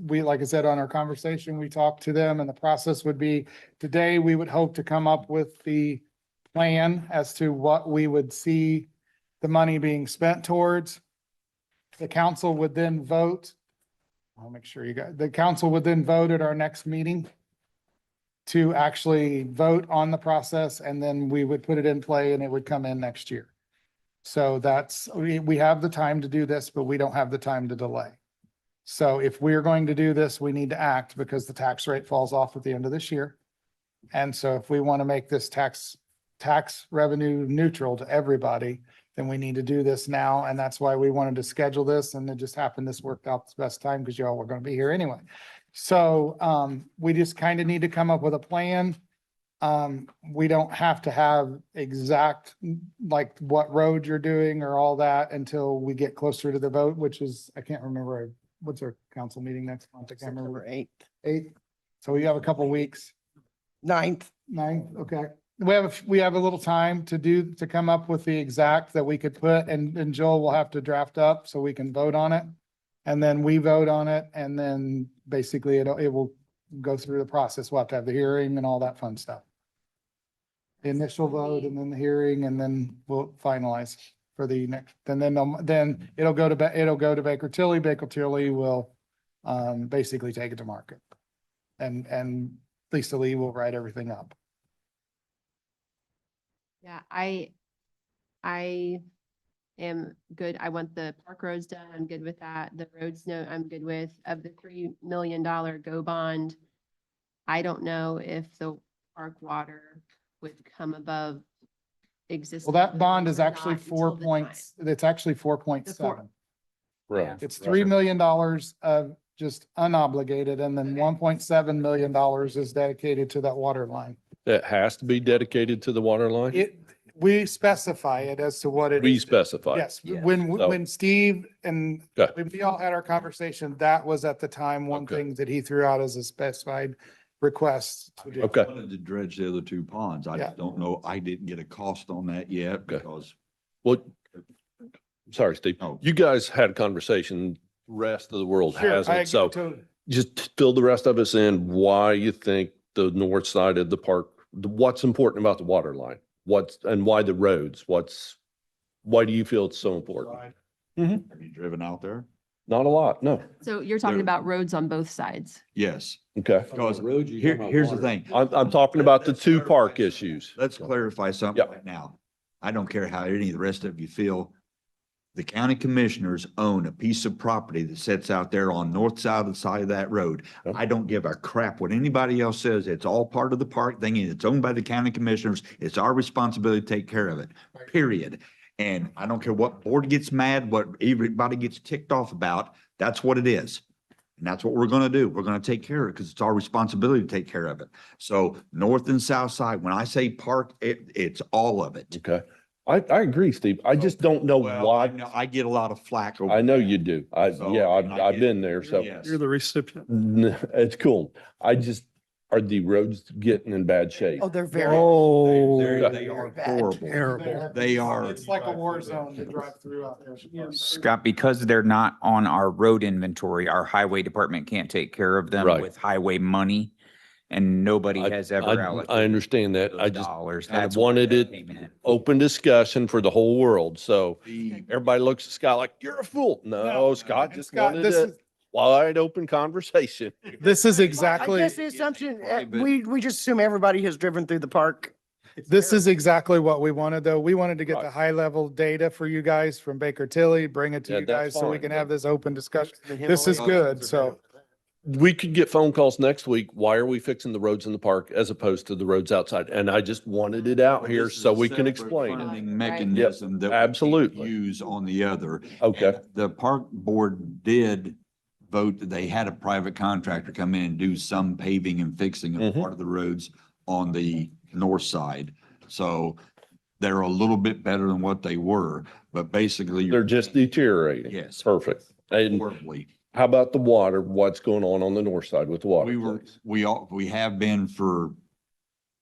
we, like I said, on our conversation, we talked to them and the process would be, today, we would hope to come up with the plan as to what we would see the money being spent towards. The council would then vote. I'll make sure the council would then vote at our next meeting to actually vote on the process, and then we would put it in play and it would come in next year. So we have the time to do this, but we don't have the time to delay. So if we're going to do this, we need to act because the tax rate falls off at the end of this year. And so if we want to make this tax revenue neutral to everybody, then we need to do this now. And that's why we wanted to schedule this. And it just happened, this worked out the best time because y'all were going to be here anyway. So we just kind of need to come up with a plan. We don't have to have exact, like what road you're doing or all that until we get closer to the vote, which is, I can't remember, what's our council meeting next month? I can't remember. September 8th, 8th. So we have a couple weeks. 9th. 9th, okay. We have a little time to come up with the exact that we could put, and Joel will have to draft up so we can vote on it. And then we vote on it, and then basically it will go through the process. We'll have to have the hearing and all that fun stuff. The initial vote and then the hearing, and then we'll finalize for the next, and then it'll go to Baker Tilly. Baker Tilly will basically take it to market. And Lisa Lee will write everything up. Yeah, I am good. I want the park roads done. I'm good with that. The roads, no, I'm good with. Of the $3 million go bond, I don't know if the park water would come above existing. Well, that bond is or actually not until the time. it's actually 4.7. Right. It's $3 million of just unobligated, and then $1.7 million is dedicated to that water line. It has to be dedicated to the water line? We specify it as to what it We is. specify. Yes, Yeah. So- when Steve and Okay. when we all had our conversation, that was at the time one Okay. thing that he threw out as a specified request to do. Okay. wanted to dredge the other two ponds. I Yeah. just don't know. I didn't get a cost on that yet Okay. because Well, sorry, Steve. Oh. You guys had a conversation, rest of the world Sure, I hasn't. So totally- just fill the rest of us in why you think the north side of the park, what's important about the water line? And why the roads? Why do you feel it's so important? have you driven out there? Not a lot, no. So you're talking There- about roads on both sides. Yes. Okay. Because here's the thing. I'm talking about the two park issues. Let's clarify something Yeah. right now. I don't care how any of the rest of you feel. The county commissioners own a piece of property that sits out there on north side of that road. Yep. I don't give a crap what anybody else says. It's all part of the park thing. It's owned by the county commissioners. It's our responsibility to take care of it, period. And I don't care what board gets mad, what everybody gets ticked off about, that's what it is. And that's what we're gonna do. We're gonna take care of it because it's our responsibility to take care of it. So north and south side, when I say park, it's all of it. Okay. I agree, Steve. I just don't know Well, why. I get a lot of flack over. I know that. you do. So, Yeah, and I I've get- been there, so. Yes. You're the recipient. It's cool. Are the roads getting in bad shape? Oh, they're very. Oh, They are bad. horrible. terrible. They are. It's like a war zone to drive through out there. Scott, because they're not on our road inventory, our highway department can't take care of them Right. with highway money. And nobody has ever I allocated understand that. I those just dollars. kind of That's where wanted that it came in. open discussion for the whole world. So The- everybody looks at Scott like, you're a fool. No, Scott just Scott, wanted this a is, wide open conversation. this is I exactly, guess the assumption, Right, but- we just assume everybody has driven through the park. this is exactly what we wanted, though. We wanted to get the Right. high level data for you guys from Baker Tilly, bring it to Yeah, you that's guys so we fine, can but- have this open discussion. This is good, so. We could get phone calls next week. Why are we fixing the roads in the park as opposed to the roads outside? And I just wanted it out here This is so a we can separate explain. funding Right. mechanism that we can't absolutely. use on the other. Okay, And the park board did vote that they had a private contractor come in and do some paving and fixing of Mhm. part of the roads on the north side. So they're a little bit better than what they were, but basically. they're just deteriorating. Yes. Perfect. And Horribly. how about the water? What's going on the north side with the water? We were, please? we have been for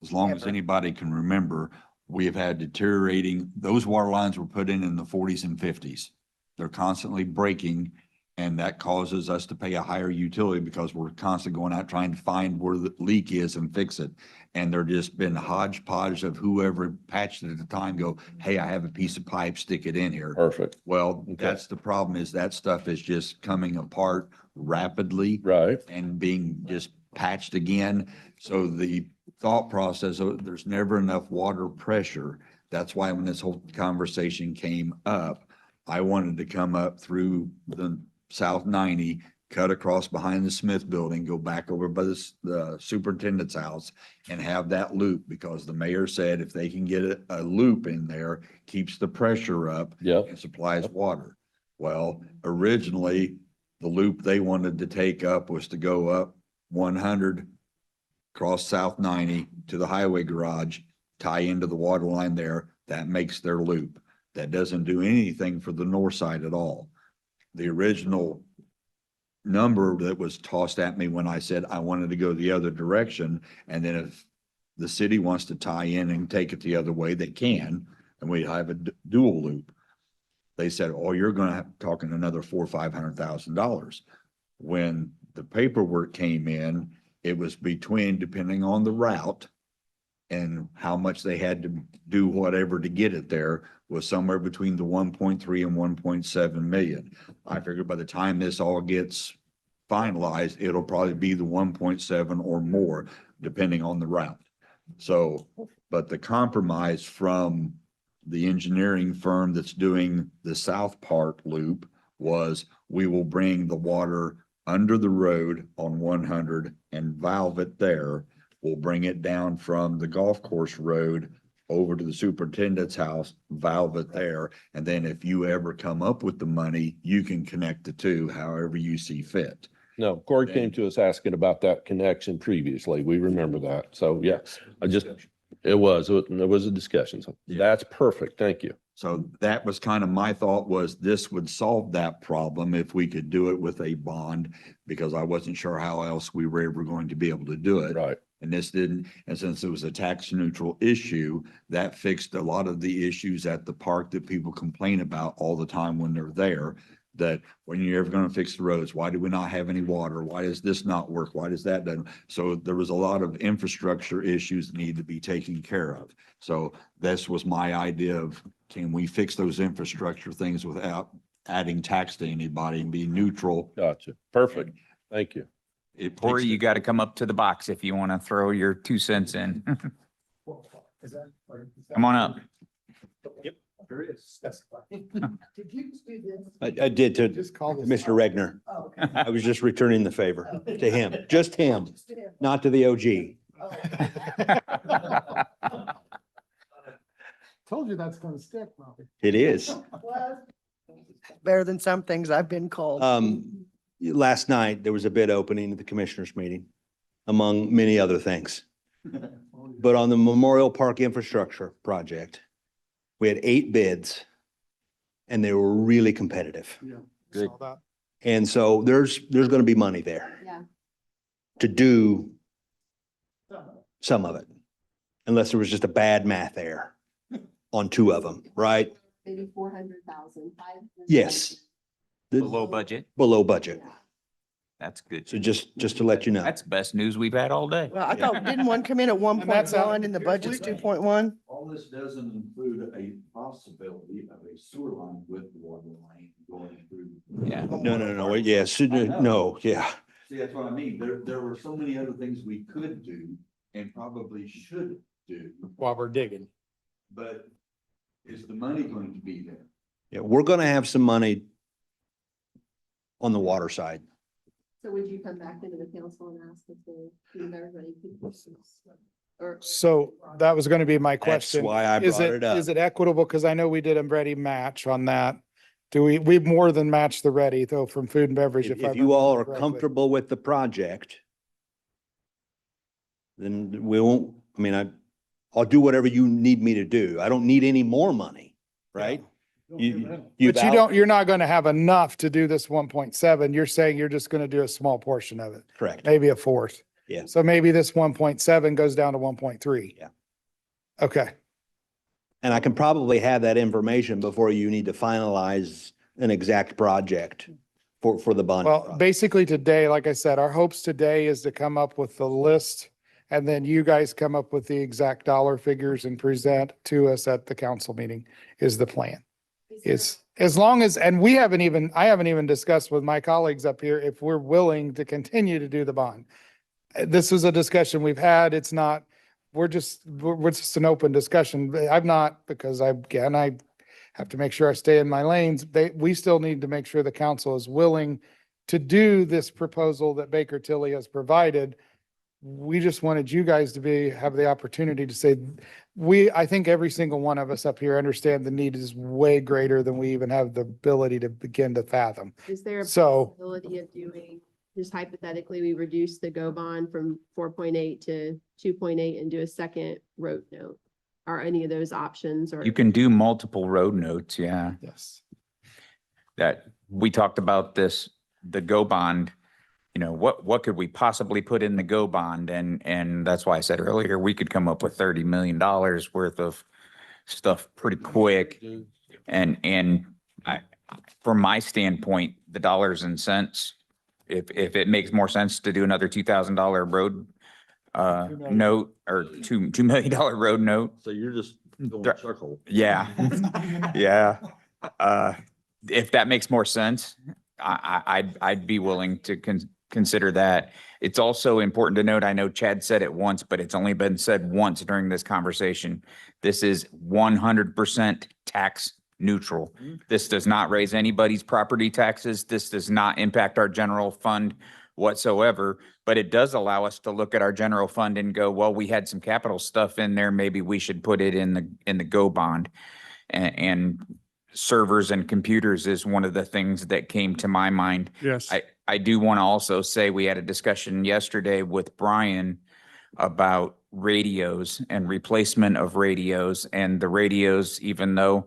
as long as Ever. anybody can remember. We have had deteriorating, those water lines were put in the forties and fifties. They're constantly breaking and that causes us to pay a higher utility because we're constantly going out trying to find where the leak is and fix it. And there just been hodgepodge of whoever patched it at the time go, hey, I have a piece of pipe, stick it in here. Perfect. Well, Okay. that's the problem is that stuff is just coming apart rapidly Right. and being just patched again. So the thought process, there's never enough water pressure. That's why when this whole conversation came up, I wanted to come up through the South 90, cut across behind the Smith building, go back over by the superintendent's house and have that loop because the mayor said if they can get a loop in there, keeps the pressure up Yep. and supplies water. Well, originally, the loop they wanted to take up was to go up 100, cross South 90 to the highway garage, tie into the water line there. That makes their loop. That doesn't do anything for the north side at all. The original number that was tossed at me when I said I wanted to go the other direction, and then if the city wants to tie in and take it the other way, they can, and we have a dual loop. They said, oh, you're gonna have talking another $400,000 or $500,000. When the paperwork came in, it was between, depending on the route and how much they had to do whatever to get it there, was somewhere between the 1.3 and 1.7 million. I figured by the time this all gets finalized, it'll probably be the 1.7 or more, depending on the route. So, but the compromise from the engineering firm that's doing the South Park loop was we will bring the water under the road on 100 and valve it there. We'll bring it down from the golf course road over to the superintendent's house, valve it there. And then if you ever come up with the money, you can connect the two however you see fit. No, Corey came to us asking about that connection previously. We remember that. So yes, it was a discussion. So Yeah. that's perfect. Thank you. So that was kind of my thought was this would solve that problem if we could do it with a bond, because I wasn't sure how else we were ever going to be able to do it. Right. And this didn't, and since it was a tax neutral issue, that fixed a lot of the issues at the park that people complain about all the time when they're there. That when you're ever gonna fix the roads, why do we not have any water? Why does this not work? Why does that done? So there was a lot of infrastructure issues that need to be taken care of. So this was my idea of, can we fix those infrastructure things without adding tax to anybody and be neutral? Gotcha. Perfect. Thank you. It Or fixed you it. got to come up to the box if you want to throw your 2 cents in. Come on up. There is. Did you do this? I did to Just call this. Mr. Regner. Oh, okay. I was just returning the favor to him, just him, not to the OG. Told you that's gonna stick, Bobby. It is. Better than some things I've been called. Last night, there was a bid opening at the commissioners meeting, among many other things. But on the Memorial Park infrastructure project, we had 8 bids and they were really competitive. Good. Saw that. And so there's going to be money there Yeah. to do some of it. Unless there was just a bad math error on 2 of them, right? Maybe 400,000. Yes. Below budget. Below budget. That's good. So just to let you know. That's best news we've had all day. Well, I thought, didn't one come in at 1.1 and the budget's 2.1? All this doesn't include a possibility of a sewer line with the water line going through. Yeah. No. Yes, no, yeah. See, that's what I mean. There were so many other things we could do and probably should do, While we're digging. but is the money going to be there? Yeah, we're going to have some money on the water side. So would you come back into the council and ask if the food and beverage ready people? Or So that was gonna be my That's question. why I Is brought it up. Is it equitable? Because I know we did a ready match on that. Do we more than match the ready though from food and beverage? If I if you all are remember correctly. comfortable with the project, then we won't, I'll do whatever you need me to do. I don't need any more money, right? But you're not gonna have enough to do this 1.7. You're saying you're just gonna do a small portion of it, Correct. maybe a fourth. Yeah. So maybe this 1.7 goes down to 1.3. Yeah. Okay. And I can probably have that information before you need to finalize an exact project for the bond. Well, project. basically today, like I said, our hopes today is to come up with the list and then you guys come up with the exact dollar figures and present to us at the council meeting is the plan. Is as long as, and I haven't even discussed with my colleagues up here if we're willing to continue to do the bond. This is a discussion we've had. It's not, we're just an open discussion. I've not, because I have to make sure I stay in my lanes. We still need to make sure the council is willing to do this proposal that Baker Tilly has provided. We just wanted you guys to have the opportunity to say, I think every single one of us up here understand the need is way greater than we even have the ability to begin to fathom. is there a So- possibility of doing, just hypothetically, we reduce the go bond from 4.8 to 2.8 and do a second road note? Are any of those options or? You can do multiple road notes, yeah. Yes. That, we talked about this, the go bond, what could we possibly put in the go bond? And that's why I said earlier, we could come up with $30 million worth of stuff pretty quick. And from my standpoint, the dollars and cents, if it makes more sense to do another $2,000 road note or $2 million road note. So you're just going There- circle. Yeah. Yeah. If that makes more sense, I'd be willing to consider that. It's also important to note, I know Chad said it once, but it's only been said once during this conversation. This is 100% tax neutral. This does not raise anybody's property taxes. This does not impact our general fund whatsoever, but it does allow us to look at our general fund and go, well, we had some capital stuff in there. Maybe we should put it in the go bond. And servers and computers is one of the things that came to my mind. Yes. I do want to also say we had a discussion yesterday with Brian about radios and replacement of radios, and the radios, even though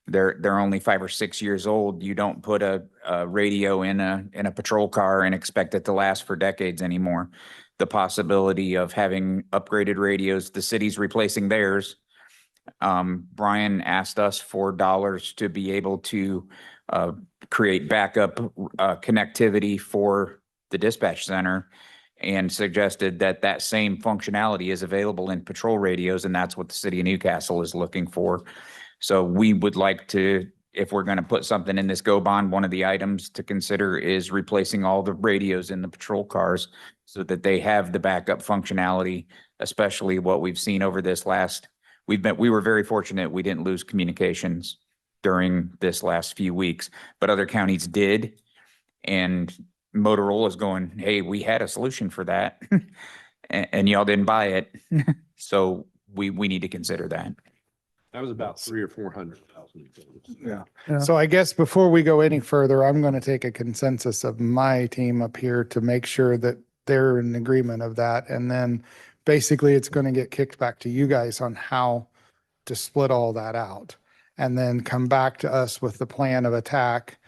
they're only 5 or 6 years old, you don't put a radio in a patrol car and expect it to last for decades anymore. The possibility of having upgraded radios, the city's replacing theirs. Brian asked us for dollars to be able to create backup connectivity for the dispatch center, and suggested that same functionality is available in patrol radios, and that's what the city of Newcastle is looking for. So we would like to, if we're going to put something in this go bond, one of the items to consider is replacing all the radios in the patrol cars so that they have the backup functionality, especially what we've seen over this last, we were very fortunate we didn't lose communications during this last few weeks, but other counties did. And Motorola's going, hey, we had a solution for that and y'all didn't buy it. So we need to consider that. That was about 300 or 400,000. Yeah. Yeah. So I guess before we go any further, I'm going to take a consensus of my team up here to make sure that they're in agreement of that. And then basically it's going to get kicked back to you guys on how to split all that out. And then come back to us with the plan of attack.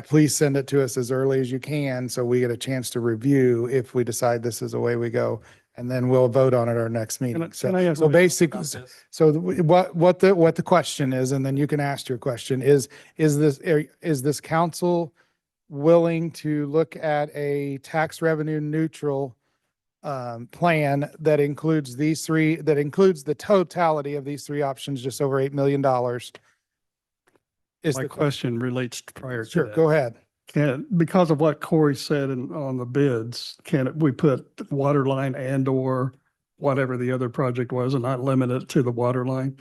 Please send it to us as early as you can so we get a chance to review if we decide this is the way we go. And then we'll vote on it our next meeting. can I ask So one basically, about this? so what the question is, and then you can ask your question is this council willing to look at a tax revenue neutral plan that includes that includes the totality of these three options, just over $8 million? Is My the question relates to prior to Sure, that. go ahead. Because of what Corey said on the bids, we put water line and or whatever the other project was and not limit it to the water line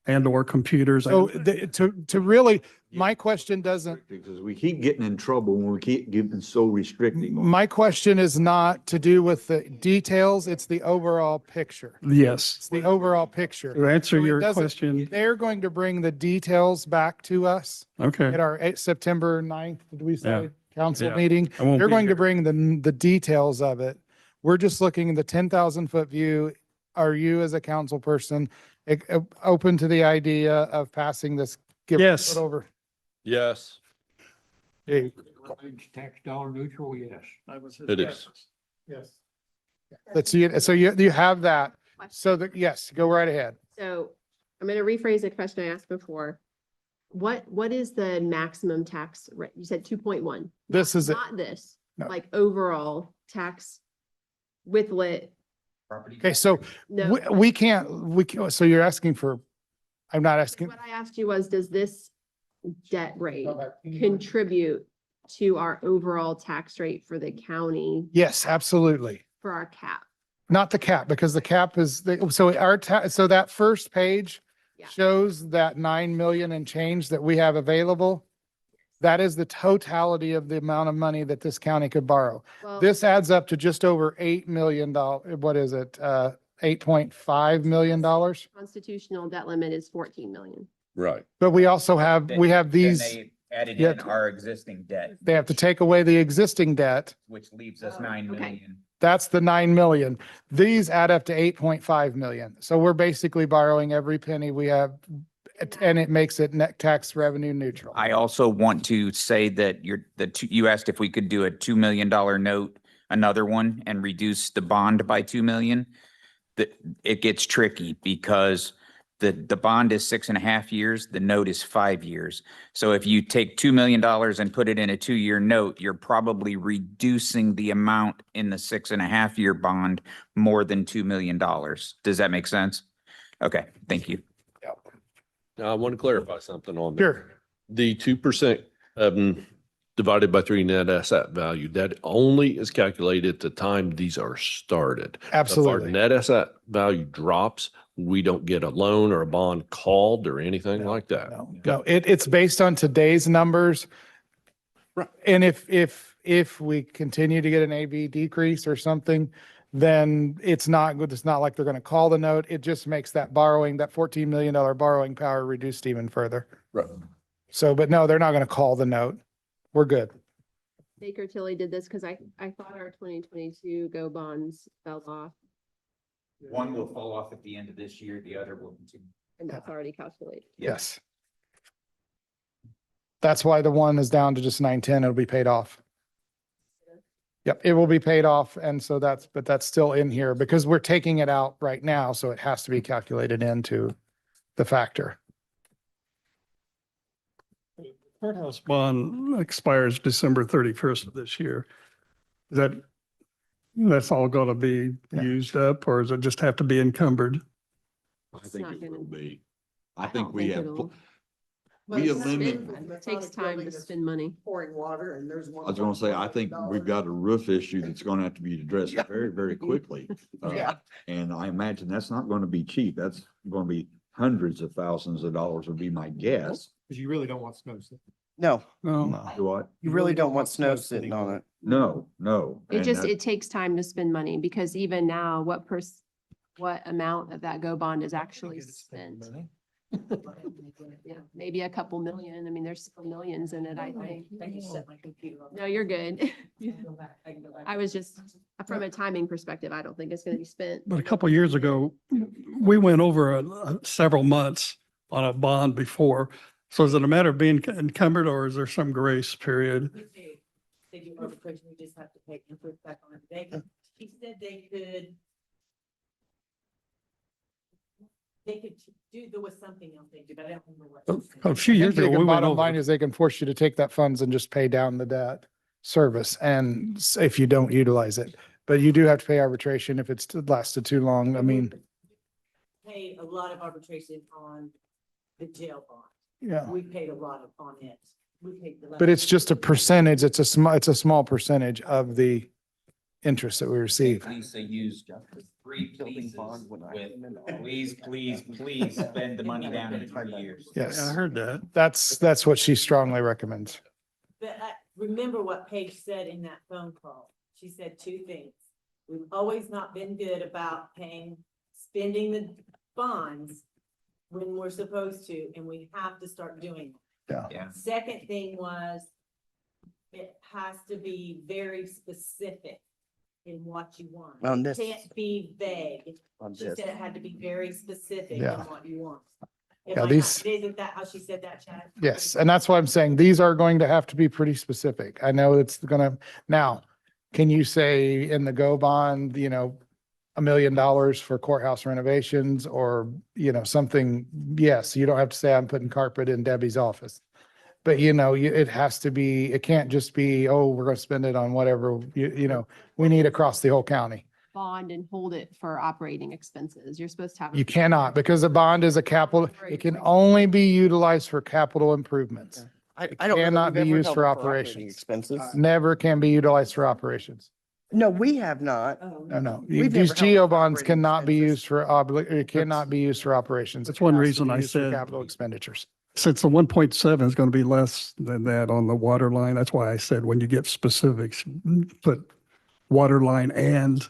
and or computers? So to really, my question doesn't, Because we keep getting in trouble when we keep getting so restricting. my question is not to do with the details, it's the overall picture. Yes. It's the overall picture. To answer So it your doesn't- question, They're going to bring the details back to us okay. at our September 9th, did we Yeah. say, council Yeah. meeting? I won't They're be going to here. bring the details of it. We're just looking at the 10,000 foot view. Are you as a council person open to the idea of passing this? Yes. It over. Yes, Hey, Tax dollar neutral, yes. it is. Yes. Let's see it. So you have that. So yes, go right ahead. So I'm going to rephrase the question I asked before. What is the maximum tax rate? You said 2.1. This is it. Not this, No. like overall tax with lit. Okay, so No, we can't, so you're asking for, I'm not asking. what I asked you was, does this debt rate contribute to our overall tax rate for the county Yes, absolutely. for our cap? Not the cap, because the cap is, so so that first page Yeah. shows that 9 million and change that we have available. That is the totality of the amount of money that this county could borrow. Well, This adds up to just over $8 million. What is it? $8.5 million? constitutional debt limit is 14 million. Right. But we also have, we have Then these, they added Yeah. in our existing debt, they have to take away the existing debt. which leaves us 9 Okay. million. That's the 9 million. These add up to 8.5 million. So we're basically borrowing every penny we have, and it makes it net tax revenue neutral. I also want to say that you asked if we could do a $2 million note, another one, and reduce the bond by 2 million. It gets tricky because the bond is 6.5 years, the note is 5 years. So if you take $2 million and put it in a 2-year note, you're probably reducing the amount in the 6.5 year bond more than $2 million. Does that make sense? Okay, thank you. Now, I want to clarify something on that. Sure. The 2% divided by 3 net asset value, that only is calculated at the time these are started. If our Absolutely. net asset value drops, we don't get a loan or a bond called or anything like that. No, it's based on today's numbers. And if we continue to get an AB decrease or something, then it's not good. It's not like they're going to call the note. It just makes that borrowing, that $14 million borrowing power reduced even further. Right. So, but no, they're not going to call the note. We're good. Baker Tilly did this because I thought our 2022 go bonds fell off, One will fall off at the end of this year, the other will continue. and that's already calculated. Yes. That's why the one is down to just 910. It'll be paid off. Yep, it will be paid off. And so but that's still in here because we're taking it out right now. So it has to be calculated into the factor. Courthouse bond expires December 31st of this year. That's all going to be Yeah. used up, or does it just have to be encumbered? I It's think not it gonna- will be. I don't think we have, it'll- we Well, eliminate, It takes time to spend money. Pouring water and there's one. I was gonna say, I think we've got a roof issue that's gonna have to be addressed very, very quickly. And I imagine that's not gonna be cheap. That's gonna be hundreds of thousands of dollars would be my guess. Because you really don't want snow. No, No. Do what? you really don't want snow sitting on it. No, no. It And just, that- it takes time to spend money because even now, what amount of that go bond is actually spent? Yeah, maybe a couple million. I mean, there's still millions in it, I think. I can shut my computer off. No, you're good. I can go back. I can go back. I was just, from a timing perspective, I don't think it's gonna be spent. But a couple of years ago, we went over several months on a bond before. So is it a matter of being encumbered or is there some grace period? They do arbitration, we just have to pay input back on it. She said they could do, there was something else they do, but I don't remember what. she said. A few years They ago, can- we went Bottom line over. is they can force you to take that funds and just pay down the debt service and if you don't utilize it. But you do have to pay arbitration if it's lasted too long. I mean, Paid a lot of arbitration on the jail bond. yeah. We paid a lot on it. We paid. But it's just a percentage. It's a small percentage of the interest that we receive. Lisa used three pleases with, please spend the money down in 3 years. Yes. I heard that. That's what she strongly recommends. But I remember what Paige said in that phone call. She said two things. We've always not been good about spending the bonds when we're supposed to, and we have to start doing it. Yeah. Second thing was, it has to be very specific in what you want. On It this. can't be vague. On She this. said it had to be very specific in Yeah. what you want. Yeah, these- Isn't that how she said that, Chad? Yes, and that's why I'm saying these are going to have to be pretty specific. I know it's gonna, now, can you say in the GO bond, $1 million for courthouse renovations or, something? Yes, you don't have to say I'm putting carpet in Debbie's office. But it has to be, it can't just be, oh, we're gonna spend it on whatever, we need across the whole county. Bond and hold it for operating expenses. You're supposed to have. You cannot, because a bond is a capital, it can only be utilized for capital improvements. I It don't know that cannot we've be ever used held for it operations. Expenses. Never can be utilized for operations. No, we have not. No. We've These never held geo it for bonds operating cannot be expenses. used for it cannot be used for operations. That's It one has to reason be I used for said- Capital expenditures. Since the 1.7 is going to be less than that on the water line, that's why I said when you get specifics, put water line and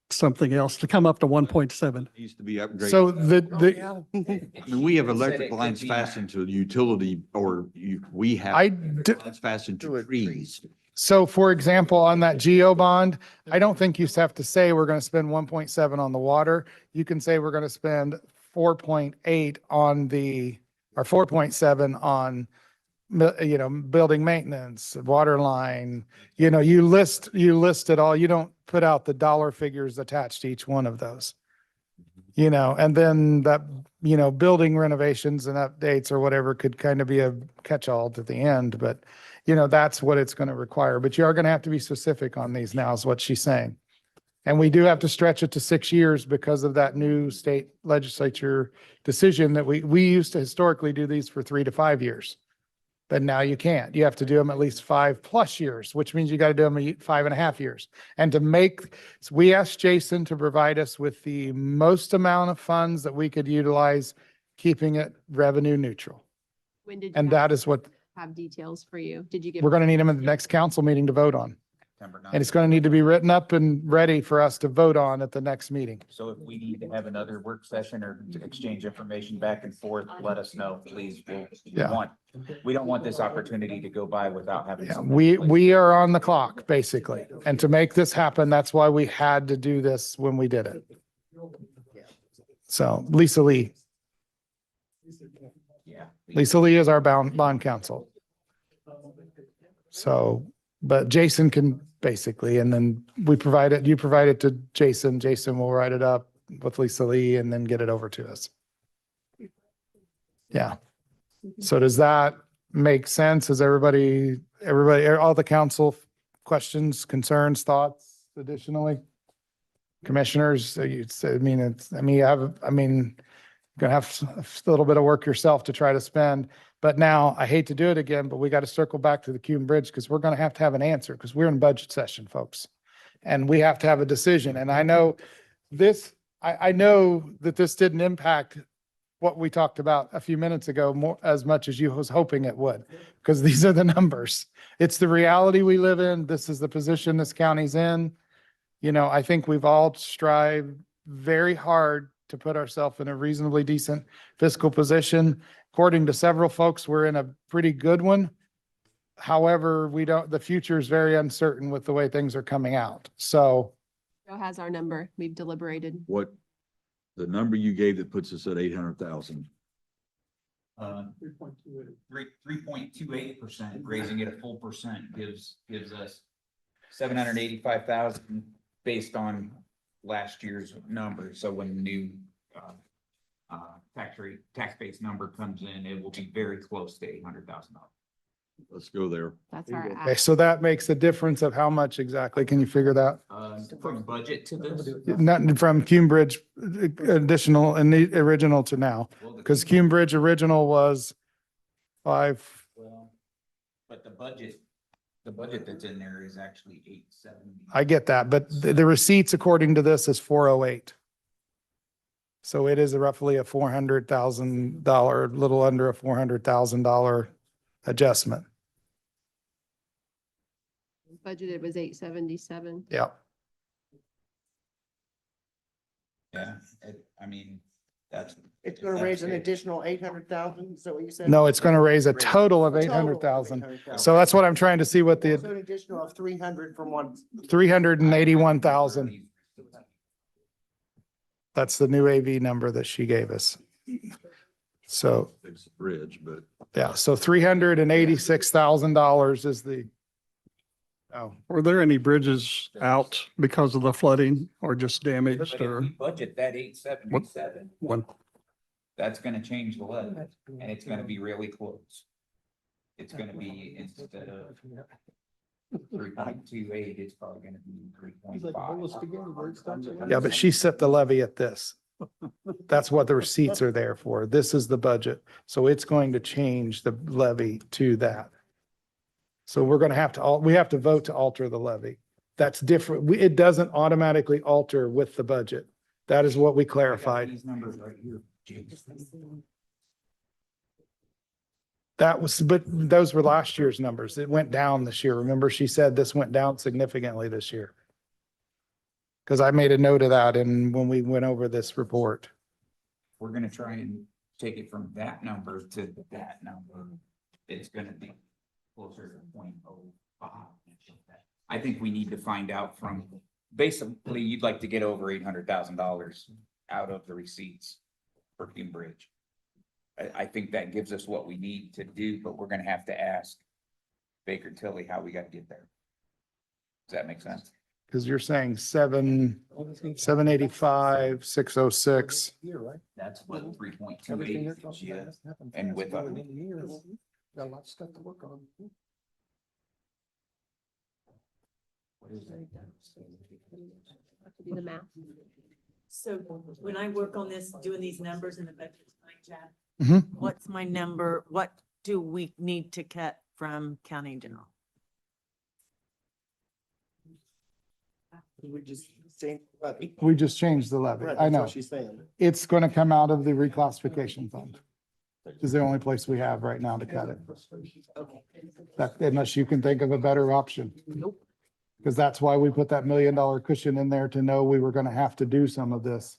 something else to come up to 1.7. Needs to be upgraded. So I mean, we have electric lines fastened to the utility or we have lines fastened to trees. So for example, on that geo bond, I don't think you have to say we're going to spend 1.7 on the water. You can say we're going to spend 4.8 on or 4.7 on, building maintenance, water line. You list it all. You don't put out the dollar figures attached to each one of those. And then that, building renovations and updates or whatever could kind of be a catch-all to the end, but that's what it's going to require. But you are going to have to be specific on these now is what she's saying. And we do have to stretch it to 6 years because of that new state legislature decision that we used to historically do these for 3 to 5 years. But now you can't. You have to do them at least 5+ years, which means you got to do them 5.5 years. And so we asked Jason to provide us with the most amount of funds that we could utilize, keeping it revenue neutral. When did? you And have that is what Have details for you. Did you get? we're going to need them in the next council meeting to vote on. September And it's going to need to be written up and ready for us to vote on at the next meeting. So if we need to have another work session or to exchange information back and forth, let us know, please. Yeah. We don't want this opportunity to go by without having. Yeah, something in we, place. we are on the clock, basically. And to make this happen, that's why we had to do this when we did it. So Lisa Lee is our bond counsel. So, but Jason can basically, and then you provide it to Jason. Jason will write it up with Lisa Lee and then get it over to us. Yeah. So does that make sense? Is everybody, all the council questions, concerns, thoughts additionally? Commissioners, you're gonna have a little bit of work yourself to try to spend. But now I hate to do it again, but we got to circle back to the Cuban Bridge because we're going to have an answer because we're in budget session, folks. And we have to have a decision. And I know I know that this didn't impact what we talked about a few minutes ago more as much as you was hoping it would, because these are the numbers. It's the reality we live in. This is the position this county's in. I think we've all strived very hard to put ourselves in a reasonably decent fiscal position. According to several folks, we're in a pretty good one. However, the future is very uncertain with the way things are coming out. So Joe has our number. We've deliberated. What, the number you gave that puts us at 800,000? 3.28%, raising it a full percent gives us 785,000 based on last year's number. So when the new tax base number comes in, it will be very close to $800,000. Let's go there. That's our okay, ask. so that makes a difference of how much exactly? Can you figure that? From budget to this? Not from Cume Bridge additional and the original to now, because Cume Bridge original was 5. Well, but the budget that's in there is actually 870. I get that, but the receipts according to this is 408. So it is roughly a $400,000, little under a $400,000 adjustment. Budgeted was 877. Yeah. Yeah, I mean, that's. It's gonna raise an additional 800,000, is that what you said? No, it's going to raise a total of A total of 800,000. 800,000. So that's what I'm trying to see what So the an additional of 300 from one. 381,000. That's the new AV number that she gave us. So, Fix the bridge, but yeah, so $386,000 is the, oh, Were there any bridges out because of the flooding or just damaged But if or we budget that 877, one? that's gonna change the levy, and it's gonna be really close. It's gonna be, instead of 3.28, it's probably gonna be 3.5. yeah, but she set the levy at this. That's what the receipts are there for. This is the budget. So it's going to change the levy to that. So we're going to have to, we have to vote to alter the levy. That's different. It doesn't automatically alter with the budget. That is what we I got clarified. These numbers right here, James. That was, but those were last year's numbers. It went down this year. Remember, she said this went down significantly this year. Because I made a note of that and when we went over this report. We're gonna try and take it from that number to that number. It's gonna be closer to 0.05. I think we need to find out from, basically, you'd like to get over $800,000 out of the receipts for Cume Bridge. I think that gives us what we need to do, but we're gonna have to ask Baker Tilly how we gotta get there. Does that make sense? Because you're saying 785, 606. That's what 3.28 is, yeah. And with Got a lot of stuff to work on. Do the math. So when I work on this, doing these numbers in the budget tonight, Chad, Mhm. what's my number? What do we need to cut from county general? We just changed the levy. We just changed the levy. Right, I that's know. what she's saying. It's going to come out of the reclassification fund. Is the only place we have right now to cut it. That, unless you can think of a better option. Nope. Because that's why we put that $1 million cushion in there to know we were going to have to do some of this.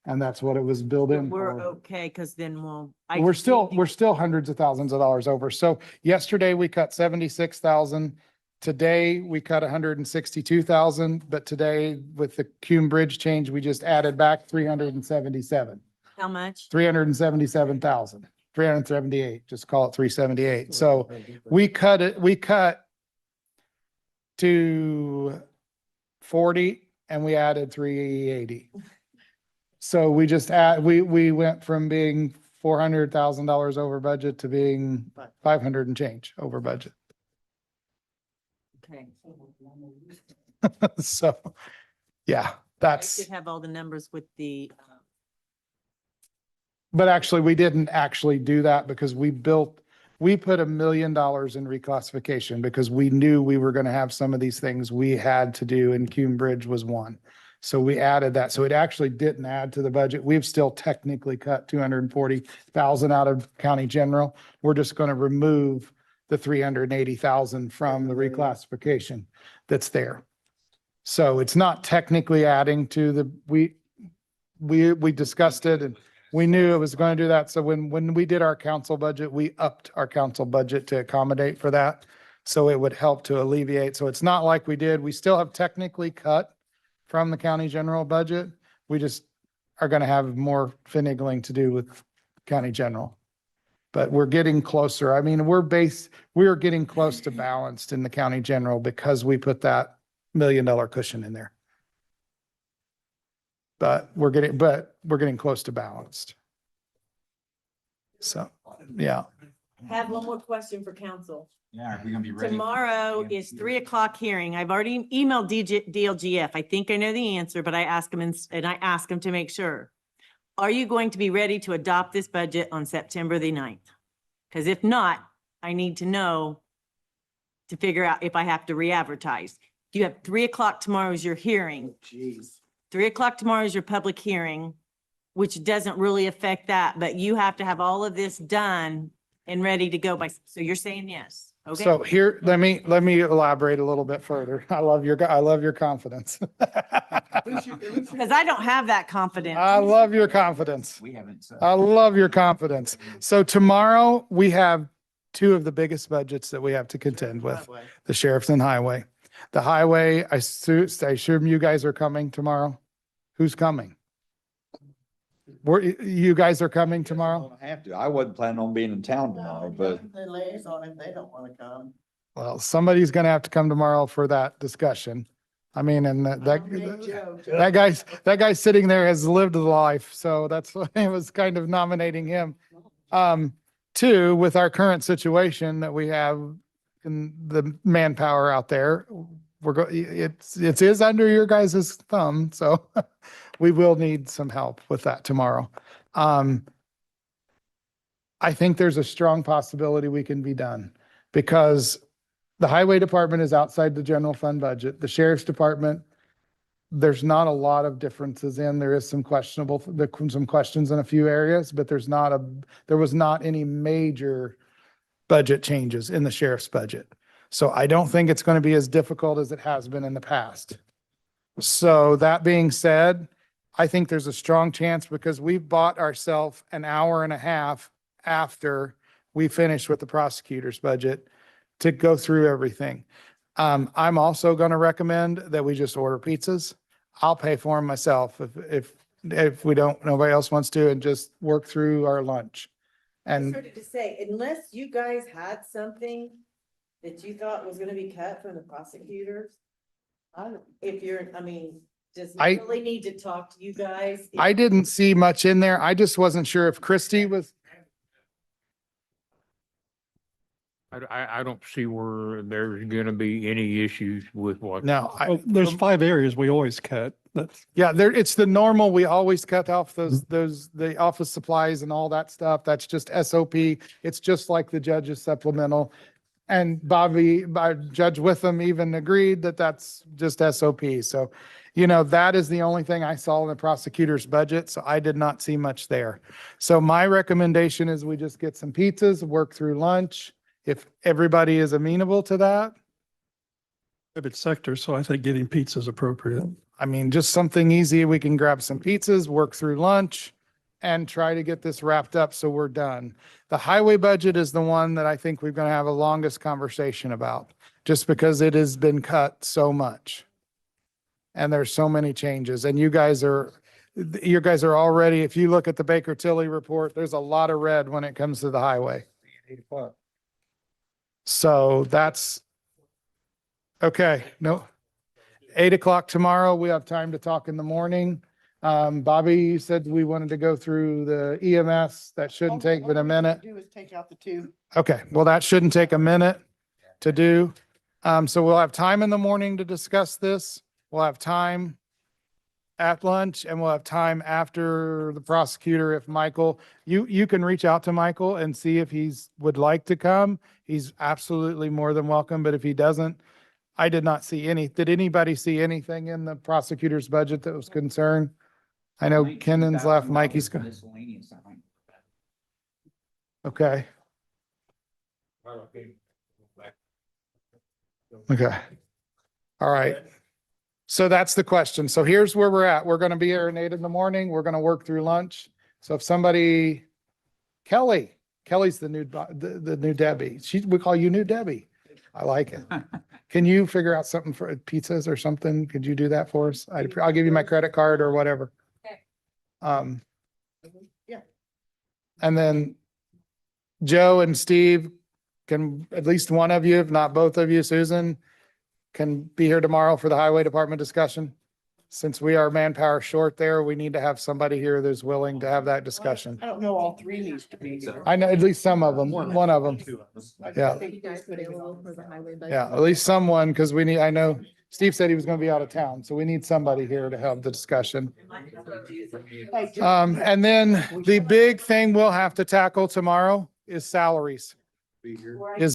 And that's what it was built in We're for. okay, because then we'll. We're still hundreds of thousands of dollars over. So yesterday we cut 76,000. Today we cut 162,000, but today with the Cume Bridge change, we just added back 377, How much? 377,000, 378, just call it 378. So we cut to 40 and we added 380. So we just we went from being $400,000 over budget to being 500 and change over budget. Okay. So, yeah, I that's, should have all the numbers with the, but actually, we didn't actually do that because we put $1 million in reclassification because we knew we were going to have some of these things we had to do and Cume Bridge was one. So we added that. So it actually didn't add to the budget. We've still technically cut 240,000 out of county general. We're just going to remove the 380,000 from the reclassification that's there. So it's not technically adding to we discussed it and we knew it was going to do that. So when we did our council budget, we upped our council budget to accommodate for that. So it would help to alleviate. So it's not like we still have technically cut from the county general budget. We just are going to have more finagling to do with county general. But we're getting closer. I mean, we're getting close to balanced in the county general because we put that $1 million cushion in there. But we're getting close to balanced. So, yeah. I have one more question for council. Yeah, are we gonna be ready? Tomorrow is 3:00 hearing. I've already emailed DLGF. I think I know the answer, but I asked him and I asked him to make sure. Are you going to be ready to adopt this budget on September the 9th? Because if not, I need to know to figure out if I have to re-advertise. You have 3:00 tomorrow is your hearing. Jeez. 3:00 tomorrow is your public hearing, which doesn't really affect that, but you have to have all of this done and ready to go by, so you're saying yes, okay? So here, let me elaborate a little bit further. I love your confidence. Because I don't have that confidence. I love your confidence. We haven't. I love your confidence. So tomorrow we have two of the biggest budgets that we have to contend with, the sheriff's and highway. The highway, I assume you guys are coming tomorrow. Who's coming? You guys are coming tomorrow? I have to. I wasn't planning on being in town tomorrow, but The liaison, if they don't want to come. Well, somebody's gonna have to come tomorrow for that discussion. I mean, and that guy's sitting there has lived the life, so that's why I was kind of nominating him. Two, with our current situation that we have in the manpower out there, it is under your guys' thumb, so we will need some help with that tomorrow. I think there's a strong possibility we can be done because the highway department is outside the general fund budget. The sheriff's department, there's not a lot of differences in. There is some some questions in a few areas, but there was not any major budget changes in the sheriff's budget. So I don't think it's going to be as difficult as it has been in the past. So that being said, I think there's a strong chance because we've bought ourselves an hour and a half after we finished with the prosecutor's budget to go through everything. I'm also going to recommend that we just order pizzas. I'll pay for them myself if we don't, nobody else wants to, and just work through our lunch. I And started to say, unless you guys had something that you thought was gonna be cut from the prosecutors, does I- he really need to talk to you guys? I didn't see much in there. I just wasn't sure if Christie was, I don't see where there's gonna be any issues with what. no, Well, there's 5 areas we always cut. That's, yeah, it's the normal. We always cut off the office supplies and all that stuff. That's just SOP. It's just like the judge's supplemental. And Judge Witham even agreed that that's just SOP. So, that is the only thing I saw in the prosecutor's budget. So I did not see much there. So my recommendation is we just get some pizzas, work through lunch. If everybody is amenable to that, private sector, so I think getting pizza is appropriate. I mean, just something easy. We can grab some pizzas, work through lunch and try to get this wrapped up so we're done. The highway budget is the one that I think we're going to have the longest conversation about just because it has been cut so much. And there's so many changes and you guys are already, if you look at the Baker Tilly report, there's a lot of red when it comes to the highway. So that's okay. No, 8:00 tomorrow. We have time to talk in the morning. Bobby, you said we wanted to go through the EMS. That shouldn't take but a minute. Do is take out the two. Okay, well, that shouldn't take a minute to do. So we'll have time in the morning to discuss this. We'll have time at lunch and we'll have time after the prosecutor. If Michael, you can reach out to Michael and see if would like to come. He's absolutely more than welcome, but if he doesn't, I did not see did anybody see anything in the prosecutor's budget that was concerned? I know Kennan's left, Mikey's gone. Miscellaneous, I think. Okay, okay. All right. So that's the question. So here's where we're at. We're going to be here at 8 in the morning. We're going to work through lunch. So if somebody, Kelly's the new Debbie. We call you New Debbie. I like it. Can you figure out something for pizzas or something? Could you do that for us? I'll give you my credit card or whatever. Yeah. And then Joe and Steve, can at least one of you, if not both of you, Susan, can be here tomorrow for the highway department discussion? Since we are manpower short there, we need to have somebody here that's willing to have that discussion. I don't know, all three needs to be here. I know at least some of them, one of them. Yeah. Yeah, at least someone, because we need, I know Steve said he was going to be out of town, so we need somebody here to have the discussion. And then the big thing we'll have to tackle tomorrow is salaries. Is